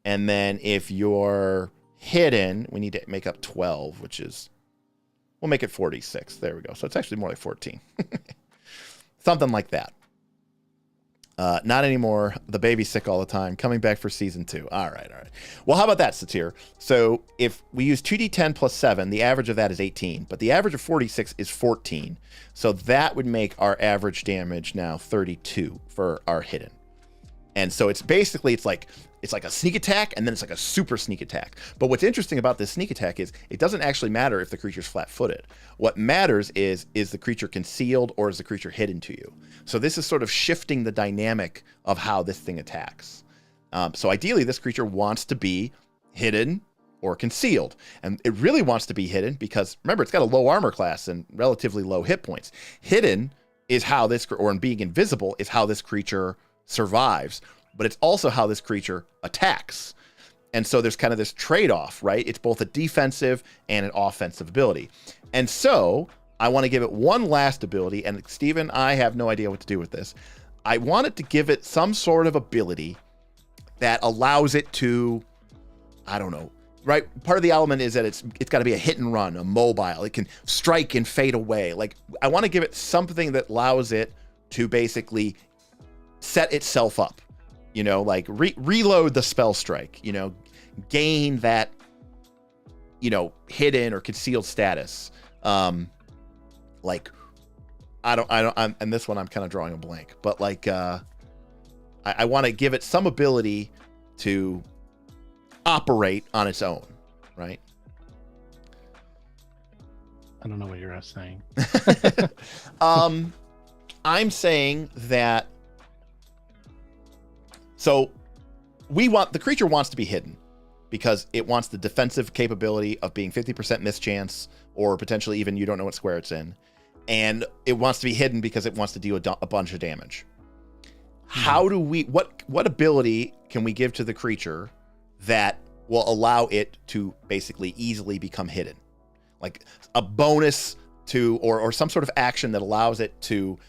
And then if you're hidden, we need to make up 12, which is, we'll make it 46. There we go. So it's actually more like 14. Something like that. Not anymore. The baby's sick all the time. Coming back for season 2. All right. Well, how about that, Satir? So if we use 2d10 plus 7, the average of that is 18. But the average of 46 is 14. So that would make our average damage now 32 for our hidden. And so it's like a sneak attack, and then it's like a super sneak attack. But what's interesting about this sneak attack is it doesn't actually matter if the creature's flat-footed. What matters is the creature concealed or is the creature hidden to you? So this is sort of shifting the dynamic of how this thing attacks. So ideally, this creature wants to be hidden or concealed. And it really wants to be hidden because, remember, it's got a low armor class and relatively low hit points. Hidden is how this, or in being invisible, is how this creature survives. But it's also how this creature attacks. And so there's kind of this trade-off, right? It's both a defensive and an offensive ability. And so I want to give it one last ability, and Steven, I have no idea what to do with this. I want it to give it some sort of ability that allows it to, I don't know, right? Part of the element is that it's got to be a hit and run, a mobile. It can strike and fade away. Like, I want to give it something that allows it to basically set itself up. Like reload the spell strike, gain that, hidden or concealed status. And this one I'm kind of drawing a blank, but like, I want to give it some ability to operate on its own, right? I don't know what you're saying. I'm saying that. So the creature wants to be hidden because it wants the defensive capability of being 50% mischance, or potentially even you don't know what square it's in. And it wants to be hidden because it wants to deal a bunch of damage. How do we, what ability can we give to the creature that will allow it to basically easily become hidden? Like a bonus to, or some sort of action that allows it to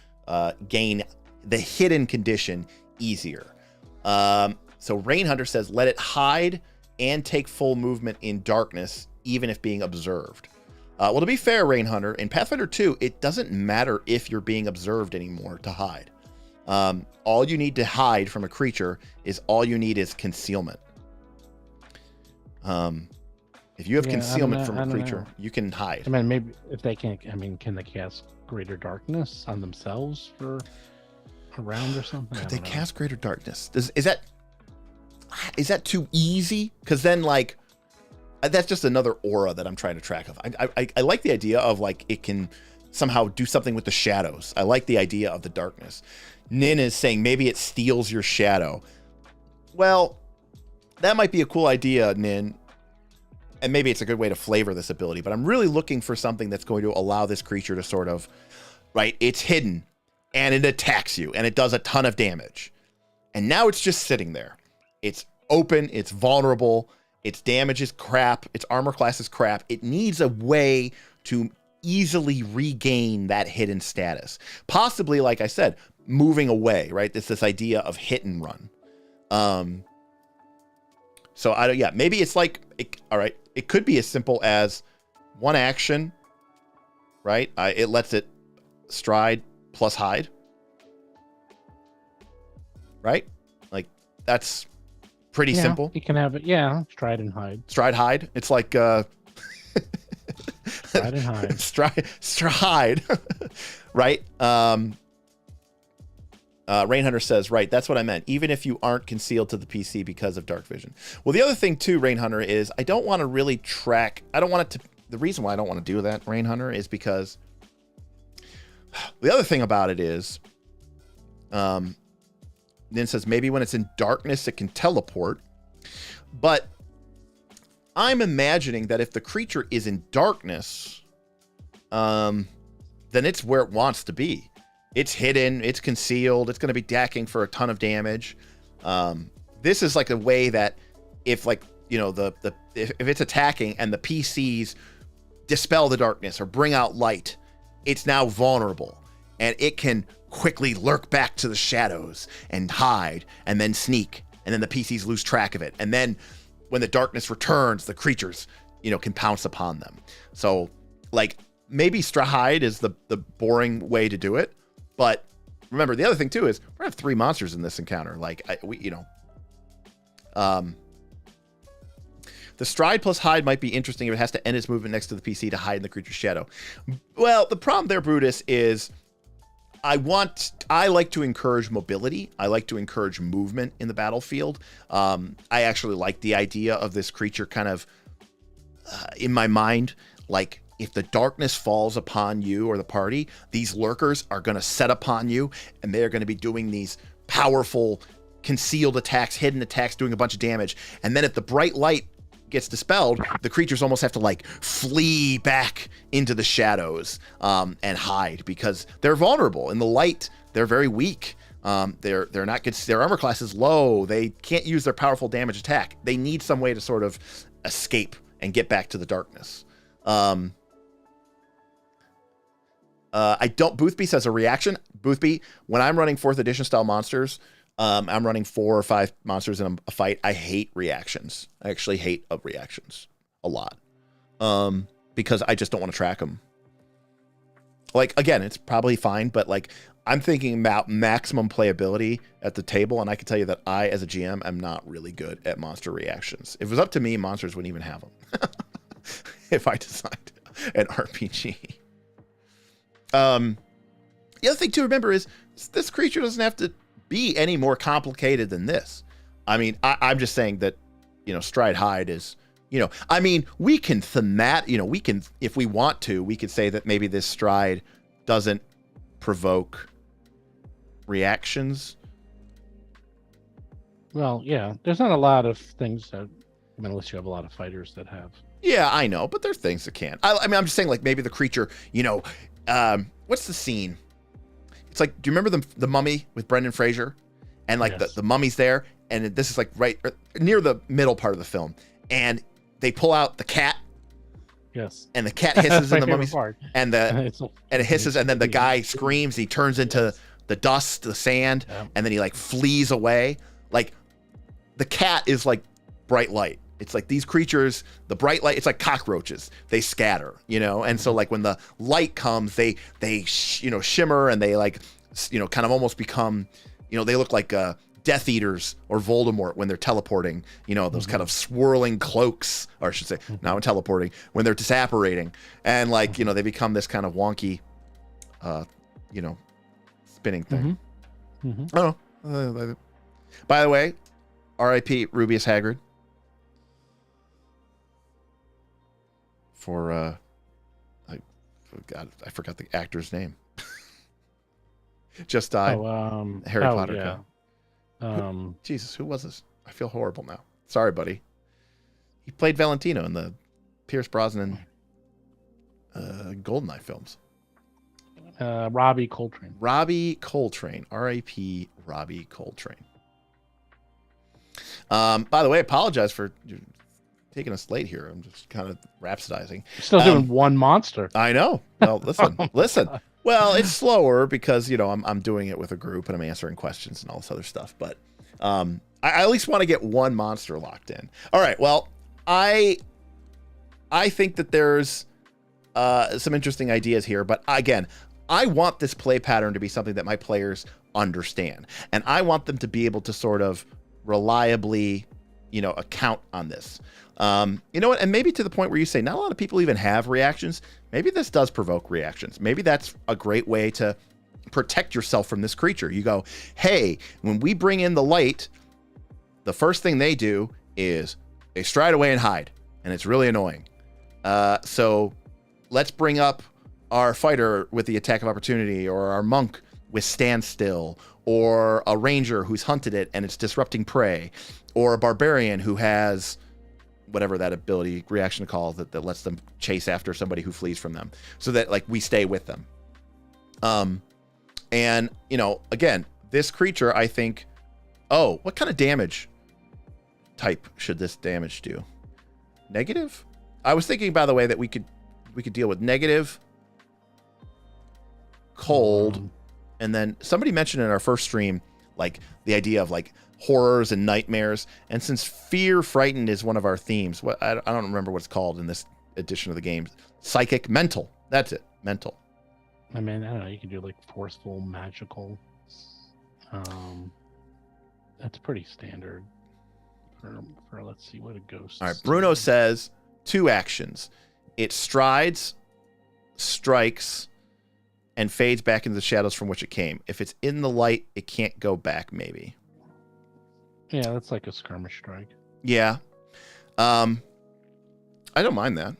gain the hidden condition easier. So Rainhunter says, let it hide and take full movement in darkness, even if being observed. Well, to be fair, Rainhunter, in Pathfinder 2, it doesn't matter if you're being observed anymore to hide. All you need to hide from a creature is all you need is concealment. If you have Yeah, concealment from I a don't creature, know. you can hide. I mean, maybe if they can't. I mean, can they cast greater darkness on themselves for a round or something? Could I they don't know. cast greater darkness? Is that too easy? Because then, like, that's just another aura that I'm trying to track of. I like the idea of, like, it can somehow do something with the shadows. I like the idea of the darkness. Nin is saying maybe it steals your shadow. Well, that might be a cool idea, Nin. And maybe it's a good way to flavor this ability, but I'm really looking for something that's going to allow this creature to sort of, right, it's hidden, and it attacks you, and it does a ton of damage. And now it's just sitting there. It's open, it's vulnerable, its damage is crap, its armor class is crap. It needs a way to easily regain that hidden status. Possibly, like I said, moving away, right? It's this idea of hit and run. So maybe it's like, all right, it could be as simple as one action, right? It lets it stride plus hide, right? Like, that's pretty simple. You can have it, stride and hide. Stride hide. It's like Stride and hide. stride, right? Rain Hunter says, right, that's what I meant. Even if you aren't concealed to the PC because of dark vision. Well, the other thing too, Rain Hunter, is I don't want to really track. I don't want it to. The reason why I don't want to do that, Rain Hunter, is because the other thing about it is, then says maybe when it's in darkness it can teleport, but I'm imagining that if the creature is in darkness, then it's where it wants to be. It's hidden, it's concealed, it's going to be decking for a ton of damage. This is like a way that if, like, you know, if it's attacking and the PCs dispel the darkness or bring out light, it's now vulnerable, and it can quickly lurk back to the shadows and hide and then sneak, and then the PCs lose track of it. And then when the darkness returns, the creatures, you know, can pounce upon them. So, like, maybe Strahide is the boring way to do it. But remember, the other thing too is we're gonna have 3 monsters in this encounter. Like, the stride plus hide might be interesting if it has to end its movement next to the PC to hide in the creature's shadow. Well, the problem there, Brutus, is I like to encourage mobility. I like to encourage movement in the battlefield. I actually like the idea of this creature kind of in my mind, like, if the darkness falls upon you or the party, these lurkers are going to set upon you, and they're going to be doing these powerful concealed attacks, hidden attacks, doing a bunch of damage. And then if the bright light gets dispelled, the creatures almost have to, like, flee back into the shadows and hide, because they're vulnerable. In the light, they're very weak. They're not good. Their armor class is low. They can't use their powerful damage attack. They need some way to sort of escape and get back to the darkness. Boothby says a reaction. Boothby, when I'm running 4th edition style monsters, I'm running 4 or 5 monsters in a fight. I hate reactions. I actually hate reactions a lot. Because I just don't want to track them. Like, again, it's probably fine, but, like, I'm thinking about maximum playability at the table, and I can tell you that I, as a GM, am not really good at monster reactions. If it was up to me, monsters wouldn't even have them. If I designed an RPG. The other thing to remember is this creature doesn't have to be any more complicated than this. I mean, I'm just saying that, you know, stride hide is, you know, I mean, we can we can, if we want to, we could say that maybe this stride doesn't provoke reactions. Well, yeah, there's not a lot of things that, I mean, unless you have a lot of fighters that have. Yeah, I know, but there's things that can. I mean, I'm just saying, like, maybe the creature, you know, what's the scene? It's like, do you remember the Mummy with Brendan Fraser? And, like, yes, the mummy's there, and this is, like, right near the middle part of the film, and they pull out the cat. Yes. And the cat hisses in the mummy's part. And it hisses, and then the guy screams. He turns into the dust, the sand, and then he, like, flees away. Like, the cat is like bright light. It's like these creatures, the bright light, it's like cockroaches. They scatter, you know? And so, like, when the light comes, they shimmer, and they, like, you know, kind of almost become, you know, they look like Death Eaters or Voldemort when they're teleporting, those kind of swirling cloaks, or I should say, now in teleporting, when they're disapparating. And they become this kind of wonky, spinning thing. I don't know. By the way, R.I.P. Rubius Hagrid. For, I forgot the actor's name. Just died. Harry Potter. Yeah. Jesus, who was this? I feel horrible now. Sorry, buddy. He played Valentino in the Pierce Brosnan Goldeneye films. Robbie Coltrane. Robbie Coltrane. R.I.P. Robbie Coltrane. By the way, I apologize for taking us late here. I'm just kind of rhapsodizing. Still doing one monster. I know. Well, listen. Well, it's slower because, I'm doing it with a group and I'm answering questions and all this other stuff. But I at least want to get one monster locked in. All right. Well, I think that there's some interesting ideas here. But again, I want this play pattern to be something that my players understand. And I want them to be able to sort of reliably, account on this. You know what? And maybe to the point where you say not a lot of people even have reactions. Maybe this does provoke reactions. Maybe that's a great way to protect yourself from this creature. You go, hey, when we bring in the light, the first thing they do is they stride away and hide. And it's really annoying. So let's bring up our fighter with the attack of opportunity, or our monk with standstill, or a ranger who's hunted it and it's disrupting prey, or a barbarian who has whatever that ability reaction to call that lets them chase after somebody who flees from them, so that we stay with them. And again, this creature, I think, what kind of damage type should this damage do? Negative? I was thinking, by the way, that we could deal with negative, cold, and then somebody mentioned in our first stream the idea of horrors and nightmares. And since fear, frightened is one of our themes, I don't remember what it's called in this edition of the game. Psychic, mental. That's it. Mental. I mean, I don't know. You can do forceful, magical. That's pretty standard for let's see what a ghost. All right. Bruno says 2 actions. It strides, strikes, and fades back into the shadows from which it came. If it's in the light, it can't go back, maybe. Yeah, that's like a skirmish strike. Yeah. I don't mind that.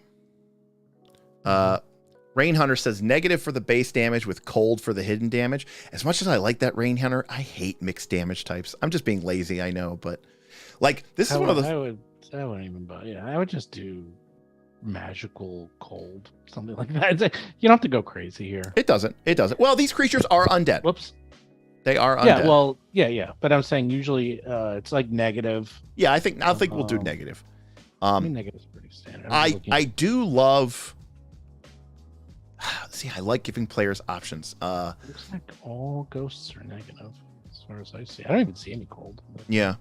Rain Hunter says negative for the base damage with cold for the hidden damage. As much as I like that, Rain Hunter, I hate mixed damage types. I'm just being lazy, I know, but this is one of the... I wouldn't even buy. Yeah, I would just do magical cold, something like that. You don't have to go crazy here. It doesn't. Well, these creatures are undead. Whoops. They are undead. Yeah, well, yeah. But I'm saying usually it's negative. Yeah, I think we'll do negative. I mean, negative is pretty standard. I do love... See, I like giving players options. Looks like all ghosts are negative, as far as I see. I don't even see any cold. Yeah.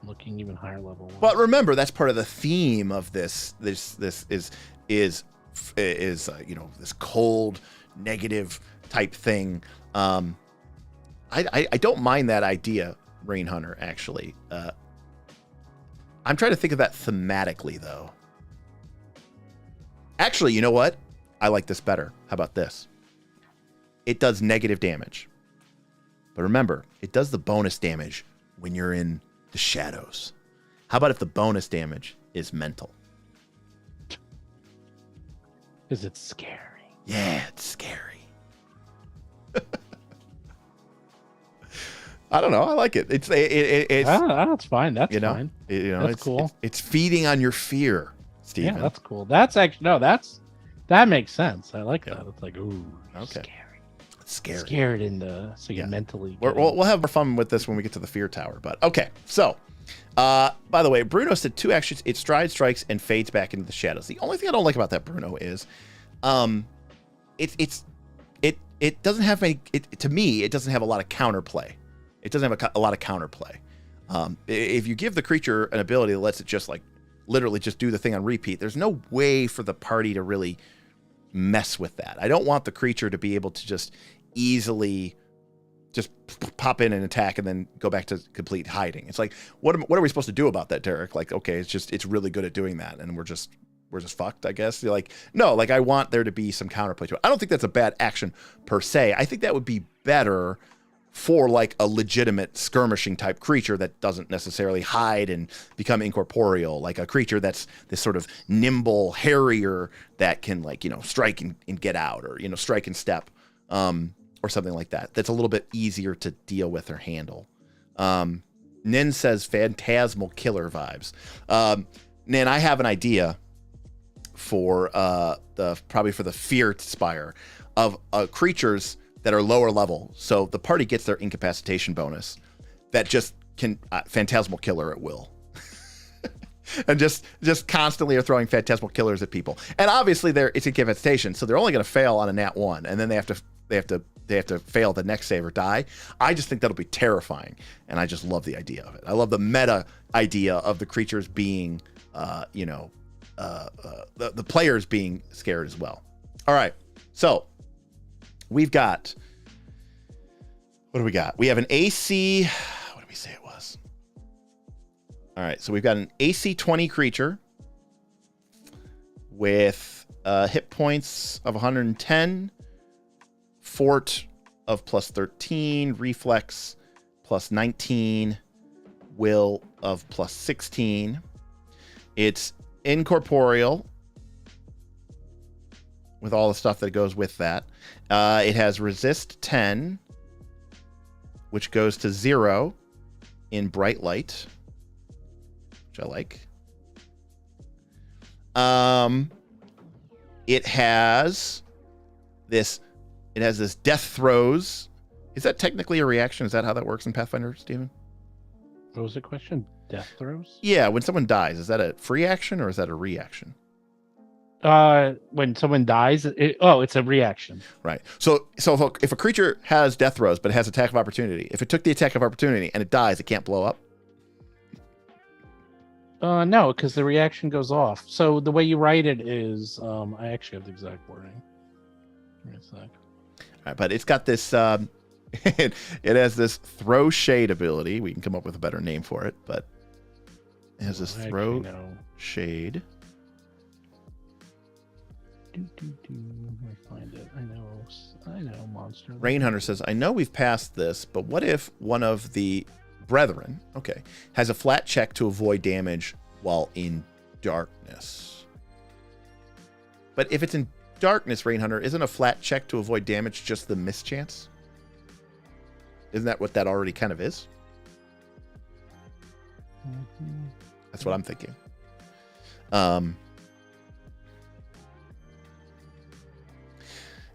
Looking even higher level. But remember, that's part of the theme of this. This is this cold, negative type thing. I don't mind that idea, Rain Hunter. Actually, I'm trying to think of that thematically, though. Actually, you know what? I like this better. How about this? It does negative damage. But remember, it does the bonus damage when you're in the shadows. How about if the bonus damage is mental? Is it scary? Yeah, it's scary. I don't know. I like it. It's that's fine. That's fine. It's cool. It's feeding on your fear, Steven. Yeah, that's cool. That's actually that makes sense. I like that. It's ooh, okay. Scary. It's scary. Scared so you mentally. We'll have more fun with this when we get to the fear tower. But okay, so by the way, Bruno said 2 actions. It strides, strikes, and fades back into the shadows. The only thing I don't like about that, Bruno, is it doesn't have any. To me, it doesn't have a lot of counterplay. It doesn't have a lot of counterplay. If you give the creature an ability that lets it just literally just do the thing on repeat, there's no way for the party to really mess with that. I don't want the creature to be able to just easily just pop in and attack and then go back to complete hiding. It's like, what are we supposed to do about that, Derek? Like, okay, it's really good at doing that, and we're just fucked, I guess. You're like, no, like I want there to be some counterplay to it. I don't think that's a bad action per se. I think that would be better for like a legitimate skirmishing type creature that doesn't necessarily hide and become incorporeal, like a creature that's this sort of nimble harrier that can, like, you know, strike and get out, or, you know, strike and step, or something like that. That's a little bit easier to deal with or handle. Nin says phantasmal killer vibes. Nin, I have an idea for probably for the fear spire of creatures that are lower level. So the party gets their incapacitation bonus that just can phantasmal killer at will. And just constantly are throwing phantasmal killers at people. And obviously it's incapacitation, so they're only going to fail on a nat 1, and then they have to fail the next save or die. I just think that'll be terrifying, and I just love the idea of it. I love the meta idea of the creatures being, the players being scared as well. All right, so we've got, what do we got? We have an AC, what did we say it was? All right, so we've got an AC 20 creature with hit points of 110, fort of plus 13, reflex plus 19, will of plus 16. It's incorporeal with all the stuff that goes with that. It has resist 10, which goes to 0 in bright light, which I like. It has this death throws. Is that technically a reaction? Is that how that works in Pathfinder, Steven? What was the question? Death throws? Yeah, when someone dies, is that a free action or is that a reaction? When someone dies, it's a reaction. Right. So if a creature has death throws but it has attack of opportunity, if it took the attack of opportunity and it dies, it can't blow up? No, because the reaction goes off. So the way you write it is, I actually have the exact wording. Give me a sec. All right, but it's got this, it has this throw shade ability. We can come up with a better name for it, but it has this throw shade. I find it. I know, monster. Rain Hunter says, I know we've passed this, but what if one of the brethren, has a flat check to avoid damage while in darkness? But if it's in darkness, Rain Hunter, isn't a flat check to avoid damage just the mischance? Isn't that what that already kind of is? Mm-hmm. That's what I'm thinking.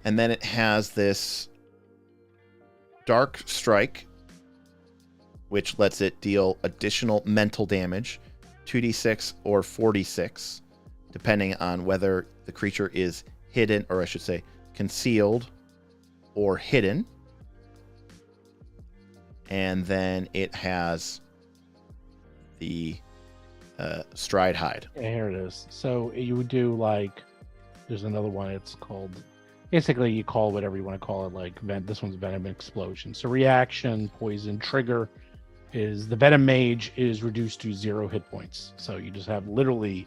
And then it has this Dark Strike, which lets it deal additional mental damage, 2d6 or 4d6, depending on whether the creature is hidden, or I should say concealed or hidden. And then it has the Stride Hide. Yeah, here it is. So you would do there's another one. It's called, basically you call whatever you want to call it. This one's Venom Explosion. So reaction, poison, trigger is the Venom Mage is reduced to 0 hit points. So you just have literally,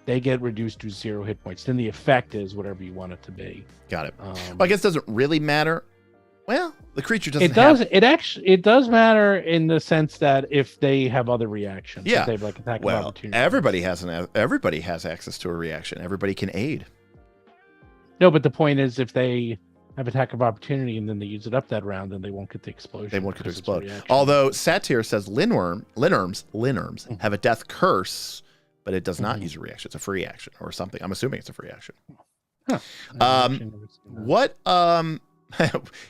they get reduced to 0 hit points. Then the effect is whatever you want it to be. Got it. Well, I guess it doesn't really matter. Well, the creature doesn't. It does matter in the sense that if they have other reactions, yeah, if they have attack of opportunity. Everybody has access to a reaction. Everybody can aid. No, but the point is, if they have attack of opportunity and then they use it up that round, then they won't get the explosion. They won't get to explode. Although Satyr says Linnerms have a death curse, but it does not use a reaction. It's a free action or something. I'm assuming it's a free action. Huh. What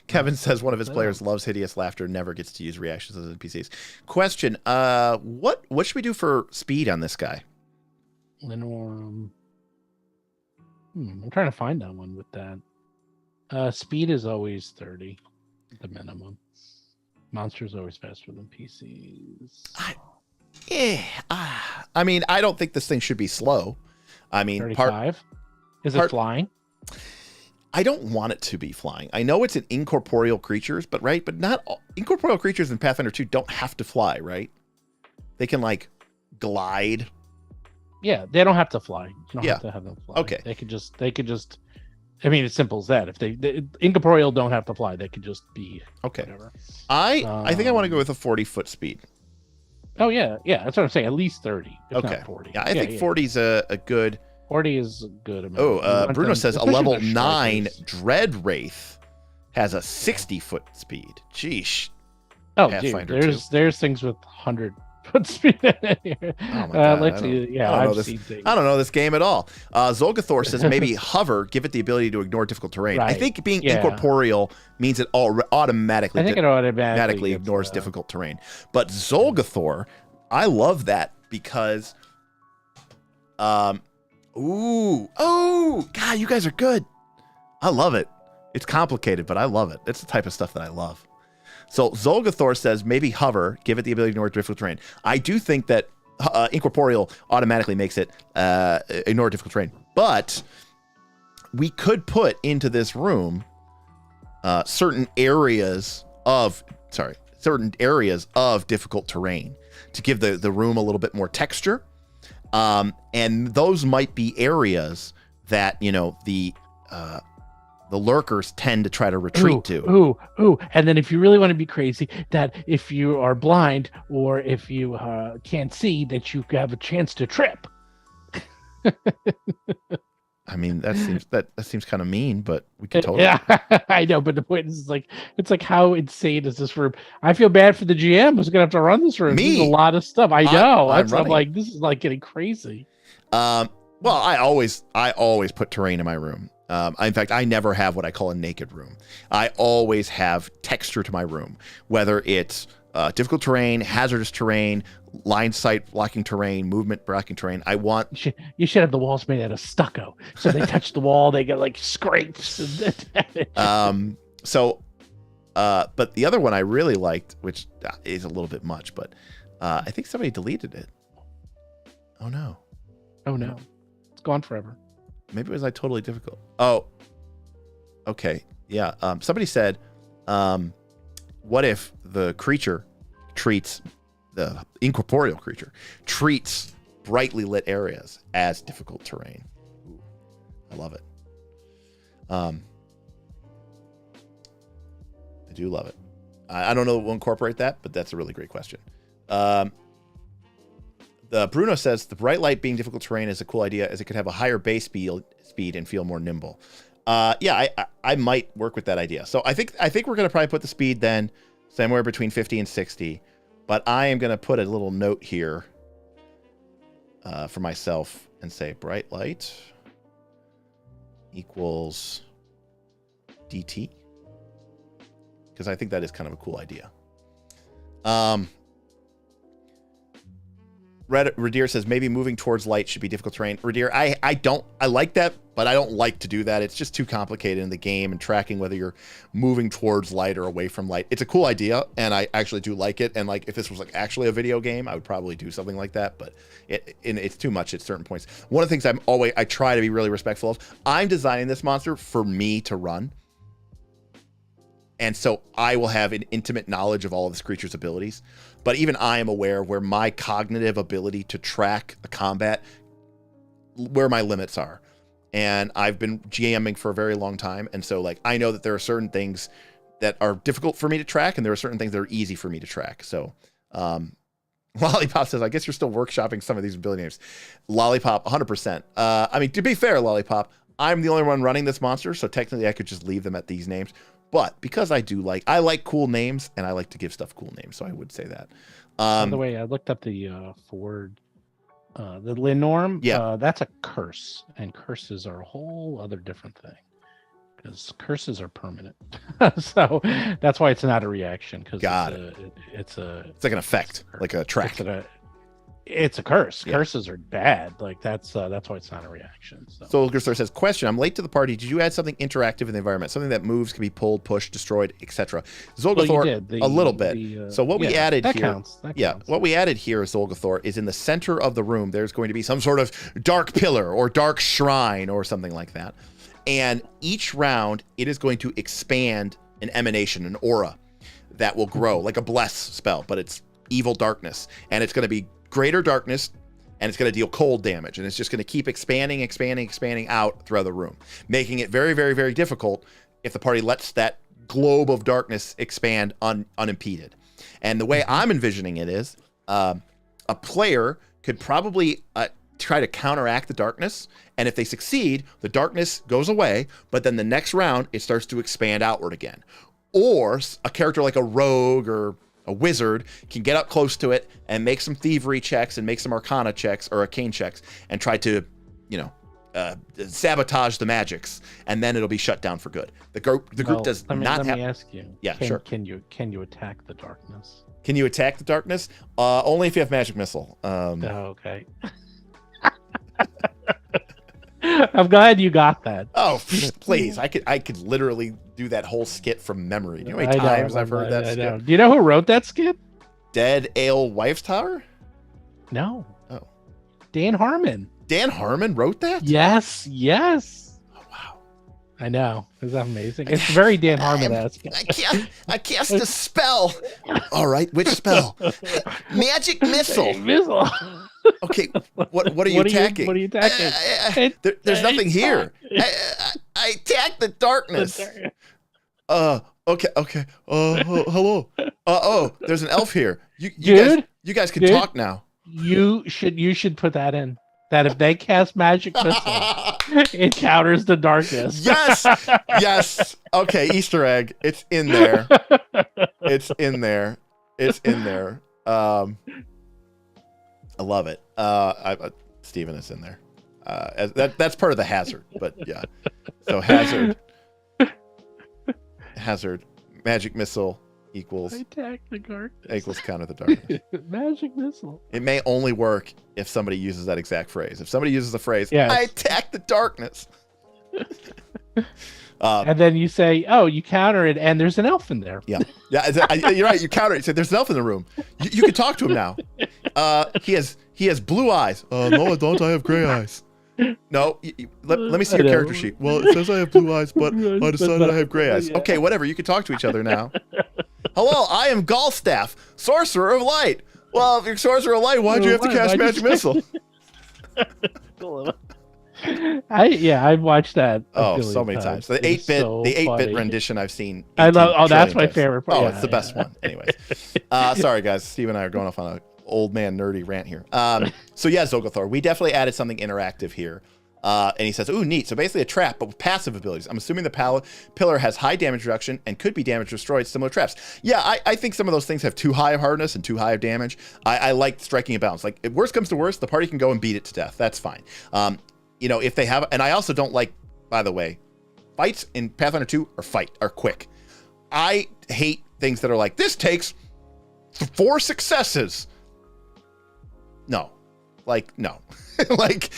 Kevin says one of his players loves hideous laughter, never gets to use reactions as NPCs. Question: what should we do for speed on this guy? Linnorm. I'm trying to find that one with that. Speed is always 30, the minimum. Monsters always faster than PCs. I mean, I don't think this thing should be slow. I mean, 35. Is it flying? I don't want it to be flying. I know it's an incorporeal creatures, but not all, incorporeal creatures in Pathfinder 2 don't have to fly, right? They can like glide. Yeah, they don't have to fly. You don't Yeah. have to have them fly. Okay. They could just. I mean, it's simple as that. If they incorporeal don't have to fly, they could just be. Okay. Whatever. I think I want to go with a 40-foot speed. Oh yeah, that's what I'm saying. At least 30. If Okay. Not 40. Yeah, I think 40 is a good. 40 is a good amount. Bruno says a especially level their 9 strikers. Dread Wraith has a 60-foot speed. Jeez. Oh, Pathfinder dude, there's things with 100-foot speed in here. Oh my God, Let's see. Yeah, I've seen things. I don't know this game at all. Zolgathor says maybe hover, give it the ability to ignore difficult terrain. I Right. think being Yeah. incorporeal means it automatically I think it automatically gets, ignores difficult terrain. But Zolgathor, I love that because, God, you guys are good. I love it. It's complicated, but I love it. It's the type of stuff that I love. So Zolgathor says maybe hover, give it the ability to ignore difficult terrain. I do think that incorporeal automatically makes it ignore difficult terrain, but we could put into this room certain areas of difficult terrain to give the room a little bit more texture, and those might be areas that the lurkers tend to try to retreat to. And then if you really want to be crazy, that if you are blind or if you can't see, that you have a chance to trip. I mean, that seems kind of mean, but we can totally. Yeah, I know. But the point is, it's like, how insane is this room? I feel bad for the GM who's gonna have to run this room. Me? There's a lot of stuff. I know. I'm I'm like, this is like getting crazy. Well, I always put terrain in my room. In fact, I never have what I call a naked room. I always have texture to my room, whether it's difficult terrain, hazardous terrain, line sight blocking terrain, movement blocking terrain. You should have the walls made out of stucco, so they touch the wall, they get like scrapes and but the other one I really liked, which is a little bit much, but I think somebody deleted it. Oh no, it's gone forever. Maybe it was like totally difficult. Oh, okay, yeah. Somebody said, what if the creature the incorporeal creature treats brightly lit areas as difficult terrain? Ooh, I love it. I do love it. I don't know if we'll incorporate that, but that's a really great question. Bruno says the bright light being difficult terrain is a cool idea, as it could have a higher base speed and feel more nimble. Yeah, I might work with that idea. So I think we're gonna probably put the speed then somewhere between 50 and 60, but I am gonna put a little note here for myself and say bright light equals DT, because I think that is kind of a cool idea. Radir says maybe moving towards light should be difficult terrain. Radir, I like that, but I don't like to do that. It's just too complicated in the game and tracking whether you're moving towards light or away from light. It's a cool idea, and I actually do like it. And like if this was like actually a video game, I would probably do something like that. But it's too much at certain points. One of the things I try to be really respectful of. I'm designing this monster for me to run. And so I will have an intimate knowledge of all of this creature's abilities. But even I am aware where my cognitive ability to track a combat, where my limits are. And I've been GMing for a very long time. And so like I know that there are certain things that are difficult for me to track, and there are certain things that are easy for me to track. So Lollipop says, I guess you're still workshopping some of these ability names. Lollipop, 100%. I mean, to be fair, Lollipop, I'm the only one running this monster, so technically I could just leave them at these names. But because I like cool names, and I like to give stuff cool names, so I would say that. By the way, I looked up the Ford, the Linorm. Yeah, that's a curse, and curses are a whole other different thing, because curses are permanent. So that's why it's not a reaction. Because it's like an effect, like a track. It's a curse. Yeah. Curses are bad. Like that's why it's not a reaction. So Grisler says, question, I'm late to the party. Did you add something interactive in the environment? Something that moves, can be pulled, pushed, destroyed, etc. Zolgathor, a little bit. So what we added that here. Counts. That counts. What we added here is Zolgathor is in the center of the room. There's going to be some sort of dark pillar or dark shrine or something like that. And each round, it is going to expand an emanation, an aura that will grow, like a bless spell, but it's evil darkness. And it's going to be greater darkness, and it's going to deal cold damage. And it's just going to keep expanding out throughout the room, making it very, very, very difficult if the party lets that globe of darkness expand unimpeded. And the way I'm envisioning it is a player could probably try to counteract the darkness, and if they succeed, the darkness goes away, but then the next round it starts to expand outward again. Or a character like a rogue or a wizard can get up close to it and make some thievery checks and make some arcana checks or arcane checks and try to, sabotage the magics, and then it'll be shut down for good. The group does not have. Let me ask you. Yeah, sure. Can you attack the darkness? Can you attack the darkness? Only if you have magic missile. Okay. I'm glad you got that. Oh, please! I could literally do that whole skit from memory. Do you know how many times I've heard that skit? Do you know who wrote that skit? Dead Ale Wife's Tower? No. Oh, Dan Harmon. Dan Harmon wrote that? Yes. Oh, wow. I know. Isn't that amazing? It's very Dan Harmon-esque. I cast a spell. All right, which spell? Magic missile. Okay, what are you attacking? What are you attacking? There's nothing here. I attacked the darkness. Okay. Hello. There's an elf here. You guys can talk now. You should put that in. That if they cast magic missile, it counters the darkness. Yes. Okay, Easter egg. It's in there. I love it. Steven is in there. That's part of the hazard, but yeah. So hazard, magic missile equals attack the darkness. Equals counter the darkness. Magic missile. It may only work if somebody uses that exact phrase. If somebody uses the phrase, yes. I attack the darkness. And then you say, oh, you counter it, and there's an elf in there. Yeah. You're right. You counter it. You say, there's an elf in the room. You can talk to him now. He has blue eyes. No, I don't. I have gray eyes. No, let me see your character sheet. Well, it says I have blue eyes, but I decided I have gray eyes. Yeah. Okay, whatever. You can talk to each other now. Hello, I am Galstaff, Sorcerer of Light. Well, if you're Sorcerer of Light, why'd you have to cast Magic Missile? I've watched that. So many times. The 8-bit rendition I've seen. I love. Oh, that's my favorite part. Oh, it's the best one. Anyways, sorry guys, Steve and I are going off on a old man nerdy rant here. So yeah, Zogothor, we definitely added something interactive here. And he says, ooh, neat. So basically a trap, but with passive abilities. I'm assuming the pillar has high damage reduction and could be damage destroyed, similar to traps. Yeah, I think some of those things have too high of hardness and too high of damage. I like striking a balance. Like, if worst comes to worst, the party can go and beat it to death. That's fine. If they have, and I also don't like, by the way, fights in Pathfinder 2 are quick. I hate things that are like, this takes 4 successes. No. No. like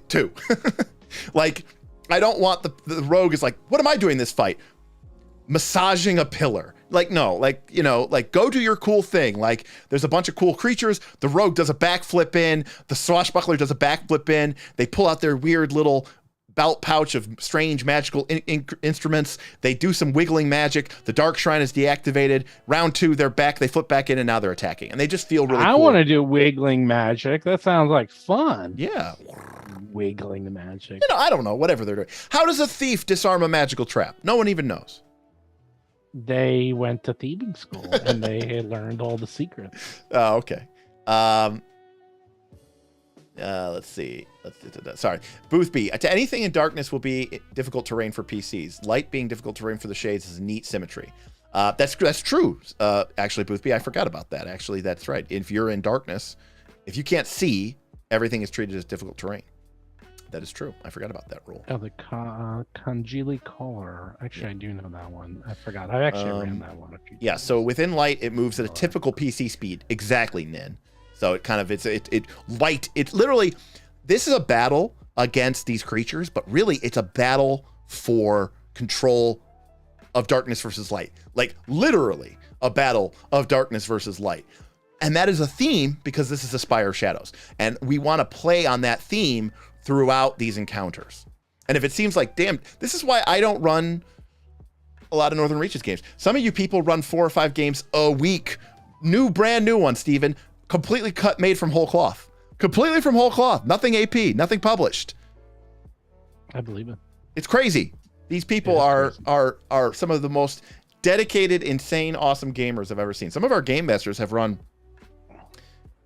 2. Like, I don't want the rogue is like, what am I doing this fight? Massaging a pillar. Like, no, go do your cool thing. Like, there's a bunch of cool creatures. The rogue does a backflip in. The swashbuckler does a backflip in. They pull out their weird little belt pouch of strange magical instruments. They do some wiggling magic. The dark shrine is deactivated. Round 2, they're back. They flip back in, and now they're attacking. And they just feel really cool. I want to do wiggling magic. That sounds like fun. Yeah. Wiggling magic. I don't know. Whatever they're doing. How does a thief disarm a magical trap? No one even knows. They went to thieving school, and they learned all the secrets. Oh, okay. Let's see. Sorry. Booth B. Anything in darkness will be difficult terrain for PCs. Light being difficult terrain for the shades is a neat symmetry. That's true. Actually, Booth B, I forgot about that. Actually, that's right. If you're in darkness, if you can't see, everything is treated as difficult terrain. That is true. I forgot about that rule. Oh, the Congeely Caller. Actually, I do know that one. I forgot. I actually ran that one a few times. Yeah, so within light, it moves at a typical PC speed. Exactly, Nin. So it kind of, it's literally, this is a battle against these creatures, but really it's a battle for control of darkness versus light. Like, literally a battle of darkness versus light. And that is a theme because this is a Spire of Shadows. And we want to play on that theme throughout these encounters. And if it seems like, damn, this is why I don't run a lot of Northern Reaches games. Some of you people run 4 or 5 games a week. Brand new one, Steven. Completely made from whole cloth. Completely from whole cloth. Nothing AP, nothing published. I believe it. It's crazy. These people are some of the most dedicated, insane, awesome gamers I've ever seen. Some of our game masters have run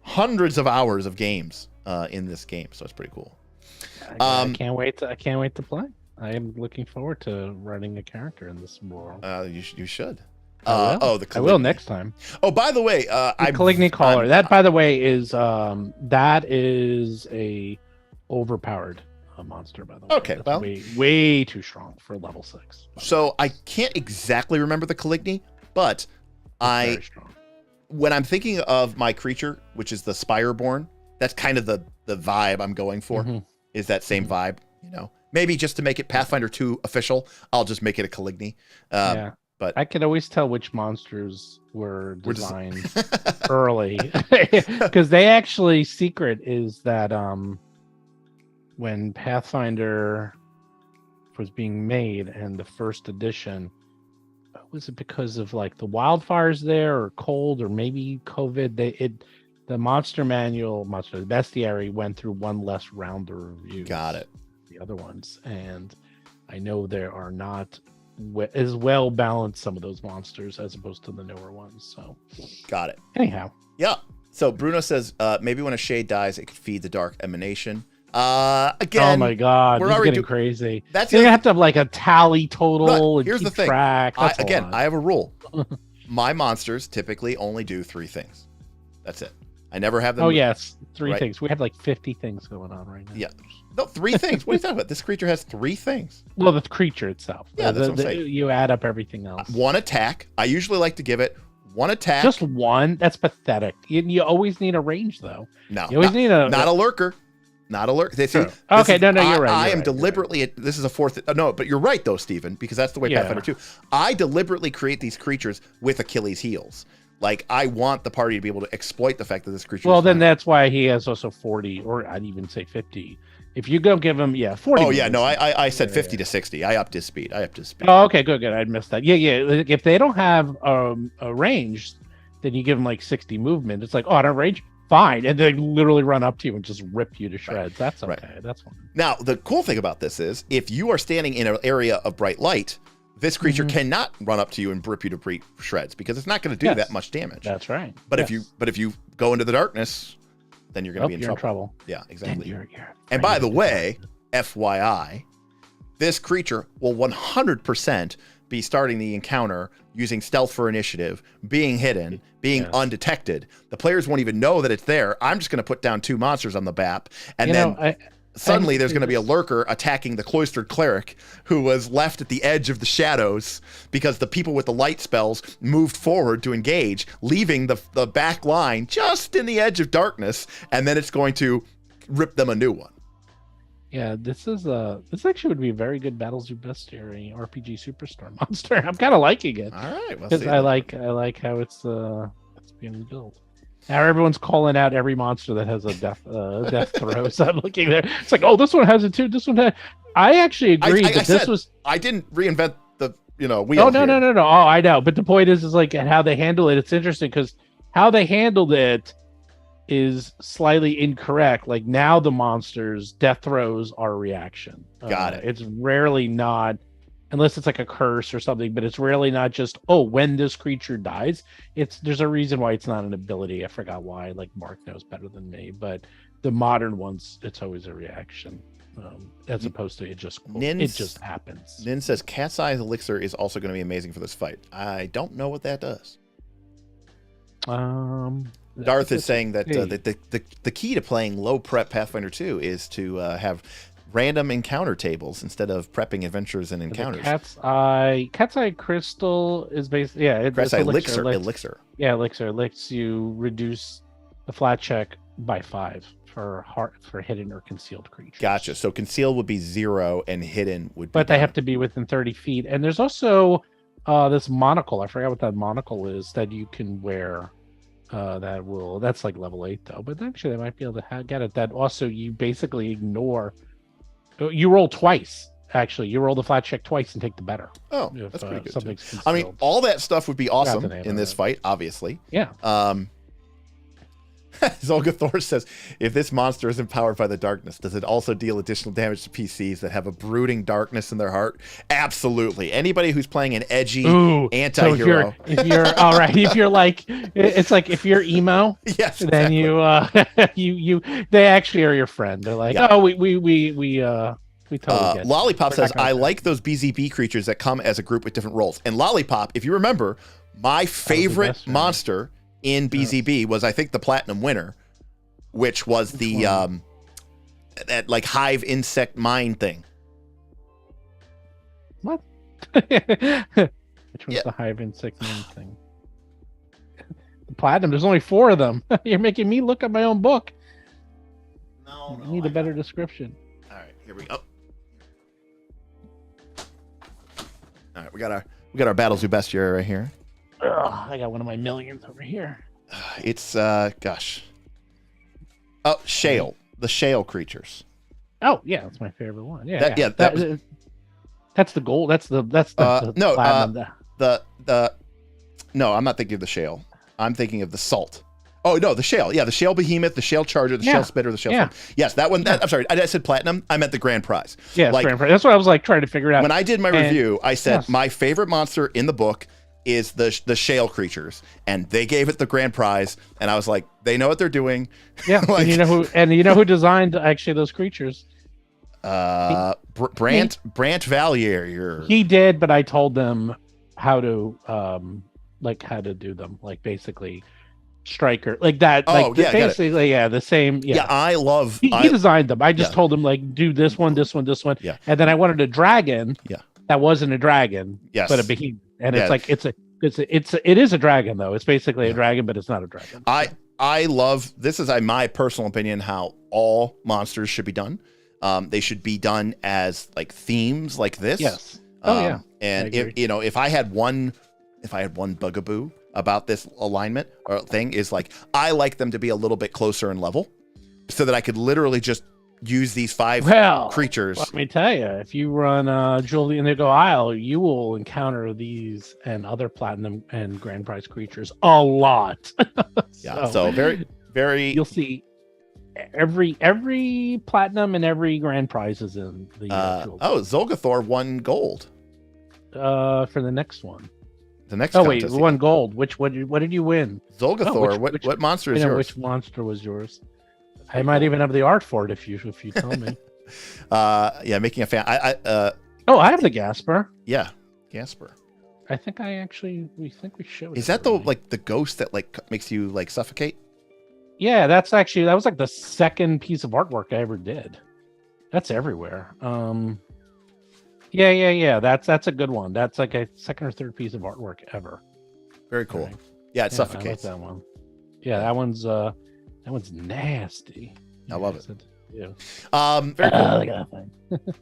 hundreds of hours of games in this game, so it's pretty cool. I can't wait to play. I am looking forward to running a character in this world. You should. I will next time. Oh, by the way, Caligny Caller. That, by the way, is that is a overpowered monster. By the way, okay, well, way too strong for level 6. So I can't exactly remember the Caligny, but when I'm thinking of my creature, which is the Spireborn, that's kind of the vibe I'm going for. Mm-hmm. Is that same vibe? You know, maybe just to make it Pathfinder 2 official, I'll just make it a Caligny. Yeah. But I could always tell which monsters were designed early, because they actually secret is that when Pathfinder was being made and the first edition, was it because of like the wildfires there or cold or maybe COVID? The monster manual, the bestiary went through one less round of reviews. Got it. The other ones, and I know there are not as well balanced some of those monsters as opposed to the newer ones. So got it. Anyhow, yeah. So Bruno says maybe when a shade dies, it could feed the dark emanation. Again, oh my god, we're already getting crazy. That's you're gonna have to have like a tally total. And here's keep the thing. Track. I have a rule. My monsters typically only do 3 things. That's it. I never have them. Oh yes, 3 things. We have like 50 things going on right now. Yeah. No, 3 things. What are you talking about? This creature has 3 things. Well, the creature itself. Yeah, that's what I'm saying. You add up everything else. 1 attack. I usually like to give it 1 attack. Just 1? That's pathetic. You always need a range, though. No. You always need not a lurker. Not a lurker. Okay, no, you're right. I am deliberately. This is a 4th. No, but you're right though, Stephen, because that's the way Pathfinder 2. I deliberately create these creatures with Achilles' heels. Like, I want the party to be able to exploit the fact that this creature. Well, then that's why he has also 40, or I'd even say 50. If you don't give him, 40. Oh, yeah, no, I said 50 to 60. I upped his speed. Oh, okay, good. I'd missed that. Yeah. If they don't have a range, then you give them like 60 movement. It's like, oh, I don't range? Fine. And they literally run up to you and just rip you to shreds. Right. That's okay. Right. That's fine. Now, the cool thing about this is if you are standing in an area of bright light, this creature cannot run up to you and rip you to shreds because it's not going to do that much damage. That's right. But if you go into the darkness, then you're going to be in trouble. Yeah, exactly. You're and by the way, FYI, this creature will 100% be starting the encounter using stealth for initiative, being hidden, being undetected. The players won't even know that it's there. I'm just going to put down 2 monsters on the map, and suddenly there's going to be a lurker attacking the cloistered cleric who was left at the edge of the shadows because the people with the light spells moved forward to engage, leaving the back line just in the edge of darkness, and then it's going to rip them a new one. Yeah, this actually would be a very good Battles of Bestiary RPG Superstar monster. I'm kind of liking it. All right, because I like how it's being built. Now everyone's calling out every monster that has a death throw. So I'm looking there. It's like, oh, this one has it too. This one has. I actually agree that this was. I didn't reinvent the wheel. Oh no. Oh, I know. But the point is like how they handle it. It's interesting because how they handled it is slightly incorrect. Like now the monsters death throws are a reaction. Got it. It's rarely not. Unless it's like a curse or something, but it's rarely not just, oh, when this creature dies. There's a reason why it's not an ability. I forgot why. Like Mark knows better than me, but the modern ones, it's always a reaction, as opposed to it just happens. Nin says Cat's Eye Elixir is also going to be amazing for this fight. I don't know what that does. Darth is saying that the key to playing low prep Pathfinder 2 is to have random encounter tables instead of prepping adventures and encounters. Cat's Eye Crystal is basically Cat's Eye Elixir. Yeah, Elixir lets you reduce the flat check by 5 for hidden or concealed creatures. Gotcha. So concealed would be 0 and hidden would be. But they have to be within 30 feet. And there's also this monocle. I forgot what that monocle is that you can wear. That's like level 8 though. But actually, they might be able to get it. That also you basically ignore. You roll twice actually. You roll the flat check twice and take the better. Oh, If, that's pretty good. something's Too. I mean, concealed. all that stuff would be awesome the name in of this it. fight, obviously. Yeah. Zolgathor says, if this monster is empowered by the darkness, does it also deal additional damage to PCs that have a brooding darkness in their heart? Absolutely. Anybody who's playing an edgy anti-hero. So if you're all right, if you're like, it's like if you're emo, Yes, then you they actually are your friend. They're like, oh, we totally get Lollipop says, I content. like those BZB creatures that come as a group with different roles. And Lollipop, if you remember, my favorite best, right? monster in BZB was, I think, the Platinum Winner, which was the that like hive insect mine thing. What? Which one's the hive insect main thing? The platinum. There's only 4 of them. You're making me look at my own book. No, I need a better description. All right, here we go. All right, we got our Battle Zoo Bestiary right here. Ugh, I got one of my millions over here. It's gosh. Oh, shale. The shale creatures. Oh yeah, that's my favorite one. Yeah, that's the gold. That's the no, platinum. No, I'm not thinking of the shale. I'm thinking of the salt. Oh no, the shale. Yeah, the shale behemoth, the shale charger, the shale spitter, the shale. Yeah. Yes, that one. I'm sorry, I said platinum. I meant the grand prize. Yeah, like, grand prize. That's what I was like trying to figure out. When I did my review, I said my favorite monster in the book is the shale creatures, and they gave it the grand prize, and I was like, they know what they're doing. Yeah, like, and you know who designed actually those creatures? Brant Valier. He did, but I told them how to how to do them, like basically striker like that. Oh, like yeah, basically the same. Yeah, I love. He designed them. I just told him like do this one, this one, this one. Yeah, and then I wanted a dragon. Yeah, that wasn't a dragon. Yes, but a behemoth. And it's like it is a dragon though. It's basically a dragon, but it's not a dragon. I love, this is my personal opinion, how all monsters should be done. They should be done as like themes like this. Yes. Oh yeah. And if I had one bugaboo about this alignment or thing is like, I like them to be a little bit closer in level so that I could literally just use these 5 creatures. Let me tell you, if you run Jewel the Indigo Isle, you will encounter these and other platinum and grand prize creatures a lot. So very, very. You'll see every platinum and every grand prize is in the. Zolgathor won gold. For the next one. The next. Oh wait, won gold. What did you win? Zolgathor. What monster is yours? Which monster was yours? I might even have the art for it if you tell me. Making a fan. I have the Gasper. Yeah, Gasper. I think we showed. Is that the ghost that like makes you like suffocate? Yeah, that was like the second piece of artwork I ever did. That's everywhere. Yeah. That's a good one. That's like a second or third piece of artwork ever. Very cool. Right. Yeah, it suffocates. I like that one. Yeah, that one's nasty. I love it. Yeah. Very cool. Look at that thing.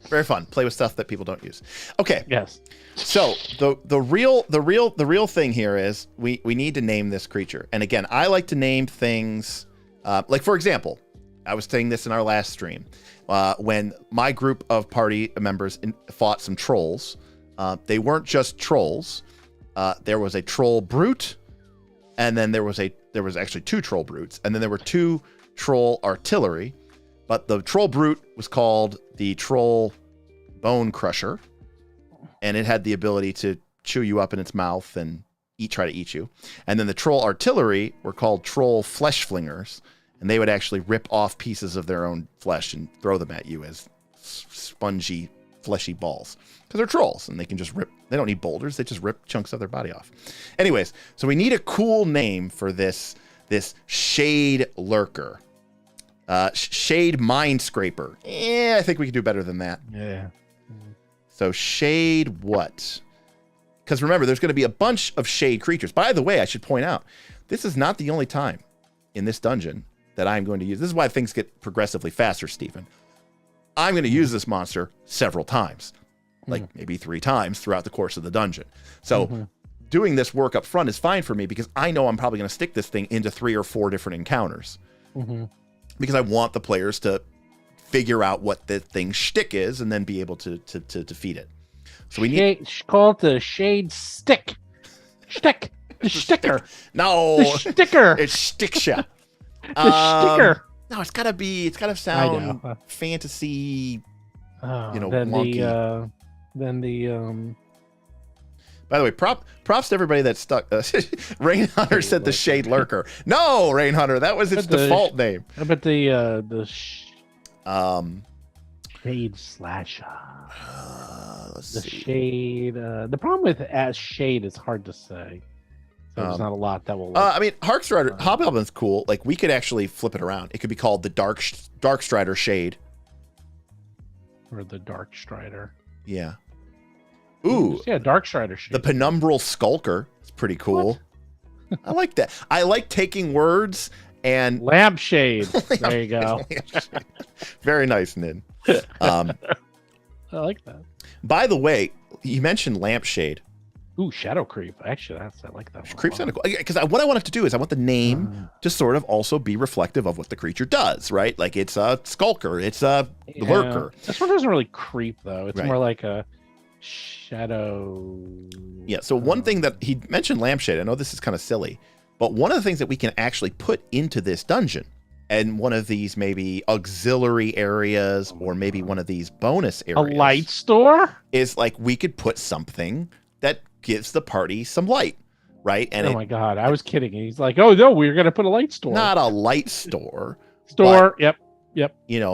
Very fun. Play with stuff that people don't use. Okay. Yes. So the real thing here is we need to name this creature. And again, I like to name things like, for example, I was saying this in our last stream when my group of party members fought some trolls. They weren't just trolls. There was a troll brute, and then there was actually 2 troll brutes, and then there were 2 troll artillery. But the troll brute was called the troll bone crusher, and it had the ability to chew you up in its mouth and try to eat you. And then the troll artillery were called troll flesh flingers, and they would actually rip off pieces of their own flesh and throw them at you as spongy, fleshy balls. Because they're trolls, and they can just rip. They don't need boulders. They just rip chunks of their body off. Anyways, so we need a cool name for this shade lurker. Shade mind scraper. I think we can do better than that. Yeah. So shade what? Because remember, there's going to be a bunch of shade creatures. By the way, I should point out, this is not the only time in this dungeon that I'm going to use. This is why things get progressively faster, Stephen. I'm going to use this monster several times, like maybe 3 times throughout the course of the dungeon. So doing this work up front is fine for me because I know I'm probably going to stick this thing into 3 or 4 different encounters. Because I want the players to figure out what the thing's shtick is and then be able to defeat it. So we need call it the shade stick. Shtick. The sticker. No. The sticker. It's Sticksha. The sticker. No, it's gotta sound fantasy. Wonky. By the way, props to everybody that stuck. Rain Hunter said the Shade Lurker. No, Rain Hunter, that was its default name. But Shade Slasher. Let's see. Shade. The problem with Shade is hard to say. So there's not a lot that will. I mean, Hobgoblin's cool. Like we could actually flip it around. It could be called the Dark Strider Shade. Or the Dark Strider. Yeah. Ooh. Yeah, Dark Strider Shade. The Penumbral Skulker. It's pretty cool. I like that. I like taking words and Lampshade. There you go. Very nice, Nin. I like that. By the way, you mentioned Lampshade. Ooh, Shadow Creep. Actually, I like that one. Creep's kind of cool. Because what I want it to do is I want the name to sort of also be reflective of what the creature does, right? Like it's a skulker, it's a lurker. This one doesn't really creep though. It's more like a shadow. Yeah. So one thing that he mentioned, Lampshade. I know this is kind of silly, but one of the things that we can actually put into this dungeon, and one of these maybe auxiliary areas, or maybe one of these bonus areas, a light store, is like we could put something that gives the party some light, right? And my god, I was kidding. He's like, oh no, we're gonna put a light store. Not a light store. But, yep.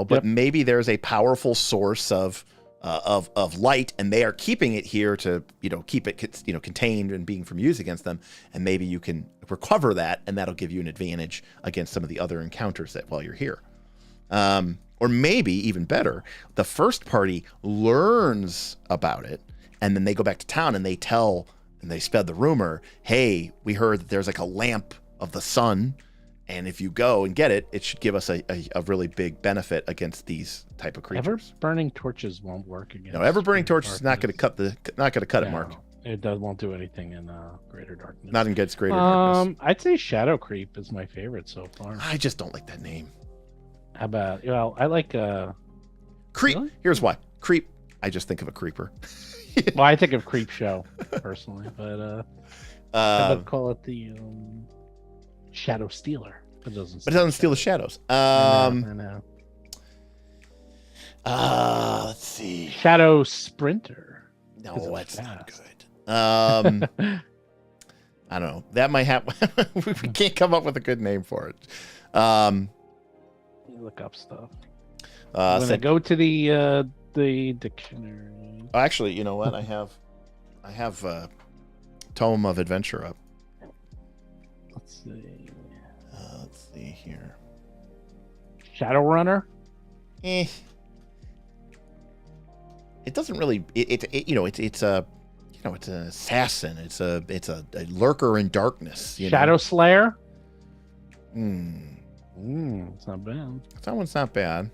But maybe there's a powerful source of light, and they are keeping it here to keep it contained and being from use against them. And maybe you can recover that, and that'll give you an advantage against some of the other encounters that while you're here. Or maybe even better, the first party learns about it, and then they go back to town and they spread the rumor, hey, we heard that there's like a lamp of the sun, and if you go and get it, it should give us a really big benefit against these type of creatures. Ever burning torches won't work again. No, ever burning torches is not going to cut it, Mark. It won't do anything in Greater Darkness. Not in Greater Darkness. I'd say Shadow Creep is my favorite so far. I just don't like that name. How about I like Creep. Really? Here's why. Creep. I just think of a creeper. Well, I think of Creep Show personally, but I would call it the Shadow Stealer. But it doesn't steal the shadows. I know. Let's see. Shadow Sprinter. No, that's not good. I don't know. That might happen. We can't come up with a good name for it. Look up stuff. When I go to the dictionary. Actually, you know what? I have Tome of Adventure up. Let's see here. Shadowrunner. It doesn't really. It's an assassin. It's a lurker in darkness. Shadow Slayer. It's not bad. That one's not bad.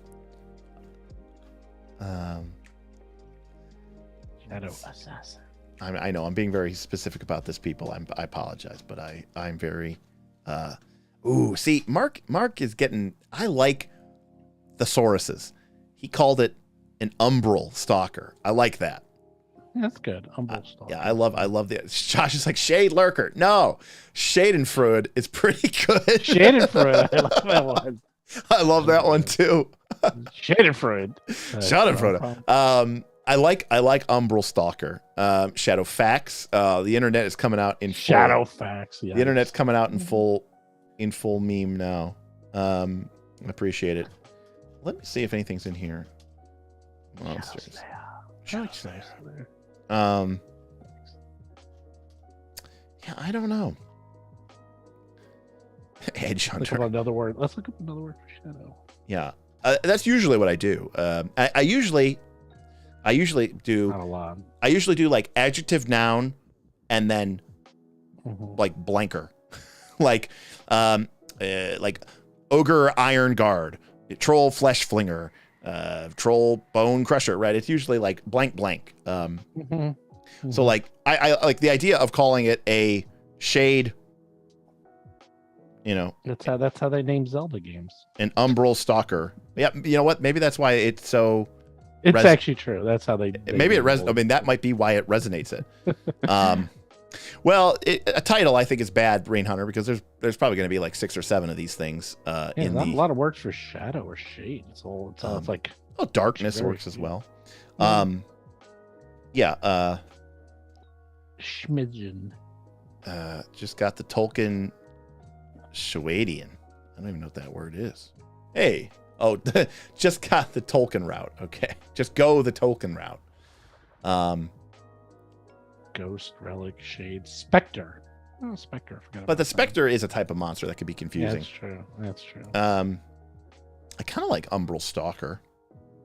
Shadow Assassin. I know I'm being very specific about this, people. I apologize, but I'm very. See, Mark is getting. I like thesauruses. He called it an umbral stalker. I like that. That's good. Umbral stalker. Yeah, I love the. Josh is like Shade Lurker. No, Schadenfreude is pretty good. Schadenfreude. I love that one. I love that one too. Schadenfreude. Schadenfreude. I like Umbral Stalker. Shadow Fax. The internet is coming out in full. Shadow Fax. Yeah. The internet's coming out in full meme now. I appreciate it. Let me see if anything's in here. Monsters. Yeah, I don't know. Edge Hunter. Let's look up another word for shadow. Yeah, that's usually what I do. I usually do. Not a lot. I usually do like adjective, noun, and then like blanker, like ogre, iron guard, troll, flesh flinger, troll, bone crusher. Right? It's usually like blank. So like I like the idea of calling it a shade You know, That's how they name Zelda games. an Umbral Stalker. Yeah, you know what? Maybe that's why it's so. It's actually true. That's how they Maybe it I mean, that might be why it resonates. It. Well, a title I think is bad, Rain Hunter, because there's probably going to be like 6 or 7 of these things. A lot of works for shadow or shade. It's like. Oh, darkness works as well. Yeah. Schmidgen. Just got the Tolkien Schwadian. I don't even know what that word is. Hey. Oh, just got the Tolkien route. Okay. Just go the Tolkien route. Ghost, Relic, Shade, Spectre. Oh, Spectre. I forgot. But the Spectre is a type of monster that could be confusing. Yeah, that's true. I kind of like Umbral Stalker.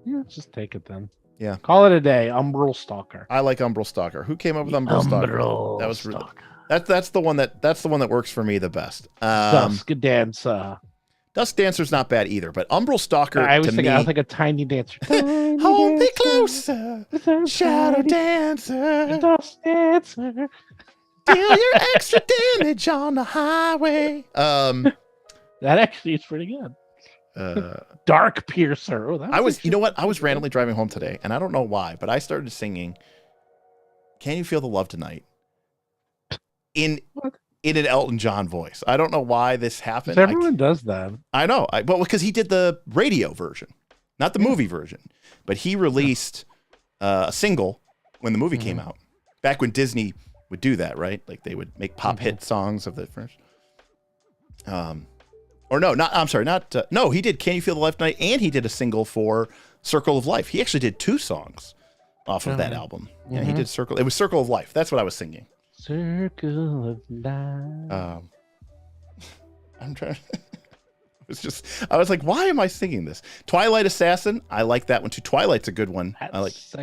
Yeah, just take it then. Yeah. Call it a day. Umbral Stalker. I like Umbral Stalker. Who came up with Umbral Stalker? That was really, that's the one that works for me the best. Dusk Dancer. Dusk Dancer's not bad either, but Umbral Stalker I was like a Tiny Dancer. Hold me closer, Shadow Dancer. Dusk Dancer. Deal your extra damage on the highway. That actually is pretty good. Dark Piercer. Oh, you know what? I was randomly driving home today, and I don't know why, but I started singing "Can You Feel the Love Tonight" in an Elton John voice. I don't know why this happened. Everyone does that. I know. Well, because he did the radio version, not the movie version, but he released a single when the movie came out. Back when Disney would do that, right? Like they would make pop hit songs of the first. Or no, not. I'm sorry, not. No, he did "Can You Feel the Love Tonight," and he did a single for "Circle of Life." He actually did 2 songs off of that album. Yeah, he did "Circle." It was "Circle of Life." That's what I was singing. Circle of Life. I'm trying. I was like, why am I singing this? Twilight Assassin. I like that one too. Twilight's a good one. That one's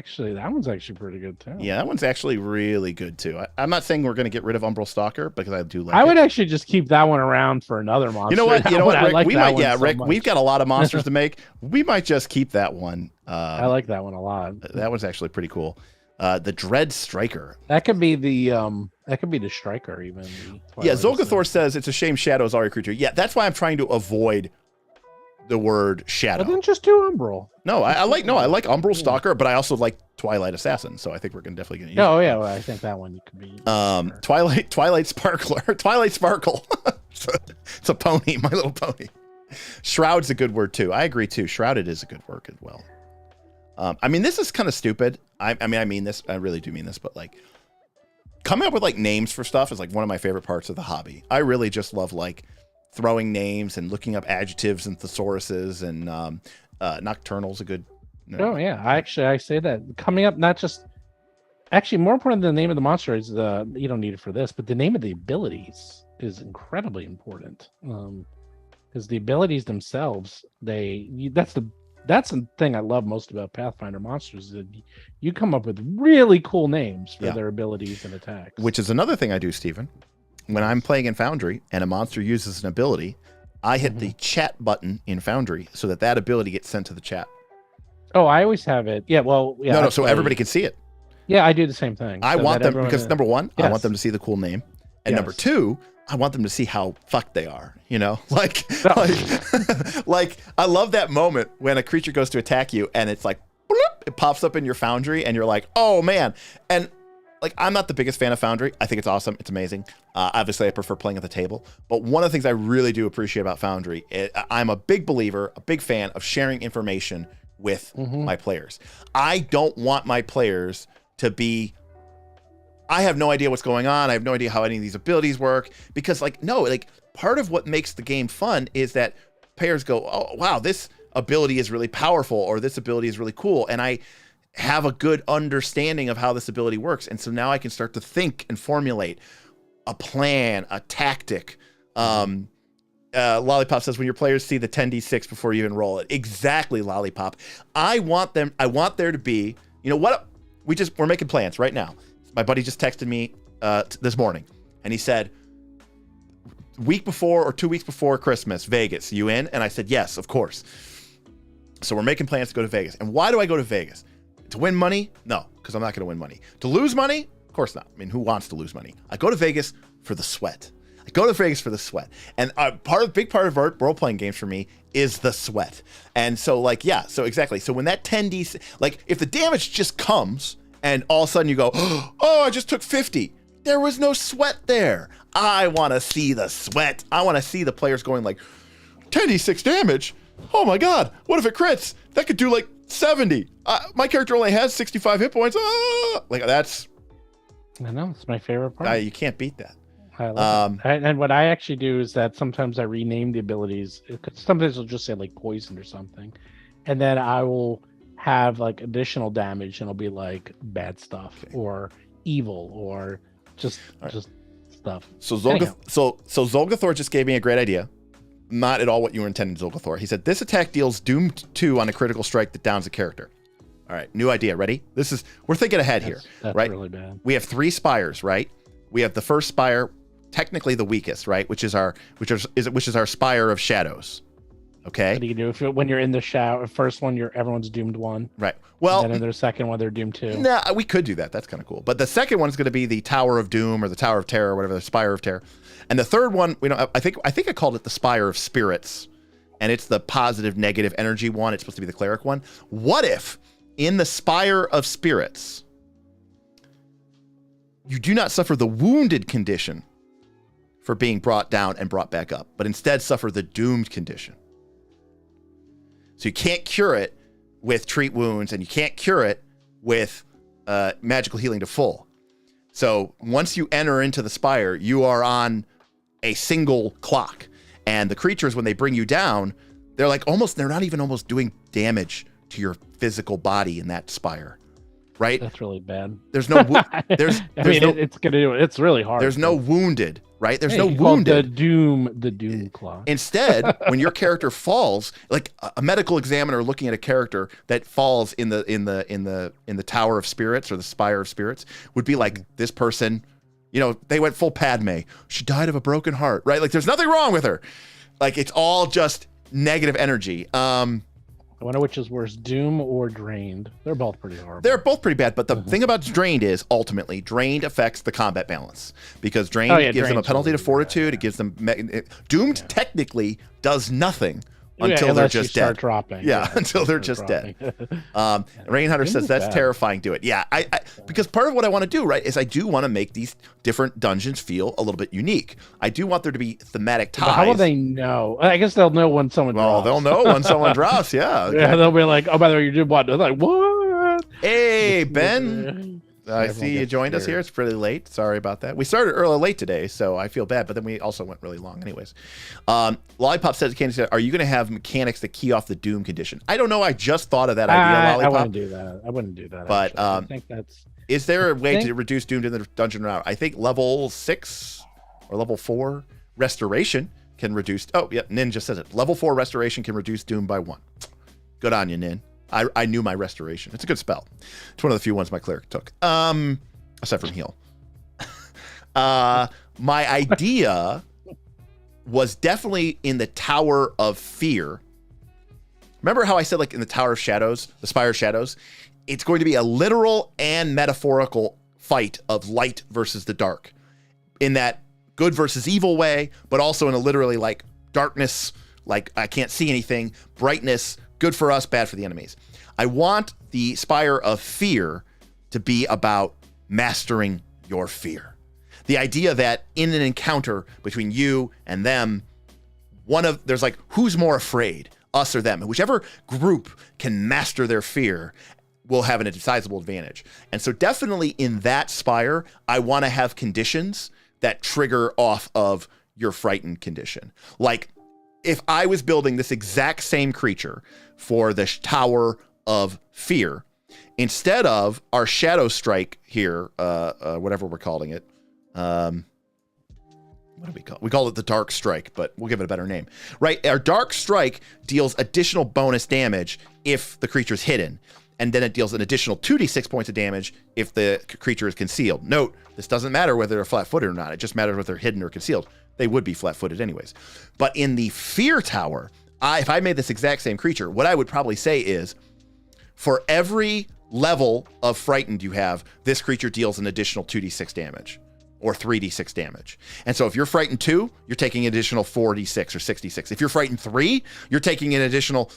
actually pretty good too. Yeah, that one's actually really good too. I'm not saying we're going to get rid of Umbral Stalker because I do like. I would actually just keep that one around for another monster. You know what? Rick, like Rick, we've got a lot of monsters to make. We might just keep that one. I like that one a lot. That one's actually pretty cool. The Dread Striker. That could be the Striker even. Yeah, Zolgathor says it's a shame Shadow is all your creature. Yeah, that's why I'm trying to avoid the word Shadow. But then just do Umbral. No, I like Umbral Stalker, but I also like Twilight Assassin, so I think we're definitely gonna use it. Yeah, well, I think that one could be Twilight Sparkler. Twilight Sparkle. It's a pony, My Little Pony. Shroud's a good word too. I agree too. Shrouded is a good word as well. I mean, this is kind of stupid. I mean this. I really do mean this, but like coming up with like names for stuff is like one of my favorite parts of the hobby. I really just love like throwing names and looking up adjectives and thesauruses and nocturnal's a good. Oh yeah, I say that coming up not just actually more important than the name of the monster is you don't need it for this, but the name of the abilities is incredibly important because the abilities themselves that's the thing I love most about Pathfinder monsters is that you come up with really cool names for their abilities and attacks. Which is another thing I do, Stephen. When I'm playing in Foundry and a monster uses an ability, I hit the chat button in Foundry so that ability gets sent to the chat. Oh, I always have it. Yeah, well, yeah. No, so everybody can see it. Yeah, I do the same thing. I want them because number one, I want them to see the cool name, and number two, I want them to see how fucked they are. You know, like I love that moment when a creature goes to attack you and it's like, bloop, it pops up in your Foundry and you're like, oh man. And like, I'm not the biggest fan of Foundry. I think it's awesome. It's amazing. Obviously I prefer playing at the table, but one of the things I really do appreciate about Foundry, I'm a big believer, a big fan of sharing information with my players. I don't want my players to be, I have no idea what's going on. I have no idea how any of these abilities work because part of what makes the game fun is that players go, oh, wow, this ability is really powerful or this ability is really cool. And I have a good understanding of how this ability works. And so now I can start to think and formulate a plan, a tactic. Lollipop says when your players see the 10d6 before you even roll it. Exactly, Lollipop. I want there to be, you know what? We're making plans right now. My buddy just texted me this morning, and he said, week before or 2 weeks before Christmas, Vegas, you in? And I said, yes, of course. So we're making plans to go to Vegas. And why do I go to Vegas? To win money? No, because I'm not going to win money. To lose money? Of course not. I mean, who wants to lose money? I go to Vegas for the sweat. I go to Vegas for the sweat. And big part of role-playing games for me is the sweat. And so like, yeah, so exactly. So when that 10d, like if the damage just comes and all of a sudden you go, oh, I just took 50. There was no sweat there. I want to see the sweat. I want to see the players going like, 10d6 damage? Oh my God, what if it crits? That could do like 70. My character only has 65 hit points. Like that's... I know, it's my favorite part. You can't beat that. I love it. And what I actually do is that sometimes I rename the abilities. Sometimes I'll just say like poison or something. And then I will have like additional damage and it'll be like bad stuff or evil or just stuff. So Zolgathor just gave me a great idea. Not at all what you were intending, Zolgathor. He said, this attack deals Doom 2 on a critical strike that downs a character. All right, new idea. Ready? We're thinking ahead here, that's right? Really bad. We have 3 spires, right? We have the first spire, technically the weakest, right? Which is our spire of shadows. Okay. What do you do when you're in the shower? First one, everyone's doomed 1. Right. Well, and then in their second one, they're doomed 2. Nah, we could do that. That's kind of cool. But the second one is going to be the Tower of Doom or the Tower of Terror, whatever, the Spire of Terror. And the third one, I think I called it the Spire of Spirits, and it's the positive negative energy one. It's supposed to be the cleric one. What if in the Spire of Spirits, you do not suffer the wounded condition for being brought down and brought back up, but instead suffer the doomed condition? So you can't cure it with treat wounds, and you can't cure it with magical healing to full. So once you enter into the spire, you are on a single clock, and the creatures, when they bring you down, they're not even almost doing damage to your physical body in that spire, right? That's really bad. It's gonna do it. It's really hard. There's no wounded, right? There's no wounded. The doom clock. Instead, when your character falls, like a medical examiner looking at a character that falls in the Tower of Spirits or the Spire of Spirits would be like, this person, they went full Padme. She died of a broken heart, right? Like there's nothing wrong with her. Like it's all just negative energy. I wonder which is worse, Doom or Drained. They're both pretty horrible. They're both pretty bad, but the thing about Drained is ultimately Drained affects the combat balance because Drained gives them a penalty to fortitude. It gives them Doomed technically does nothing until they're just dead. Start dropping. Yeah, until they're just dead. Rain Hunter says that's terrifying. Do it. Yeah, I because part of what I want to do, right, is I do want to make these different dungeons feel a little bit unique. I do want there to be thematic ties. But how will they know? I guess they'll know when someone drops. Well, they'll know when someone drops. Yeah. Okay. Yeah, they'll be like, oh, by the way, you did what? They're like, what? Hey, Ben. I see you joined us here. It's pretty late. Sorry about that. We started early late today, so I feel bad, but then we also went really long anyways. Lollipop says, are you going to have mechanics that key off the doom condition? I don't know. I just thought of that idea, Lollipop. I wouldn't do that. But I think that's... Is there a way to reduce doom in the dungeon route? I think level 6 or level 4 restoration can reduce... Oh, yeah, Nin just says it. Level 4 restoration can reduce doom by 1. Good on you, Nin. I knew my restoration. It's a good spell. It's one of the few ones my cleric took. Aside from heal. My idea was definitely in the Tower of Fear. Remember how I said like in the Tower of Shadows, the Spire of Shadows? It's going to be a literal and metaphorical fight of light versus the dark. In that good versus evil way, but also in a literally like darkness, like I can't see anything, brightness, good for us, bad for the enemies. I want the Spire of Fear to be about mastering your fear. The idea that in an encounter between you and them, there's like, who's more afraid, us or them? And whichever group can master their fear will have a sizable advantage. And so definitely in that Spire, I want to have conditions that trigger off of your frightened condition. Like, if I was building this exact same creature for the Tower of Fear, instead of our Shadow Strike here, whatever we're calling it, what do we call it? We call it the Dark Strike, but we'll give it a better name, right? Our Dark Strike deals additional bonus damage if the creature's hidden, and then it deals an additional 2d6 points of damage if the creature is concealed. Note, this doesn't matter whether they're flat-footed or not. It just matters whether they're hidden or concealed. They would be flat-footed anyways. But in the Fear Tower, if I made this exact same creature, what I would probably say is, for every level of frightened you have, this creature deals an additional 2d6 damage. or 3d6 damage. And so if you're frightened 2, you're taking an additional 4d6 or 66. If you're frightened 3, you're taking an additional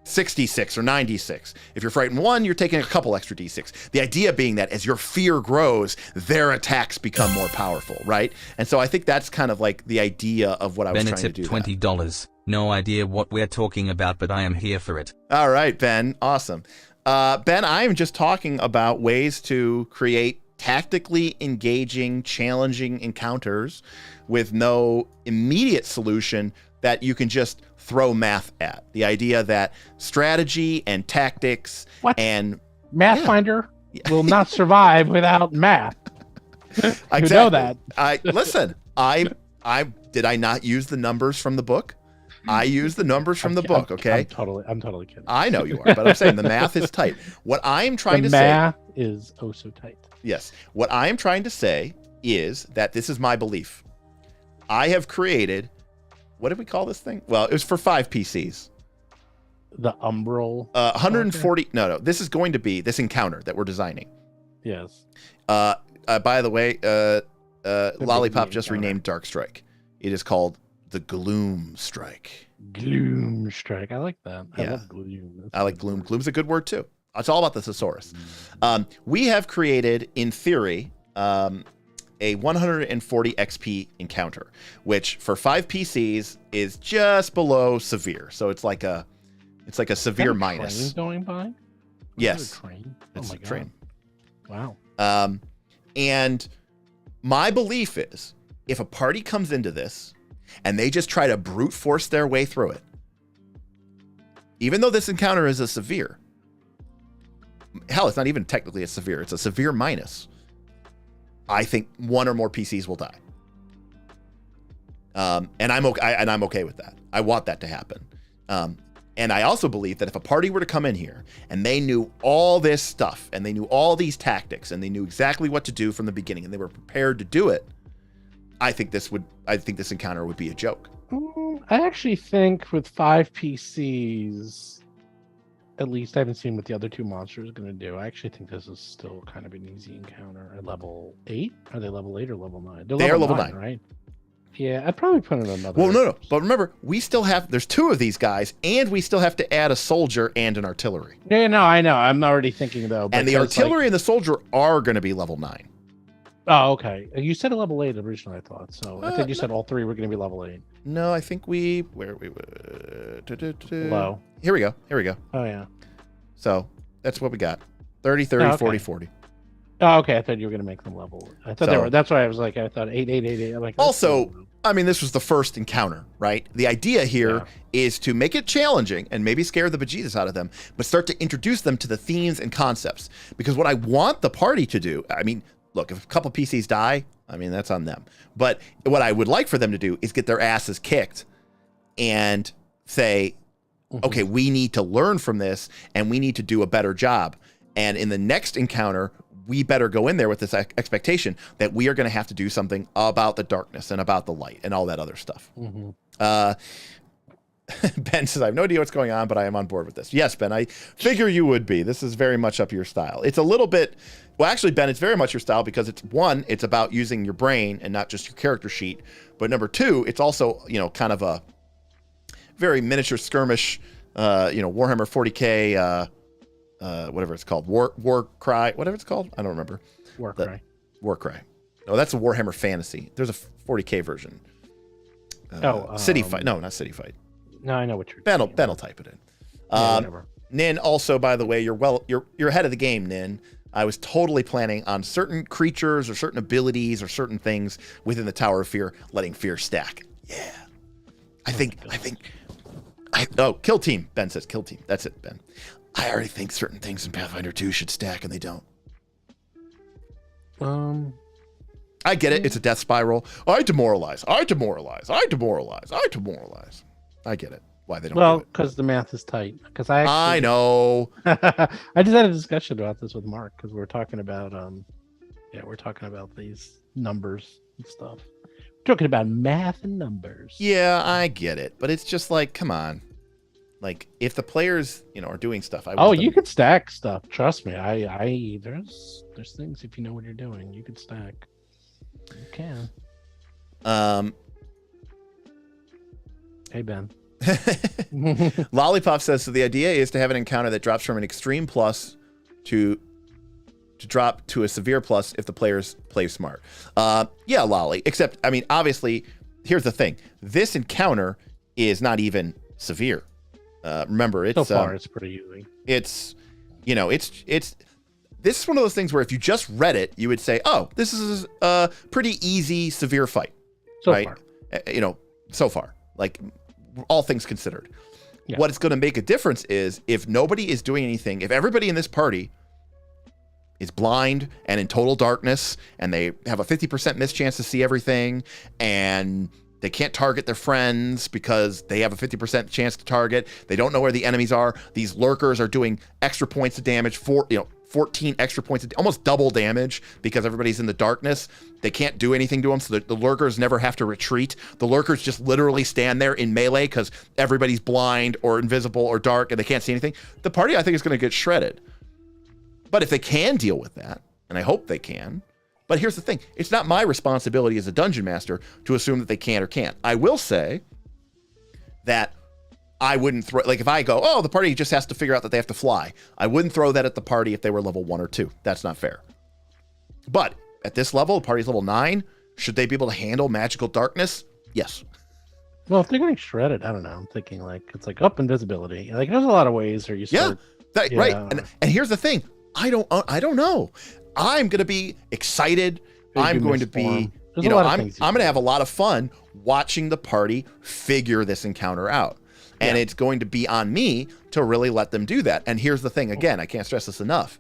66 or 96. If you're frightened 1, you're taking a couple extra d6. The idea being that as your fear grows, their attacks become more powerful, right? And so I think that's kind of like the idea of what I was trying to do. $20. No idea what we're talking about, but I am here for it. All right, Ben. Awesome. Ben, I am just talking about ways to create tactically engaging, challenging encounters with no immediate solution that you can just throw math at. The idea that strategy and tactics and Pathfinder will not survive without math. Exactly. You know that. Listen, did I not use the numbers from the book? I use the numbers from the book, okay? I'm totally kidding. I know you are, but I'm saying the math is tight. What I'm trying to say... The math is oh so tight. Yes. What I am trying to say is that this is my belief. I have created... What did we call this thing? Well, it was for 5 PCs. The Umbral? 140... No. This is going to be this encounter that we're designing. Yes. By the way, Lollipop just renamed Dark Strike. It is called the Gloom Strike. Gloom Strike. I like that. Yeah. I love Gloom. I like Gloom. Gloom's a good word, too. It's all about the thesaurus. We have created, in theory, a 140 XP encounter, which for 5 PCs is just below severe. So it's like a severe minus. Train going by? Yes. Train? It's my a train. God. Wow. And my belief is if a party comes into this and they just try to brute force their way through it, even though this encounter is a severe, hell, it's not even technically a severe, it's a severe minus, I think 1 or more PCs will die. And I'm okay with that. I want that to happen. And I also believe that if a party were to come in here and they knew all this stuff and they knew all these tactics and they knew exactly what to do from the beginning and they were prepared to do it, I think this encounter would be a joke. I actually think with 5 PCs, at least I haven't seen what the other 2 monsters are going to do. I actually think this is still kind of an easy encounter at level 8. Are they level 8 or level 9? They are level 9, right? Yeah, I'd probably put it in another. Well, no. But remember, there's 2 of these guys, and we still have to add a soldier and an artillery. Yeah, no, I know. I'm already thinking, though. And the artillery and the soldier are going to be level 9. Oh, okay. You said a level 8 originally, I thought. So I think you said all 3 were going to be level 8. No, I think where we Low. Here we go. Oh, yeah. So that's what we got. 30, 30, okay. 40, 40. Oh, okay. I thought you were going to make them level. I thought they were. That's why I was like, I thought 8, 8, 8, 8. I'm like, also, I mean, this was the first encounter, right? The idea here is to make it challenging and maybe scare the bejesus out of them, but start to introduce them to the themes and concepts. Because what I want the party to do, I mean, look, if a couple PCs die, I mean, that's on them. But what I would like for them to do is get their asses kicked and say, okay, we need to learn from this and we need to do a better job. And in the next encounter, we better go in there with this expectation that we are going to have to do something about the darkness and about the light and all that other stuff. Ben says, I have no idea what's going on, but I am on board with this. Yes, Ben, I figure you would be. This is very much up your style. It's a little bit, well, actually, Ben, it's very much your style because it's one, it's about using your brain and not just your character sheet. But number 2, it's also, kind of a very miniature skirmish, Warhammer 40K, whatever it's called, War Cry, whatever it's called. I don't remember. War Cry. War Cry. No, that's a Warhammer Fantasy. There's a 40K version. City Fight. No, not City Fight. No, I know what you're Ben will type it in. whatever. Nin, also, by the way, you're ahead of the game, Nin. I was totally planning on certain creatures or certain abilities or certain things within the Tower of Fear, letting fear stack. Yeah. Kill team. Ben says kill team. That's it, Ben. I already think certain things in Pathfinder 2 should stack and they don't. I get it. It's a death spiral. I demoralize. I get it. Why they don't do it. Because the math is tight. Because I know. I just had a discussion about this with Mark because we're talking about these numbers and stuff. We're talking about math and numbers. Yeah, I get it, but it's just like, come on. Like, if the players, are doing stuff, you could stack stuff. Trust me. There's things if you know what you're doing, you could stack. You can. Um, Hey, Ben. Lollipop says, so the idea is to have an encounter that drops from an extreme plus to drop to a severe plus if the players play smart. Yeah, Lolly. Except, I mean, obviously, here's the thing. This encounter is not even severe. Remember, it's so far it's pretty easy. It's, you know, it's this is one of those things where if you just read it, you would say, oh, this is a pretty easy severe fight. So right? far. You know, so far, like all things considered. Yeah. What is going to make a difference is if nobody is doing anything, if everybody in this party is blind and in total darkness and they have a 50% miss chance to see everything and they can't target their friends because they have a 50% chance to target. They don't know where the enemies are. These lurkers are doing extra points of damage, 14 extra points, almost double damage because everybody's in the darkness. They can't do anything to them, so the lurkers never have to retreat. The lurkers just literally stand there in melee because everybody's blind or invisible or dark and they can't see anything. The party, I think, is going to get shredded. But if they can deal with that, and I hope they can, but here's the thing. It's not my responsibility as a dungeon master to assume that they can or can't. I will say that I wouldn't throw, like if I go, oh, the party just has to figure out that they have to fly. I wouldn't throw that at the party if they were level 1 or 2. That's not fair. But at this level, the party's level 9. Should they be able to handle magical darkness? Yes. Well, if they're getting shredded, I don't know. I'm thinking like it's like up invisibility. Like there's a lot of ways where you start. Yeah, right. And here's the thing. I don't know. I'm going to be excited. I'm going to be, I'm going to have a lot of fun watching the party figure this encounter out. And it's going to be on me to really let them do that. And here's the thing. Again, I can't stress this enough.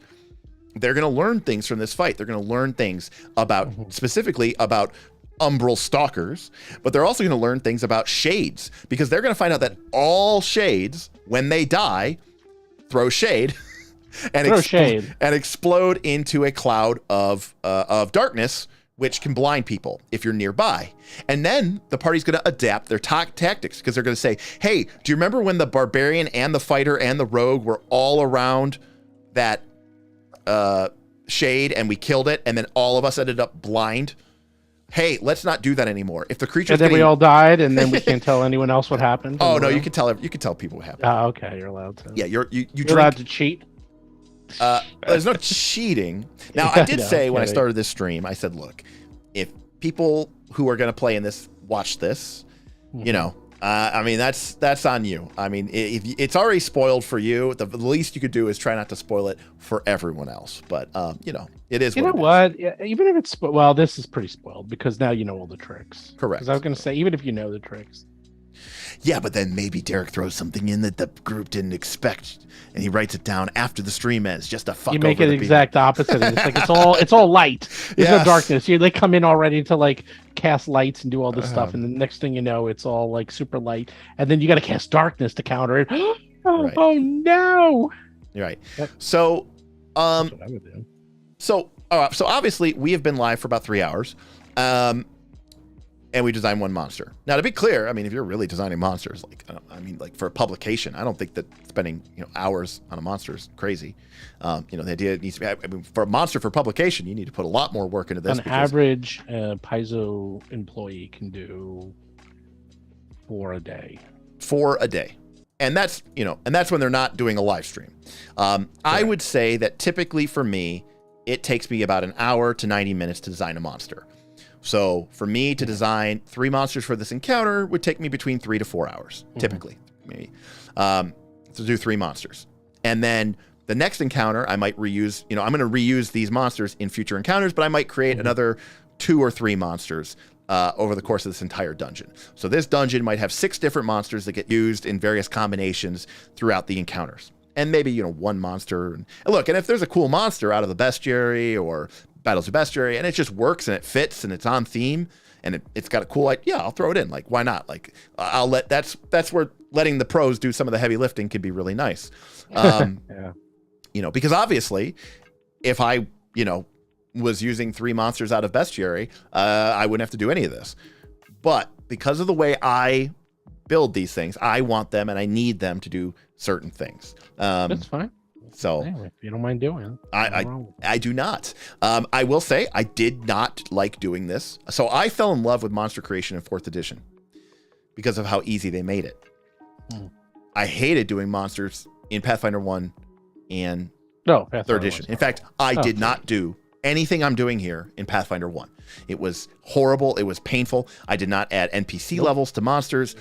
They're going to learn things from this fight. They're going to learn things about, specifically about umbral stalkers, but they're also going to learn things about shades because they're going to find out that all shades, when they die, throw shade and explode into a cloud of darkness, which can blind people if you're nearby. And then the party's going to adapt their tactics because they're going to say, hey, do you remember when the barbarian and the fighter and the rogue were all around that shade and we killed it and then all of us ended up blind? Hey, let's not do that anymore. If the creature, and then we all died, and then we can't tell anyone else what happened. Oh no, you can tell people what happened. Oh, okay, you're allowed to. Yeah, you're allowed to cheat. There's no cheating. Now, I did say when I started this stream, I said, look, if people who are going to play in this watch this, you know, I mean, that's on you. I mean, if it's already spoiled for you, the least you could do is try not to spoil it for everyone else. But, you know, it is. You know what? Yeah, even if it's well, this is pretty spoiled because now you know all the tricks. Correct. Because I was going to say, even if you know the tricks. Yeah, but then maybe Derek throws something in that the group didn't expect, and he writes it down after the stream ends, just to fuck. You make over it the exact opposite. It's like it's all light. There's no darkness. They come in already to like cast lights and do all this stuff, and the next thing you know, it's all like super light, and then you got to cast darkness to counter it. Oh no! You're right. So, that's what I would do. So obviously we have been live for about 3 hours. And we designed one monster. Now, to be clear, I mean, if you're really designing monsters, like, I mean, like for a publication, I don't think that spending, hours on a monster is crazy. The idea needs to be, I mean, for a monster for publication, you need to put a lot more work into this. An average Paizo employee can do 4 a day. 4 a day. And that's, when they're not doing a live stream. I would say that typically for me, it takes me about an hour to 90 minutes to design a monster. So for me to design 3 monsters for this encounter would take me between 3 to 4 hours, typically, maybe, to do 3 monsters. And then the next encounter, I might reuse, I'm going to reuse these monsters in future encounters, but I might create another 2 or 3 monsters over the course of this entire dungeon. So this dungeon might have 6 different monsters that get used in various combinations throughout the encounters. And maybe, 1 monster. And look, and if there's a cool monster out of the bestiary or Battles of Bestiary, and it just works and it fits and it's on theme and it's got a cool, I'll throw it in. Like, why not? Like, I'll let, that's where letting the pros do some of the heavy lifting can be really nice. Because obviously if I, was using 3 monsters out of Bestiary, I wouldn't have to do any of this. But because of the way I build these things, I want them and I need them to do certain things. That's fine. So anyway, if you don't mind doing it, I do not. I will say I did not like doing this. So I fell in love with monster creation in 4th edition because of how easy they made it. I hated doing monsters in Pathfinder 1 and 3rd edition. In fact, I did not do anything I'm doing here in Pathfinder 1. It was horrible. It was painful. I did not add NPC levels to monsters.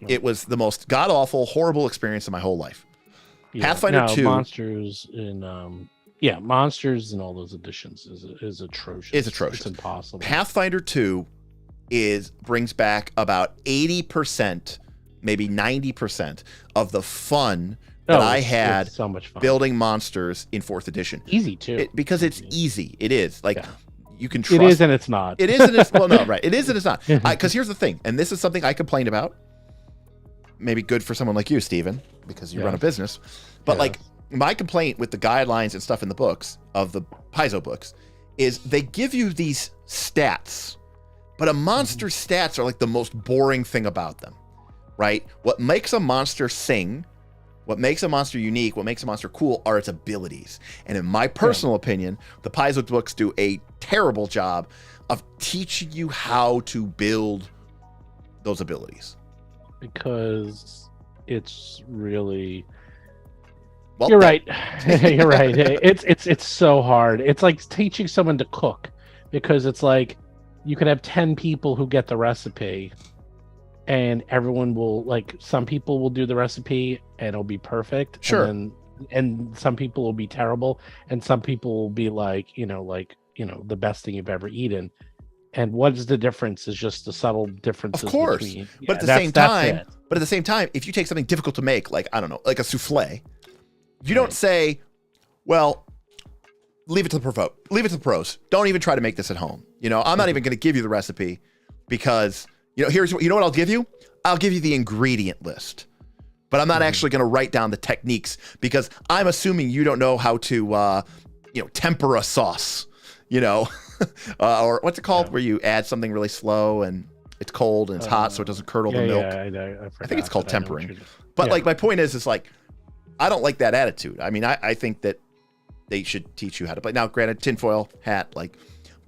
It was the most god-awful, horrible experience of my whole life. Yeah. Pathfinder 2 monsters in monsters in all those editions is atrocious. It's atrocious. It's impossible. Pathfinder 2 brings back about 80%, maybe 90% of the fun that I had so much fun building monsters in 4th edition. Easy too. Because it's easy. It is. Like you can trust. It is and it's not. It is and it's well, no, right. It is and it's not. Because here's the thing, and this is something I complained about. Maybe good for someone like you, Steven, because you run a business. But like my complaint with the guidelines and stuff in the books of the Paizo books is they give you these stats, but a monster's stats are like the most boring thing about them, right? What makes a monster sing, what makes a monster unique, what makes a monster cool are its abilities. And in my personal opinion, the Paizo books do a terrible job of teaching you how to build those abilities. Because it's really Well, you're right. You're right. It's so hard. It's like teaching someone to cook, because it's like you could have 10 people who get the recipe and everyone will, like, some people will do the recipe and it'll be perfect. Sure. And some people will be terrible, and some people will be like the best thing you've ever eaten. And what is the difference is just the subtle differences. Of course. Between, but at the same time, if you take something difficult to make, like, I don't know, like a souffle, you don't say, well, leave it to the pros. Don't even try to make this at home. I'm not even going to give you the recipe because, here's what I'll give you. I'll give you the ingredient list, but I'm not actually going to write down the techniques because I'm assuming you don't know how to, temper a sauce, or what's it called where you add something really slow and it's cold and it's hot so it doesn't curdle the milk. I think it's called tempering. But like my point is like, I don't like that attitude. I mean, I think that they should teach you how to play. Now, granted, tinfoil hat, like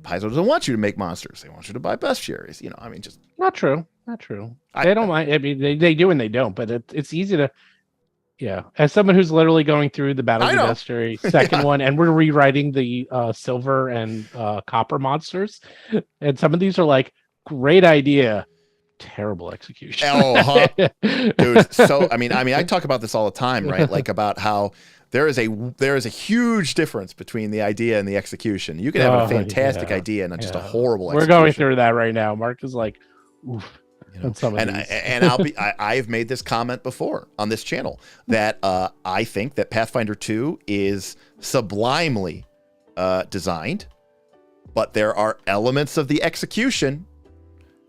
Paizo doesn't want you to make monsters. They want you to buy bestiaries. Just not true. They don't mind. I mean, they do and they don't. But it's easy to. Yeah, as someone who's literally going through the Battle of the Bestiary second one, and we're rewriting the silver and copper monsters, and some of these are like great idea, terrible execution. Dude. So I mean, I talk about this all the time, right? Like about how there is a huge difference between the idea and the execution. You can have a fantastic idea and not just a horrible execution. We're going through that right now. Mark is like, oof. I've made this comment before on this channel that I think that Pathfinder 2 is sublimely designed, but there are elements of the execution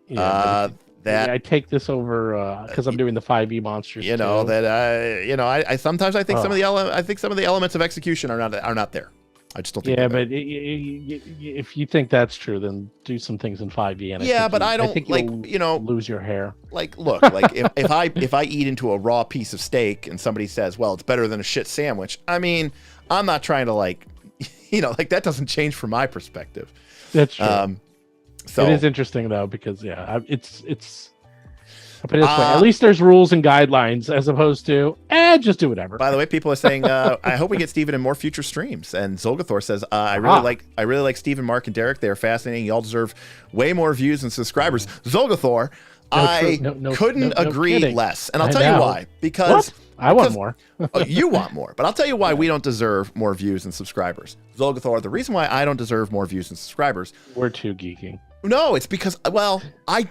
that I take this over because I'm doing the 5e monsters. I sometimes think some of the elements of execution are not there. I just don't think. Yeah, but if you think that's true, then do some things in 5e. And I don't lose your hair. Like, look, like if I eat into a raw piece of steak and somebody says, well, it's better than a shit sandwich. I mean, I'm not trying to that doesn't change from my perspective. That's true. So it is interesting though, because it's. But at least there's rules and guidelines as opposed to just do whatever. By the way, people are saying I hope we get Steven in more future streams. And Zolgathor says I really like Steven, Mark, and Derek. They are fascinating. Y'all deserve way more views and subscribers. Zolgathor, I couldn't agree less. And I'll tell you why. Because I want more. You want more. But I'll tell you why we don't deserve more views and subscribers. Zolgathor, the reason why I don't deserve more views and subscribers. We're too geeky. No, it's because I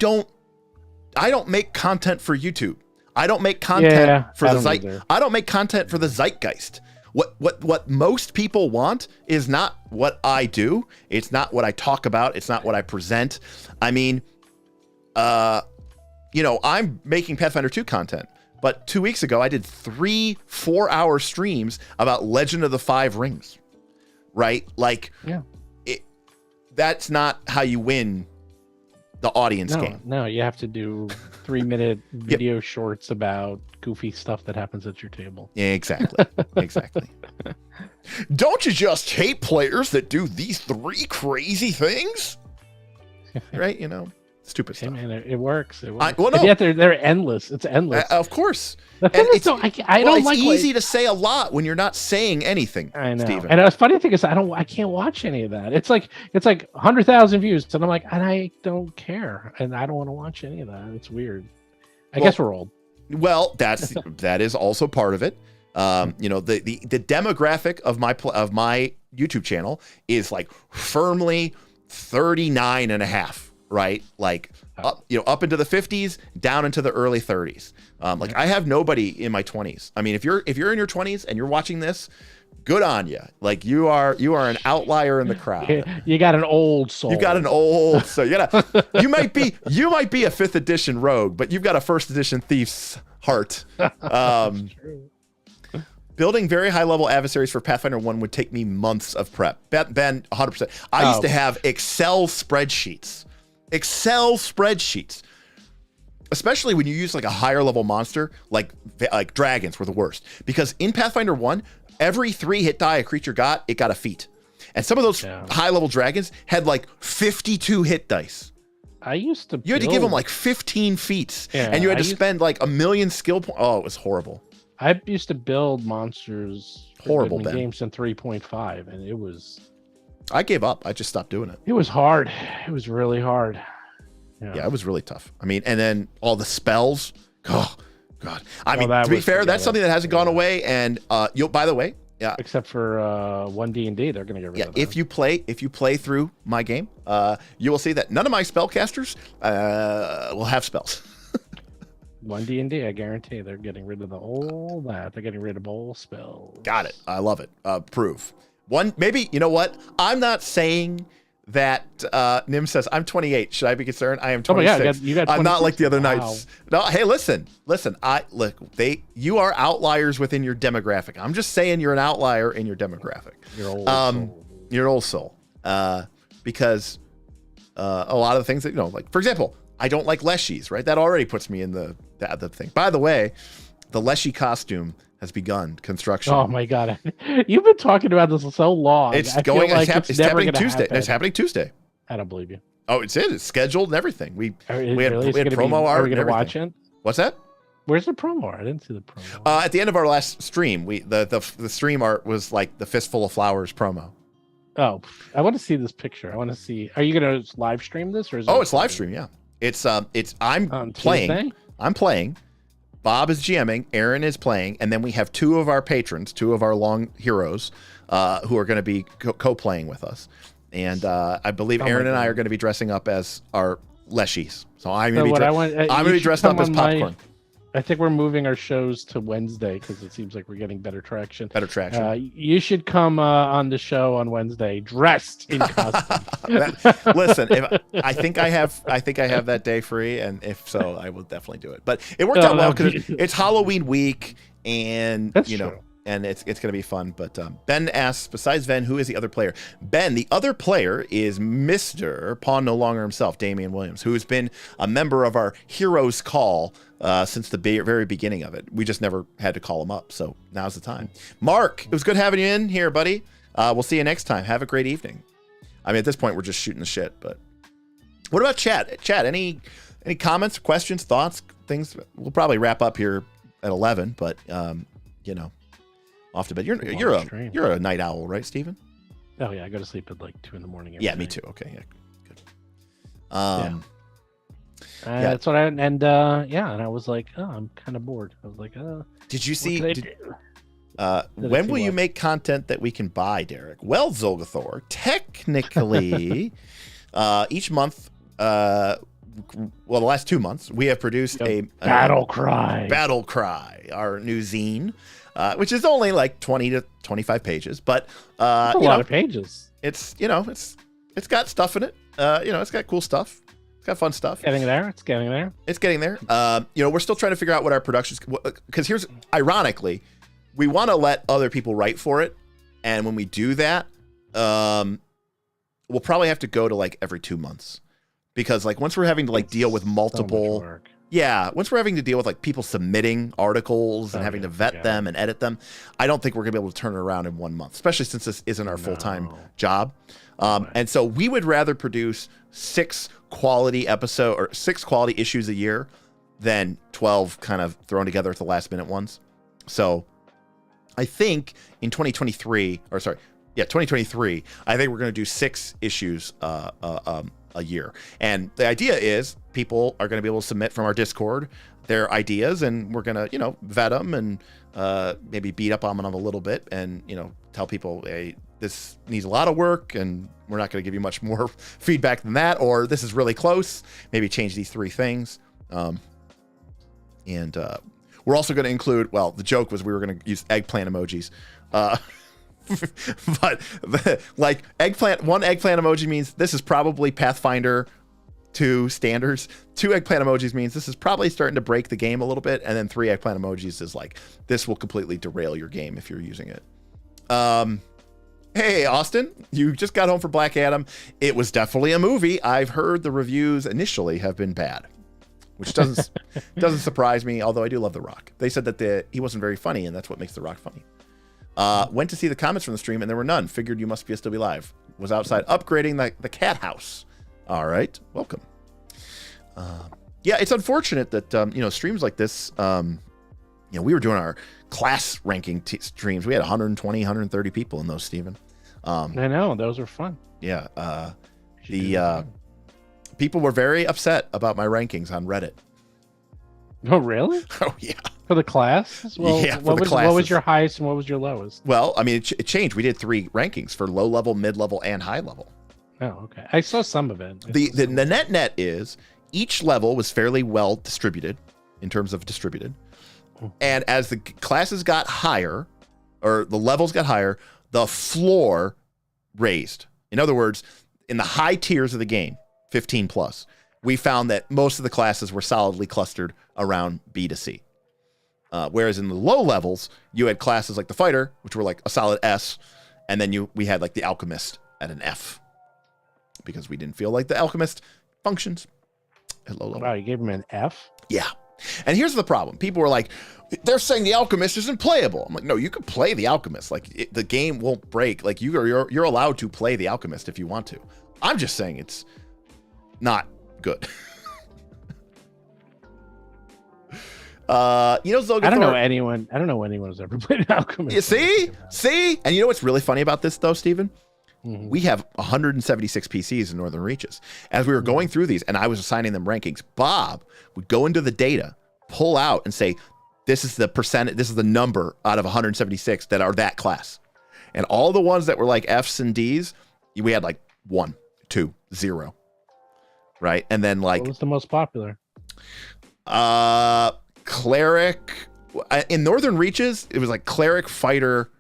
don't make content for YouTube. I don't make content for the zeitgeist. I don't make content for the zeitgeist. What most people want is not what I do. It's not what I talk about. It's not what I present. I mean, I'm making Pathfinder 2 content, but 2 weeks ago I did 3 4-hour streams about Legend of the Five Rings. Right? Like, that's not how you win the audience No, game. no, you have to do 3-minute video shorts about goofy stuff that happens at your table. Yeah, exactly. Exactly. Don't you just hate players that do these 3 crazy things? Right? You know, stupid Hey stuff. man, it works. It works. well, no. And yet they're endless. It's endless. Of course. The thing And is, though, I don't it's like easy to say a lot when you're not saying anything. I know. Steven. And the funny thing is, I can't watch any of that. It's like 100,000 views, and I'm like, and I don't care, and I don't want to watch any of that. It's weird. I guess we're old. Well, that is also part of it. You know, the demographic of my YouTube channel is like firmly 39 and a half, right? Like up into the 50s, down into the early 30s. Like I have nobody in my 20s. I mean, if you're in your 20s and you're watching this, good on you. Like you are an outlier in the crowd. You got an old soul. You got an old so you might be a 5th edition rogue, but you've got a 1st edition thief's heart. Building very high level adversaries for Pathfinder 1 would take me months of prep. Ben, 100%. I used to have Excel spreadsheets, especially when you use like a higher level monster, like dragons were the worst, because in Pathfinder 1, every 3 hit die a creature got a feat. And some of those high level dragons had like 52 hit dice. You had to give them like 15 feats, and you had to spend like 1 million skill points. Oh, it was horrible. I used to build monsters horrible games in 3.5, and it was. I gave up. I just stopped doing it. It was hard. It was really hard. Yeah, it was really tough. I mean, and then all the spells. Oh God. I mean, to be fair, that's something that hasn't gone away. And by the way, except for 1D&D, they're going to get rid of that. If you play through my game, you will see that none of my spellcasters will have spells. 1D&D, I guarantee they're getting rid of all that. They're getting rid of all spells. Got it. I love it. Proof. Maybe, you know what? I'm not saying that Nim says, I'm 28. Should I be concerned? I am 26. You got I'm not like the other wow. knights. No, hey, listen. You are outliers within your demographic. I'm just saying you're an outlier in your demographic. You're old soul. You're an old soul. Because a lot of the things that, like, for example, I don't like leshies, right? That already puts me in the thing. By the way, the leshy costume has begun construction. Oh my God. You've been talking about this so long. It's happening Tuesday. It's happening Tuesday. I don't believe you. Oh, it's scheduled and everything. We had promo art. Are we going to watch it? What's that? Where's the promo art? I didn't see the promo. At the end of our last stream, the stream art was like the Fistful of Flowers promo. Oh, I want to see this picture. I want to see. Are you going to live stream this or is it's live stream? Yeah. I'm playing. Tuesday? I'm playing. Bob is GMing. Aaron is playing, and then we have 2 of our patrons, 2 of our long heroes, who are going to be co-playing with us. And I believe Aaron and I are going to be dressing up as our leshies. So I'm going to be dressed up as Popcorn. I think we're moving our shows to Wednesday because it seems like we're getting better traction. You should come on the show on Wednesday dressed in costume. Listen, I think I have that day free, and if so, I will definitely do it. But it worked out well because it's Halloween week, and That's true. And it's going to be fun. But Ben asks, besides Ven, who is the other player? Ben, the other player is Mr. Pawn No Longer himself, Damian Williams, who has been a member of our Heroes Call since the very beginning of it. We just never had to call him up, so now's the time. Mark, it was good having you in here, buddy. We'll see you next time. Have a great evening. I mean, at this point, we're just shooting the shit, but what about chat? Chat, any comments, questions, thoughts, things? We'll probably wrap up here at 11, but off to bed. You're a night owl, right, Steven? Oh yeah, I go to sleep at like 2 a.m. Yeah, me too. Okay, yeah, good. That's what and I was like, oh, I'm kind of bored. I was like, did you see? When will you make content that we can buy, Derek? Well, Zolgathor, technically, each month, the last 2 months, we have produced a Battle Cry, our new zine. Which is only like 20 to 25 pages, but a lot of pages. It's it's got stuff in it. It's got cool stuff. It's got fun stuff. It's getting there. We're still trying to figure out what our productions, because ironically, we want to let other people write for it, and when we do that, we'll probably have to go to like every 2 months, because like once we're having to like deal with So much multiple, work. yeah, once we're having to deal with like people submitting articles and having to vet them and edit them, I don't think we're gonna be able to turn it around in 1 month, especially since this isn't our full-time job. And so we would rather produce 6 quality issues a year than 12 kind of thrown together at the last minute ones. So I think in 2023, I think we're going to do 6 issues a year. And the idea is people are going to be able to submit from our Discord their ideas, and we're going to, vet them and maybe beat up on them a little bit and, tell people, hey, this needs a lot of work and we're not going to give you much more feedback than that, or this is really close. Maybe change these 3 things. And we're also going to include, well, the joke was we were going to use eggplant emojis. But like one eggplant emoji means this is probably Pathfinder 2 standards. 2 eggplant emojis means this is probably starting to break the game a little bit. And then 3 eggplant emojis is like, this will completely derail your game if you're using it. Hey, Austin, you just got home for Black Adam. It was definitely a movie. I've heard the reviews initially have been bad, which doesn't surprise me, although I do love The Rock. They said that he wasn't very funny, and that's what makes The Rock funny. Went to see the comments from the stream, and there were none. Figured you must still be live. Was outside upgrading the cat house. All right, welcome. Yeah, it's unfortunate that streams like this. We were doing our class ranking streams. We had 120, 130 people in those, Steven. I know, those were fun. Yeah, people were very upset about my rankings on Reddit. Oh, really? Oh, yeah. For the class? Well, yeah, what was your highest and what was your lowest? Well, I mean, it changed. We did 3 rankings for low level, mid level, and high level. Oh, okay. I saw some of it. The net is each level was fairly well distributed in terms of distributed. And as the classes got higher, or the levels got higher, the floor raised. In other words, in the high tiers of the game, 15 plus, we found that most of the classes were solidly clustered around B to C. Whereas in the low levels, you had classes like the Fighter, which were like a solid S, and then we had like the Alchemist at an F, because we didn't feel like the Alchemist functions at low level. Wow, you gave him an F? Yeah. And here's the problem. People were like, they're saying the Alchemist isn't playable. I'm like, no, you can play the Alchemist. Like, the game won't break. Like, you're allowed to play the Alchemist if you want to. I'm just saying it's not good. Zolgathor, I don't know anyone who's ever played an Alchemist. You see? And you know what's really funny about this, though, Steven? Mm-hmm. We have 176 PCs in Northern Reaches. As we were going through these, and I was assigning them rankings, Bob would go into the data, pull out, and say, this is the percentage, this is the number out of 176 that are that class. And all the ones that were like Fs and Ds, we had like 1, 2, 0. Right? And then like... What was the most popular? Cleric. In Northern Reaches, it was like Cleric, Fighter,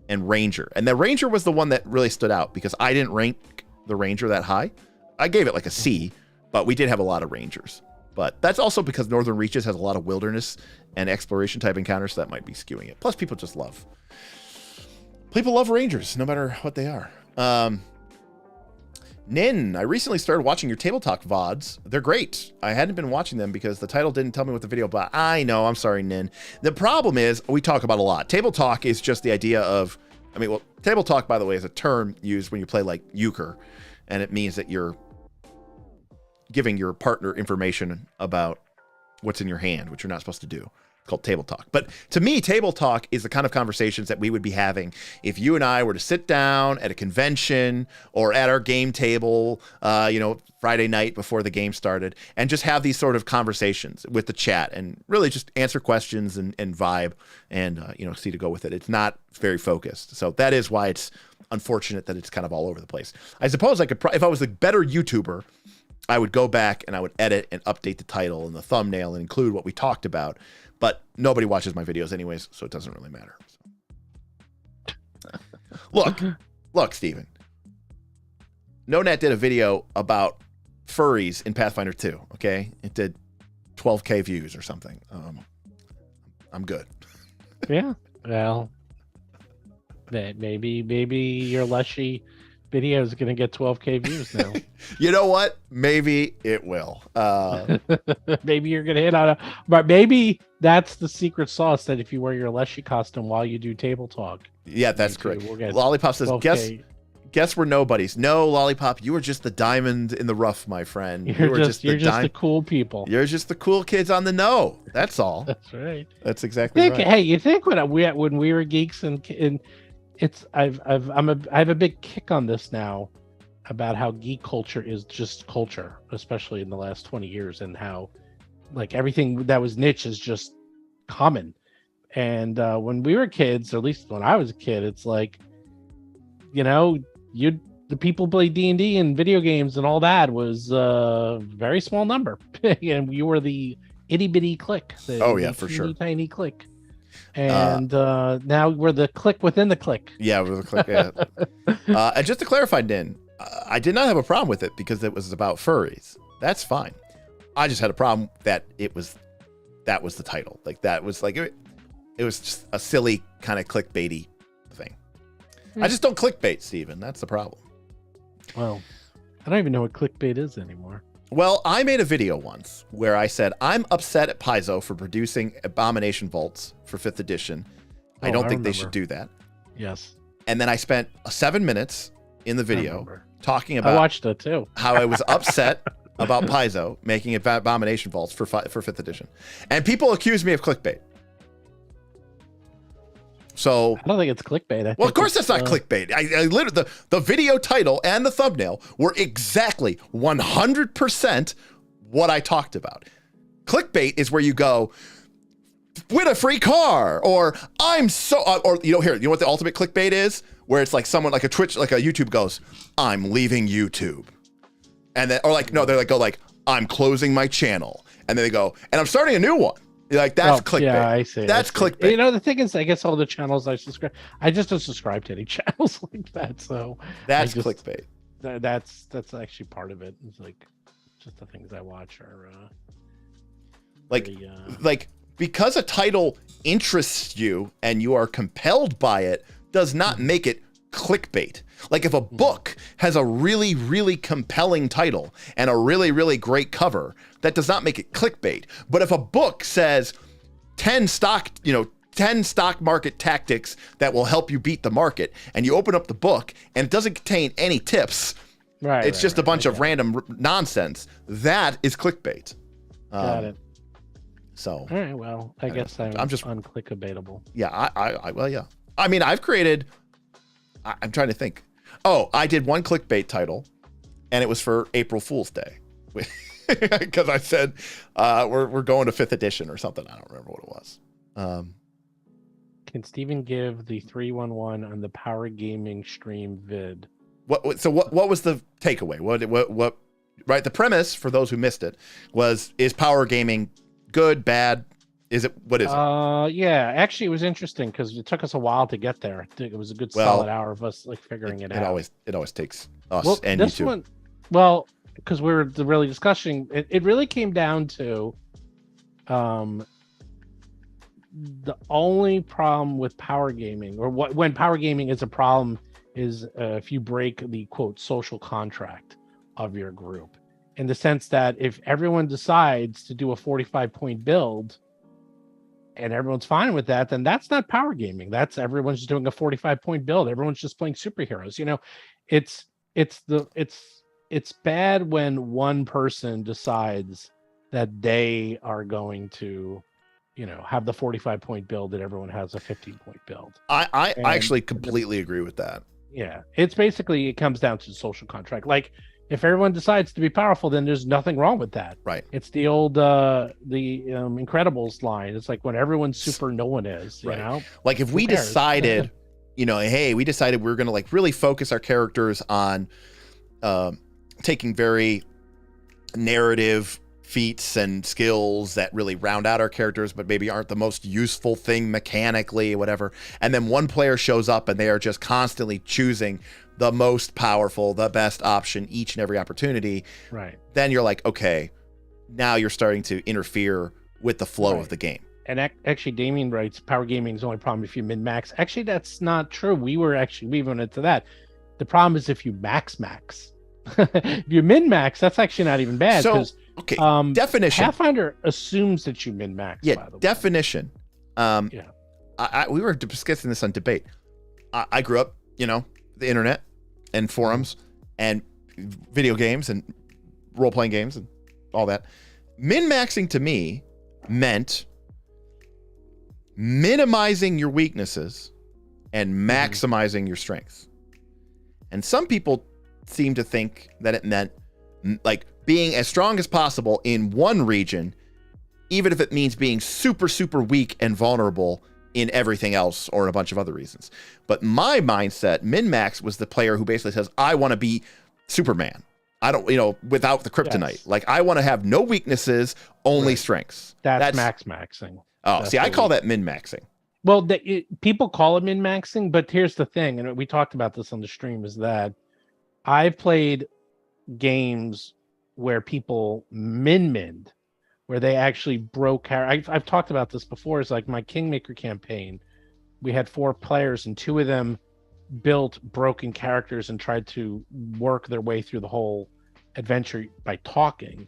and Ranger. And the Ranger was the one that really stood out because I didn't rank the Ranger that high. I gave it like a C, but we did have a lot of Rangers. But that's also because Northern Reaches has a lot of wilderness and exploration type encounters, so that might be skewing it. Plus, people love Rangers, no matter what they are. Nin, I recently started watching your Table Talk VODs. They're great. I hadn't been watching them because the title didn't tell me what the video about. I know, I'm sorry, Nin. The problem is, we talk about a lot. Table Talk is just the idea of, Table Talk, by the way, is a term used when you play like euchre, and it means that you're giving your partner information about what's in your hand, which you're not supposed to do. It's called Table Talk. But to me, Table Talk is the kind of conversations that we would be having if you and I were to sit down at a convention or at our game table, Friday night before the game started, and just have these sort of conversations with the chat and really just answer questions and vibe and, see to go with it. It's not very focused. So that is why it's unfortunate that it's kind of all over the place. I suppose I could, if I was a better YouTuber, I would go back and I would edit and update the title and the thumbnail and include what we talked about. But nobody watches my videos anyways, so it doesn't really matter. Look, Steven. NoNet did a video about furries in Pathfinder 2, okay? It did 12K views or something. I'm good. Yeah, well, maybe your Leshy video is going to get 12K views now. You know what? Maybe it will. Maybe you're going to hit on a, but maybe that's the secret sauce that if you wear your Leshy costume while you do table talk. Yeah, that's correct. We'll get Lollipop says, 12K. guess we're nobodies. No, Lollipop, you are just the diamond in the rough, my friend. You're just the cool people. You're just the cool kids on the know. That's all. That's right. That's exactly right. Hey, you think when we were geeks and it's I have a big kick on this now about how geek culture is just culture, especially in the last 20 years, and how like everything that was niche is just common. And when we were kids, or at least when I was a kid, it's like, you know, the people play D&D and video games and all that was a very small number. And you were the itty bitty clique. For sure. Tiny clique. And now we're the clique within the clique. Yeah, we're the clique. Yeah. And just to clarify, Din, I did not have a problem with it because it was about furries. That's fine. I just had a problem that that was the title. Like that was like it was just a silly kind of clickbaity thing. I just don't clickbait, Steven. That's the problem. Well, I don't even know what clickbait is anymore. Well, I made a video once where I said, I'm upset at Paizo for producing Abomination Vaults for 5th edition. I don't think they should do that. Yes. And then I spent 7 minutes in the video talking about I watched it too. how I was upset about Paizo making Abomination Vaults for 5th edition. And people accused me of clickbait. So I don't think it's clickbait. Well, of course that's not clickbait. I literally the video title and the thumbnail were exactly 100% what I talked about. Clickbait is where you go, win a free car, or I'm so, or you know what the ultimate clickbait is? Where it's like someone like a Twitch, like a YouTube goes, I'm leaving YouTube, and then I'm closing my channel, and then they go, and I'm starting a new one. Like that's clickbait. Yeah, I see. That's clickbait. You know, the thing is, I guess all the channels I just don't subscribe to any channels like that. So that's clickbait. That's actually part of it. It's like just the things I watch are like because a title interests you and you are compelled by it does not make it clickbait. Like if a book has a really, really compelling title and a really, really great cover, that does not make it clickbait. But if a book says 10 stock market tactics that will help you beat the market, and you open up the book and it doesn't contain any tips, it's just a bunch of random nonsense, that is clickbait. Got it. So all right, well, I guess I'm just unclickabaitable. Yeah, yeah. I mean, I'm trying to think. Oh, I did one clickbait title, and it was for April Fool's Day, because I said we're going to 5th edition or something. I don't remember what it was. Can Steven give the 311 on the Power Gaming stream vid? What was the takeaway? What? Right, the premise for those who missed it is Power Gaming good, bad? What is it? Yeah, actually it was interesting because it took us a while to get there. It was a good solid hour of us like figuring it out. It always takes us and this you too. Because we were really discussing it really came down to the only problem with power gaming, or when power gaming is a problem, is if you break the quote social contract of your group, in the sense that if everyone decides to do a 45-point build and everyone's fine with that, then that's not power gaming. That's everyone's just doing a 45-point build. Everyone's just playing superheroes. You know, it's bad when one person decides that they are going to, you know, have the 45-point build and everyone has a 15-point build. I actually completely agree with that. Yeah, it's basically, it comes down to the social contract. Like, if everyone decides to be powerful, then there's nothing wrong with that. Right. It's the old Incredibles line. It's like when everyone's super, no one is. You know. Like if we decided, you know, hey, we decided we're going to like really focus our characters on taking very narrative feats and skills that really round out our characters, but maybe aren't the most useful thing mechanically, whatever. And then one player shows up and they are just constantly choosing the most powerful, the best option each and every opportunity. Right. Then you're like, okay, now you're starting to interfere with the flow of the game. And actually, Damien writes, power gaming is the only problem if you min-max. Actually, that's not true. We went into that. The problem is if you max. If you min max, that's actually not even bad. So, okay, definition. Pathfinder assumes that you min max. Yeah, by the way. definition. We were discussing this on debate. I grew up, the internet and forums and video games and role-playing games and all that. Min-maxing to me meant minimizing your weaknesses and maximizing your strengths. And some people seem to think that it meant like being as strong as possible in one region, even if it means being super, super weak and vulnerable in everything else or a bunch of other reasons. But my mindset, min-max, was the player who basically says, I want to be Superman. I don't, without the kryptonite. Yes. Like, I want to have no weaknesses, only strengths. That's max-maxing. Oh, see, I call that min-maxing. Well, people call it min-maxing, but here's the thing, and we talked about this on the stream, is that I've played games where people min-minned, where they actually broke. I've talked about this before. It's like my Kingmaker campaign. We had 4 players, and 2 of them built broken characters and tried to work their way through the whole adventure by talking.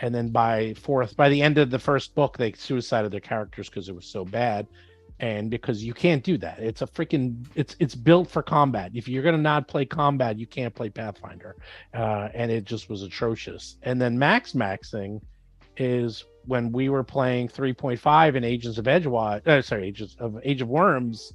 And then by the end of the first book, they suicided their characters because it was so bad. And because you can't do that. It's a freaking, it's built for combat. If you're going to not play combat, you can't play Pathfinder. And it just was atrocious. And then maxing is when we were playing 3.5 in Age of Worms.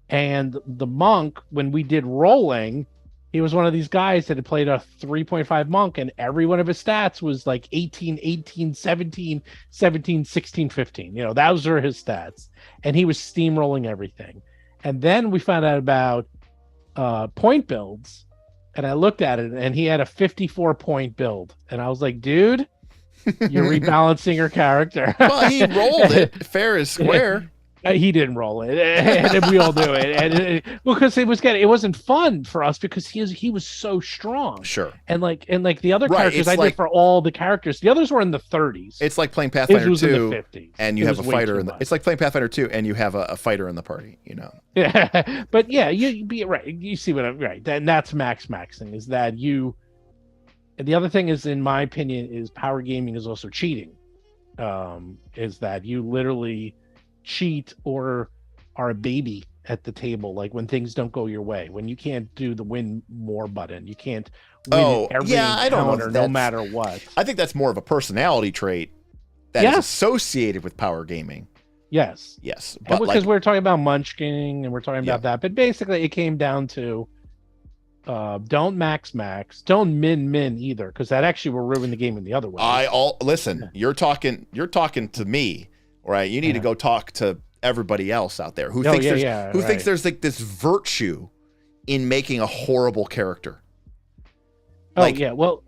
And the monk, when we did rolling, he was one of these guys that had played a 3.5 monk, and every one of his stats was like 18, 18, 17, 17, 16, 15. Those were his stats. And he was steamrolling everything. And then we found out about point builds. And I looked at it, and he had a 54-point build. And I was like, dude, you're rebalancing your character. Well, he rolled it fair as square. He didn't roll it, and we all do it, and because it wasn't fun for us because he was so strong. Sure. And like the other characters I did for all the characters, the others were in the 30s. It's like playing Pathfinder 2, in the 50s. And you have a fighter it's like playing Pathfinder 2, and you have a fighter in the party. Yeah, but yeah, you be right. You see what I'm right. And that's maxing is that you. And the other thing is, in my opinion, is power gaming is also cheating. Is that you literally cheat or are a baby at the table, like when things don't go your way, when you can't do the win more button, you can't win every encounter, no matter what. I think that's more of a personality trait that is associated with power gaming. Yes, but because we're talking about munchkin and we're talking about that, but basically it came down to don't max, don't min either, because that actually will ruin the game in the other way. Listen, you're talking to me. Right, you need to go talk to everybody else out there who thinks there's like this virtue in making a horrible character. Well,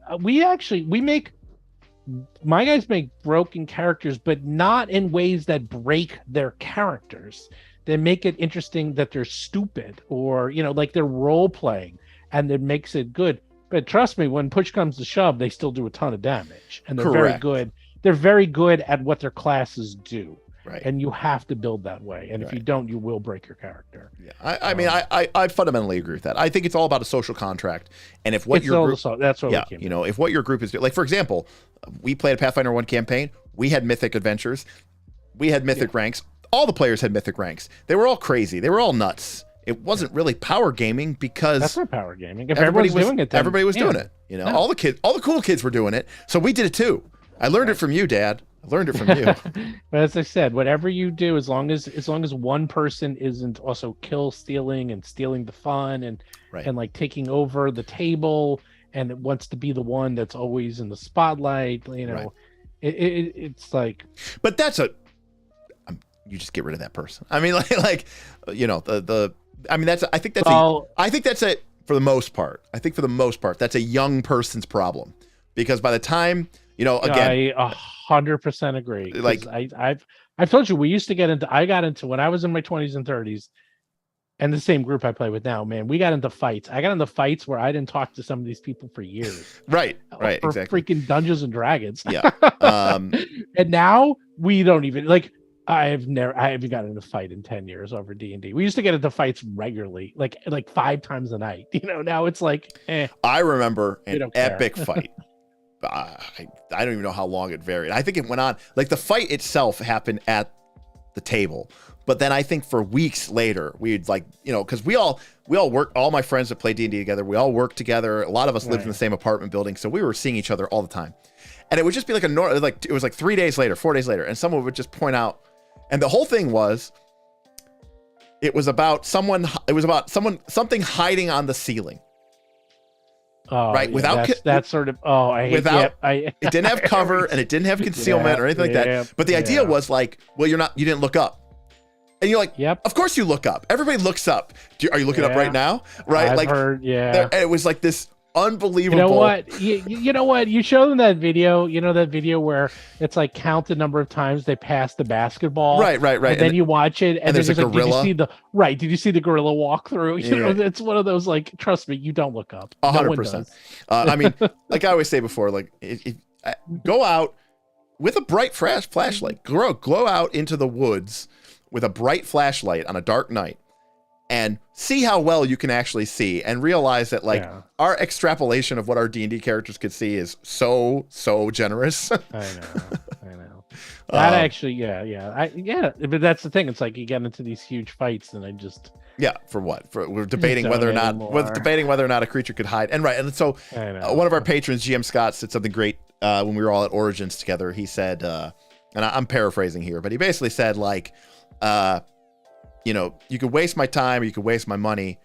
my guys make broken characters, but not in ways that break their characters. They make it interesting that they're stupid or like they're role playing, and it makes it good. But trust me, when push comes to shove, they still do a ton of damage, and they're very good. They're very good at what their classes do. Right. And you have to build that way. And if you don't, you will break your character. Yeah. I fundamentally agree with that. I think it's all about a social contract. And if what your group, that's what if what your group is, like, for example, we played a Pathfinder 1 campaign. We had mythic adventures. We had mythic ranks. All the players had mythic ranks. They were all crazy. They were all nuts. It wasn't really power gaming because that's not power gaming. If everybody was doing it, then, everybody was doing it. All the cool kids were doing it. So we did it too. I learned it from you, Dad. I learned it from you. But as I said, whatever you do, as long as one person isn't also kill stealing and stealing the fun and like taking over the table and it wants to be the one that's always in the spotlight, it's like. But that's you just get rid of that person. I mean, I think that's it for the most part. I think for the most part, that's a young person's problem because by the time. Again, I 100% agree. Like I've told you, I got into when I was in my 20s and 30s, and the same group I play with now. Man, we got into fights. I got into fights where I didn't talk to some of these people for years. Right, exactly. Freaking Dungeons and Dragons. Yeah. And now we don't even like. I haven't gotten in a fight in 10 years over D&D. We used to get into fights regularly, like 5 times a night. Now it's like, I remember We an don't care. epic fight. I don't even know how long it varied. I think it went on, like the fight itself happened at the table, but then I think for weeks later, we'd like, because we all work, all my friends that play D&D together, we all work together. A lot of us lived in the same apartment building, so we were seeing each other all the time. And it would just be like it was like 3 days later, 4 days later, and someone would just point out, and the whole thing was, it was about something hiding on the ceiling. oh, Right, yeah, without that's sort of, I hate without- it It didn't have cover and it didn't have concealment or anything like that. But the idea was like, well, you didn't look up. And you're like, Yep. of course you look up. Everybody looks up. Are you looking up right now? Right? I've like, heard, and it was like this unbelievable. You know what? You know what? You show them that video. You know that video where it's like count the number of times they pass the basketball. Right. And then you watch it, and there's a like, gorilla. Did you see the gorilla walk through? You know, it's one of those like. Trust me, you don't look up. 100%. I mean, like I always say before, like go out with a bright flashlight. Glow out into the woods with a bright flashlight on a dark night, and see how well you can actually see, and realize that our extrapolation of what our D&D characters could see is so generous. I know. That actually, but that's the thing. It's like you get into these huge fights, and I just for what? We're debating whether or not a creature could hide. And so one of our patrons, GM Scott, said something great when we were all at Origins together. He said, and I'm paraphrasing here, but he basically said like, you could waste my time or you could waste my money,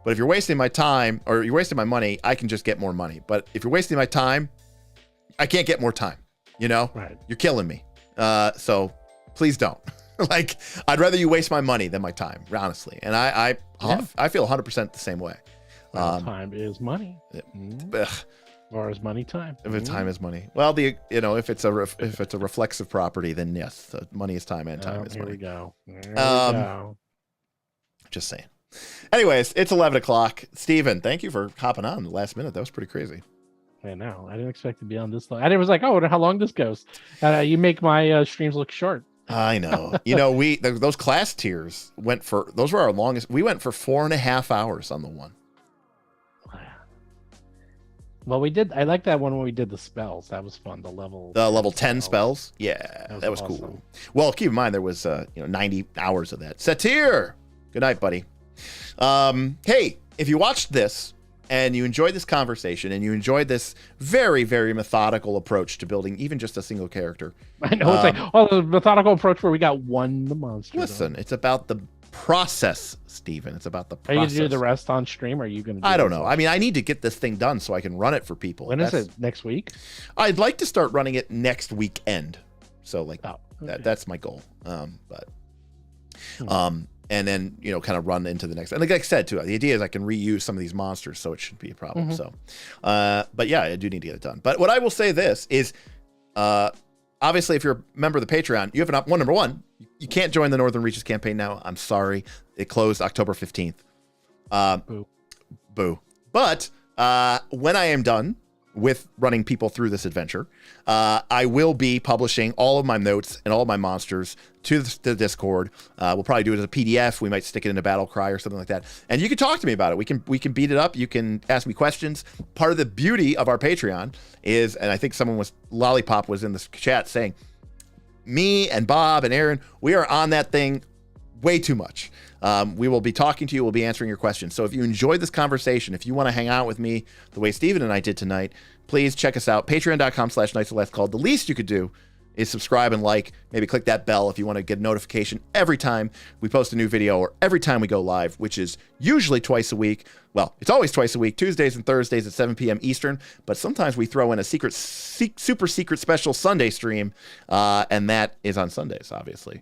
but if you're wasting my time or you're wasting my money, I can just get more money. But if you're wasting my time, I can't get more time. Right. You're killing me. So please don't. Like, I'd rather you waste my money than my time, honestly. And I feel 100% the same way. Time is money. Ugh. Or is money time? If time is money. Well, if it's a reflexive property, then yes, money is time and time is money. Here we go. Just saying. Anyways, it's 11 o'clock. Steven, thank you for hopping on the last minute. That was pretty crazy. I know. I didn't expect to be on this long. And it was like, oh, how long this goes. You make my streams look short. I know. Those class tiers those were our longest. We went for 4.5 hours on the one. Well, we did. I like that one when we did the spells. That was fun. The level 10 spells. Yeah, that was awesome. Cool. Well, keep in mind there was 90 hours of that. Satir, good night, buddy. Hey, if you watched this and you enjoyed this conversation and you enjoyed this very, very methodical approach to building even just a single character, I know it's like the methodical approach where we got one monster. Listen, it's about the process, Steven. It's about the process. Are you going to do the rest on stream? Or are you going to? I don't know. I mean, I need to get this thing done so I can run it for people. When is it? Next week? I'd like to start running it next weekend. So okay. that's my goal. And then kind of run into the next. And like I said too, the idea is I can reuse some of these monsters, so it shouldn't be a problem. So, but yeah, I do need to get it done. But what I will say this is, obviously, if you're a member of the Patreon, you have number one, you can't join the Northern Reaches campaign now. I'm sorry. It closed October 15th. Boo. But when I am done with running people through this adventure, I will be publishing all of my notes and all of my monsters to the Discord. We'll probably do it as a PDF. We might stick it in a battle cry or something like that. And you can talk to me about it. We can beat it up. You can ask me questions. Part of the beauty of our Patreon is, and I think Lollipop was in the chat saying, me and Bob and Aaron, we are on that thing way too much. We will be talking to you. We'll be answering your questions. So if you enjoyed this conversation, if you want to hang out with me the way Steven and I did tonight, please check us out. Patreon.com/Knights-of-the-Last-Call. The least you could do is subscribe and like, maybe click that bell if you want to get a notification every time we post a new video or every time we go live, which is usually twice a week. Well, it's always twice a week, Tuesdays and Thursdays at 7 p.m. Eastern, but sometimes we throw in a super secret special Sunday stream, and that is on Sundays, obviously.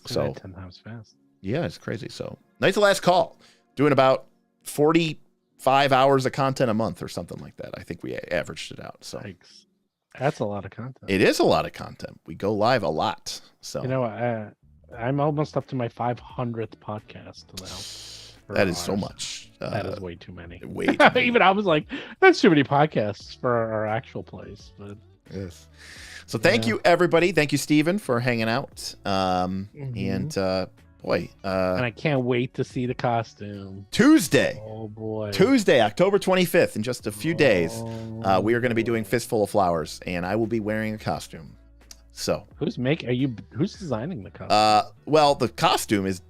So 10 times fast. Yeah, it's crazy. So Knights of the Last Call, doing about 45 hours of content a month or something like that. I think we averaged it out. So Yikes. That's a lot of content. It is a lot of content. We go live a lot. So I'm almost up to my 500th podcast now. That is so much. That is way too many. Way too many. Even I was like, that's too many podcasts for our actual place. But Yes. So thank you, everybody. Thank you, Steven, for hanging out. And boy, and I can't wait to see the costume. Tuesday. Oh boy. Tuesday, October 25th, in just a few days, we are going to be doing Fistful of Flowers, and I will be wearing a costume. So who's designing the costume? Well, the costume is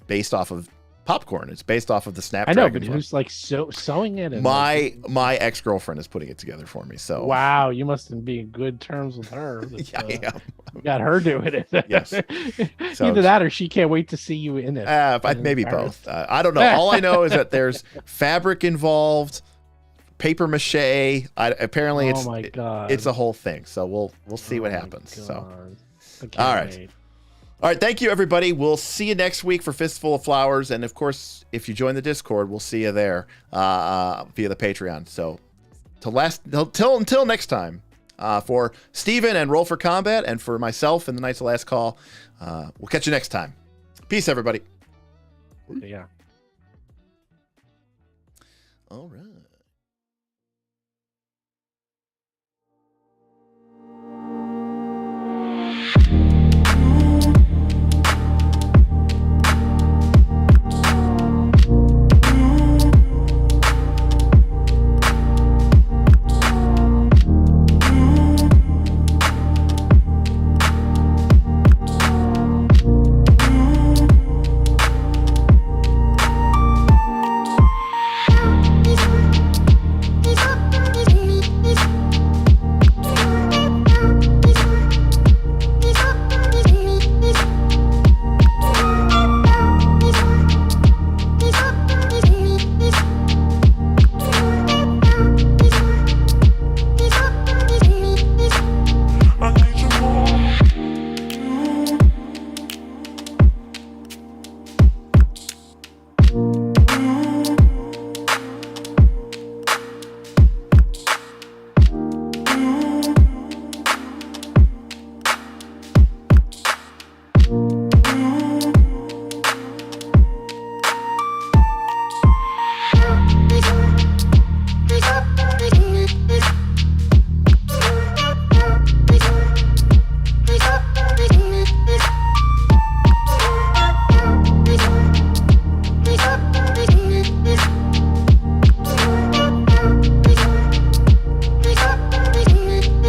based off of popcorn. It's based off of the Snapdragon. I know, but who's like sewing it? And my ex-girlfriend is putting it together for me. So wow, you must be in good terms with her. Yeah, I am. You got her doing it. Yes. So, either that or she can't wait to see you in it. Maybe both. I don't know. All I know is that there's fabric involved, paper mache. Apparently, oh my God, it's a whole thing. So we'll see what happens. So all right. Wait. All right, thank you, everybody. We'll see you next week for Fistful of Flowers. And, of course, if you join the Discord, we'll see you there via the Patreon. So until next time, for Steven and Roll for Combat, and for myself and the Knights of Last Call, we'll catch you next time. Peace, everybody. Yeah. All right.